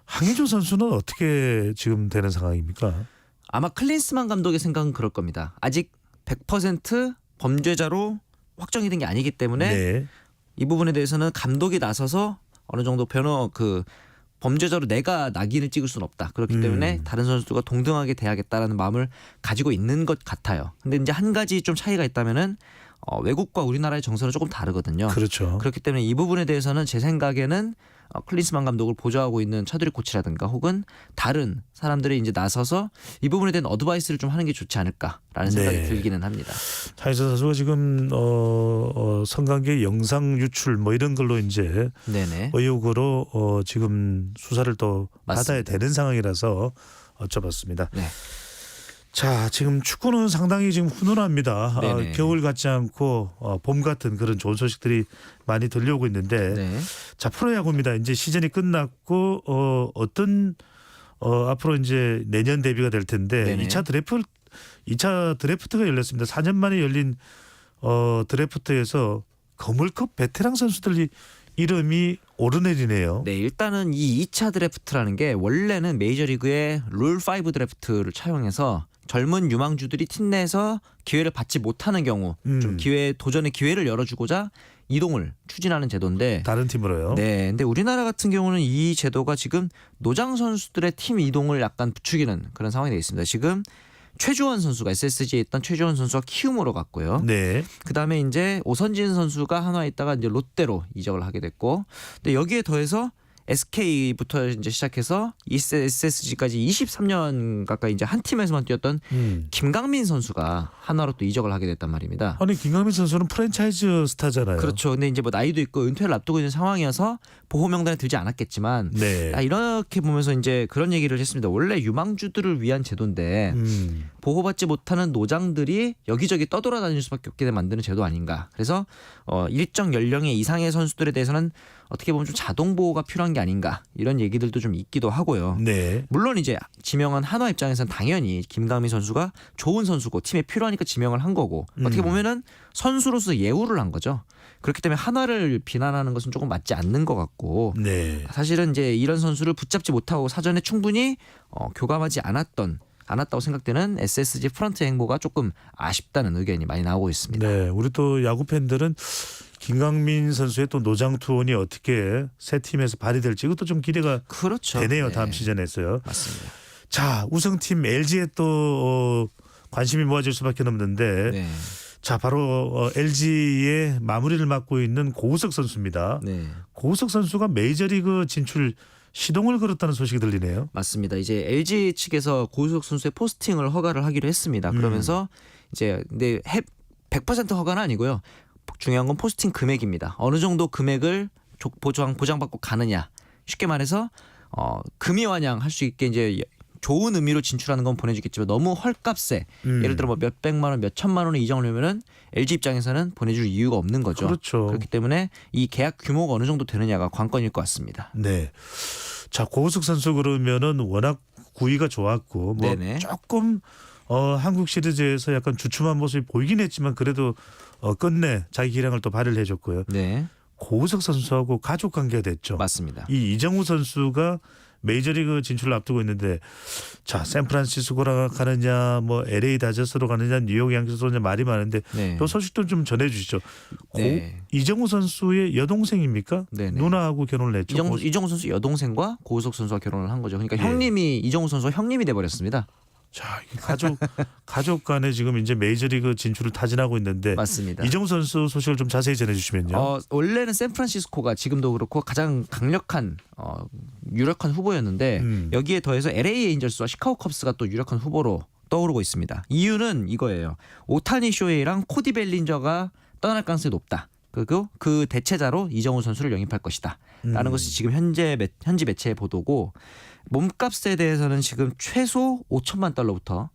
황의조 선수는 어떻게 지금 되는 상황입니까? 아마 클린스만 감독의 생각은 그럴 겁니다. 아직 100% 범죄자로 확정이 된 게 아니기 때문에 네. 이 부분에 대해서는 감독이 나서서 어느 정도 범죄자로 내가 낙인을 찍을 수는 없다. 그렇기 때문에 다른 선수들과 동등하게 대하겠다라는 마음을 가지고 있는 것 같아요. 근데 이제 한 가지 좀 차이가 있다면은 외국과 우리나라의 정서는 조금 다르거든요. 그렇죠. 그렇기 때문에 이 부분에 대해서는 제 생각에는 클린스만 감독을 보좌하고 있는 차두리 코치라든가 혹은 다른 사람들이 이제 나서서 이 부분에 대한 어드바이스를 좀 하는 게 좋지 않을까라는 생각이 네. 들기는 합니다. 황의조 선수가 지금 성관계 영상 유출 뭐 이런 걸로 이제 네네. 의혹으로 지금 수사를 또 맞습니다. 받아야 되는 상황이라서 여쭤봤습니다. 네. 자, 지금 축구는 상당히 지금 훈훈합니다. 네네. 겨울 같지 않고 봄 같은 그런 좋은 소식들이 많이 들려오고 있는데 네. 자, 프로야구입니다. 이제 시즌이 끝났고 어떤 앞으로 이제 내년 데뷔가 될 텐데 네네. 2차 드래프트가 열렸습니다. 4년 만에 열린 드래프트에서 거물급 베테랑 선수들이 이름이 오르내리네요. 네, 일단은 이 2차 드래프트라는 게 원래는 메이저리그의 룰5 드래프트를 차용해서 젊은 유망주들이 팀 내에서 기회를 받지 못하는 경우 좀 도전의 기회를 열어주고자 이동을 추진하는 제도인데 다른 팀으로요. 네, 근데 우리나라 같은 경우는 이 제도가 지금 노장 선수들의 팀 이동을 약간 부추기는 그런 상황이 되어 있습니다. 지금 최주원 선수가 SSG에 있던 최주원 선수가 키움으로 갔고요. 네. 그다음에 이제 오선진 선수가 한화에 있다가 이제 롯데로 이적을 하게 됐고, 근데 여기에 더해서 SK부터 이제 시작해서 SSG까지 23년 가까이 이제 한 팀에서만 뛰었던 김강민 선수가 한화로 또 이적을 하게 됐단 말입니다. 아니 김강민 선수는 프랜차이즈 스타잖아요. 그렇죠. 근데 이제 뭐 나이도 있고 은퇴를 앞두고 있는 상황이어서 보호 명단에 들지 않았겠지만 네. 이렇게 보면서 이제 그런 얘기를 했습니다. 원래 유망주들을 위한 제도인데 보호받지 못하는 노장들이 여기저기 떠돌아다닐 수밖에 없게 만드는 제도 아닌가. 그래서 일정 연령의 이상의 선수들에 대해서는 어떻게 보면 좀 자동 보호가 필요한 게 아닌가 이런 얘기들도 좀 있기도 하고요. 네. 물론 이제 지명한 한화 입장에서는 당연히 김강민 선수가 좋은 선수고 팀에 필요하니까 지명을 한 거고 어떻게 보면은 선수로서 예우를 한 거죠. 그렇기 때문에 한화를 비난하는 것은 조금 맞지 않는 것 같고 네. 사실은 이제 이런 선수를 붙잡지 못하고 사전에 충분히 교감하지 않았다고 생각되는 SSG 프런트 행보가 조금 아쉽다는 의견이 많이 나오고 있습니다. 네, 우리 또 야구 팬들은 김강민 선수의 또 노장 투혼이 어떻게 새 팀에서 발휘될지 이것도 좀 기대가 그렇죠. 되네요. 네. 다음 시즌에서요. 맞습니다. 자, 우승팀 LG에 또 관심이 모아질 수밖에 없는데 네. 자, 바로 LG의 마무리를 맡고 있는 고우석 선수입니다. 네. 고우석 선수가 메이저리그 진출 시동을 걸었다는 소식이 들리네요. 맞습니다. 이제 LG 측에서 고우석 선수의 포스팅을 허가를 하기로 했습니다. 그러면서 이제 근데 100% 허가는 아니고요. 중요한 건 포스팅 금액입니다. 어느 정도 금액을 보장받고 가느냐. 쉽게 말해서 금이환영 할 수 있게 이제 좋은 의미로 진출하는 건 보내주겠지만 너무 헐값에 예를 들어 뭐 몇백만 원, 몇천만 원을 이정하려면은 LG 입장에서는 보내줄 이유가 없는 거죠. 그렇죠. 그렇기 때문에 이 계약 규모가 어느 정도 되느냐가 관건일 것 같습니다. 네. 자, 고우석 선수 그러면은 워낙 구위가 좋았고 뭐 네네. 조금 한국 시리즈에서 약간 주춤한 모습이 보이긴 했지만 그래도 끝내 자기 기량을 또 발휘를 해줬고요. 네. 고우석 선수하고 가족 관계가 됐죠. 맞습니다. 이 이정우 선수가 메이저리그 진출을 앞두고 있는데 자 샌프란시스코로 가느냐 뭐 LA 다저스로 가느냐 뉴욕 양키스로 가느냐 말이 많은데 네. 또 소식도 좀 전해주시죠. 네. 이정우 선수의 여동생입니까? 네네. 누나하고 결혼을 했죠. 이정우 선수 여동생과 고우석 선수와 결혼을 한 거죠. 그러니까 예. 형님이 이정우 선수가 형님이 돼버렸습니다. 자, 가족 간에 지금 이제 메이저리그 진출을 타진하고 있는데 맞습니다. 이정우 선수 소식을 좀 자세히 전해주시면요. 원래는 샌프란시스코가 지금도 그렇고 가장 강력한 유력한 후보였는데 여기에 더해서 LA 에인절스와 시카고 컵스가 또 유력한 후보로 떠오르고 있습니다. 이유는 이거예요. 오타니 쇼헤이랑 코디 벨린저가 떠날 가능성이 높다. 그리고 그 대체자로 이정우 선수를 영입할 것이다. 라는 것이 지금 현지 매체의 보도고 몸값에 대해서는 지금 최소 5천만 달러부터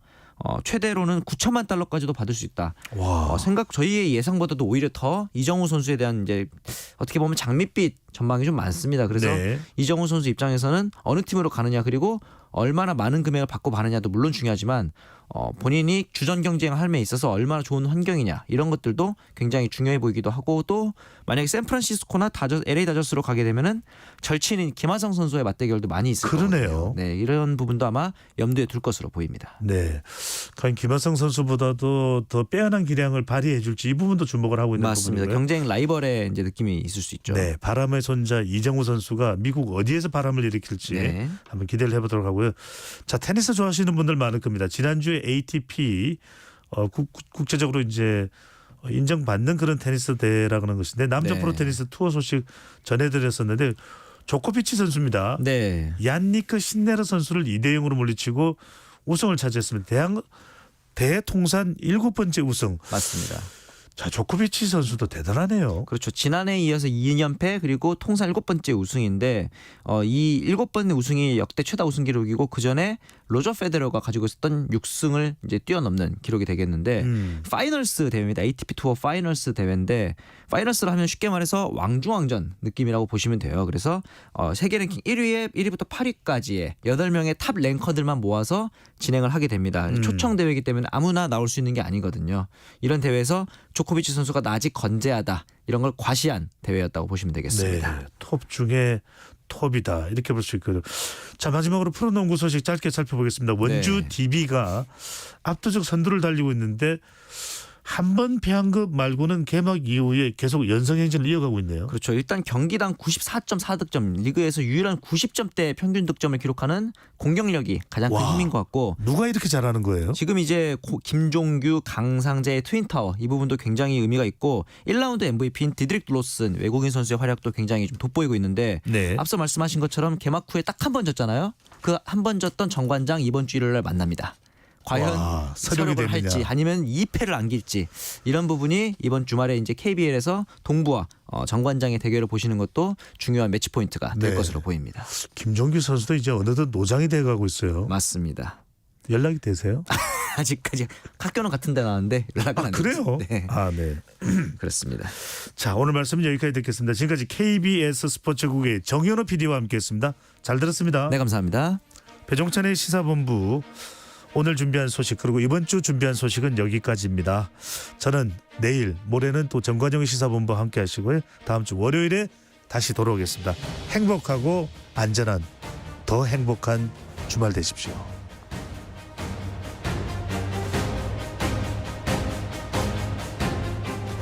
최대로는 9천만 달러까지도 받을 수 있다. 저희의 예상보다도 오히려 더 이정우 선수에 대한 이제 어떻게 보면 장밋빛 전망이 좀 많습니다. 그래서 네. 이정우 선수 입장에서는 어느 팀으로 가느냐 그리고 얼마나 많은 금액을 받고 가느냐도 물론 중요하지만 본인이 주전 경쟁 할에 있어서 얼마나 좋은 환경이냐 이런 것들도 굉장히 중요해 보이기도 하고 또 만약에 샌프란시스코나 LA 다저스로 가게 되면은 절친인 김하성 선수의 맞대결도 많이 있을 거예요. 그러네요. 네, 이런 부분도 아마 염두에 둘 것으로 보입니다. 네, 과연 김하성 선수보다도 더 빼어난 기량을 발휘해줄지 이 부분도 주목을 하고 있는 맞습니다. 부분이고요. 경쟁 라이벌의 이제 느낌이 있을 수 있죠. 네, 바람의 손자 이정우 선수가 미국 어디에서 바람을 일으킬지 네. 한번 기대를 해보도록 하고요. 자, 테니스 좋아하시는 분들 많을 겁니다. 지난주에 ATP 국제적으로 이제 인정받는 그런 테니스 대회라고 하는 것인데 남자 네. 프로 테니스 투어 소식 전해드렸었는데 조코비치 선수입니다. 네. 얀니크 신네르 선수를 2대0으로 물리치고 우승을 차지했습니다. 대회 통산 7번째 우승. 맞습니다. 자, 조코비치 선수도 대단하네요. 그렇죠. 지난해에 이어서 2연패 그리고 통산 7번째 우승인데 이 7번의 우승이 역대 최다 우승 기록이고 그전에 로저 페데러가 가지고 있었던 6승을 이제 뛰어넘는 기록이 되겠는데 파이널스 대회입니다. ATP 투어 파이널스 대회인데 파이널스를 하면 쉽게 말해서 왕중왕전 느낌이라고 보시면 돼요. 그래서 세계 랭킹 1위부터 8위까지의 8명의 탑 랭커들만 모아서 진행을 하게 됩니다. 초청 대회이기 때문에 아무나 나올 수 있는 게 아니거든요. 이런 대회에서 조코비치 선수가 아직 건재하다. 이런 걸 과시한 대회였다고 보시면 되겠습니다. 네, 톱 중에 톱이다 이렇게 볼 수 있거든요. 자, 마지막으로 프로농구 소식 짧게 살펴보겠습니다. 원주 네. DB가 압도적 선두를 달리고 있는데 한 번 패한 것 말고는 개막 이후에 계속 연승 행진을 이어가고 있네요. 그렇죠. 일단 경기당 94.4득점, 리그에서 유일한 90점대 평균 득점을 기록하는 공격력이 가장 큰 힘인 것 같고. 누가 이렇게 잘하는 거예요? 지금 이제 김종규, 강상재의 트윈타워 이 부분도 굉장히 의미가 있고 1라운드 MVP인 디드릭 로슨 외국인 선수의 활약도 굉장히 좀 돋보이고 있는데 네. 앞서 말씀하신 것처럼 개막 후에 딱 한 번 졌잖아요. 그 한 번 졌던 정관장 이번 주 일요일 날 만납니다. 과연 서력을 할지 아니면 2패를 안길지 이런 부분이 이번 주말에 이제 KBL에서 동부와 정관장의 대결을 보시는 것도 중요한 매치 포인트가 될 네. 것으로 보입니다. 김종규 선수도 이제 어느덧 노장이 돼가고 있어요. 맞습니다. 연락이 되세요? 아직까지 학교는 같은 데 나왔는데 연락은 안 그래요? 네. 네. 그렇습니다. 자, 오늘 말씀은 여기까지 듣겠습니다. 지금까지 KBS 스포츠국의 정현호 PD와 함께했습니다. 잘 들었습니다. 네, 감사합니다. 배종찬의 시사본부 오늘 준비한 소식 그리고 이번 주 준비한 소식은 여기까지입니다. 저는 내일 모레는 또 정관영의 시사본부와 함께 하시고요. 다음 주 월요일에 다시 돌아오겠습니다. 행복하고 안전한 더 행복한 주말 되십시오.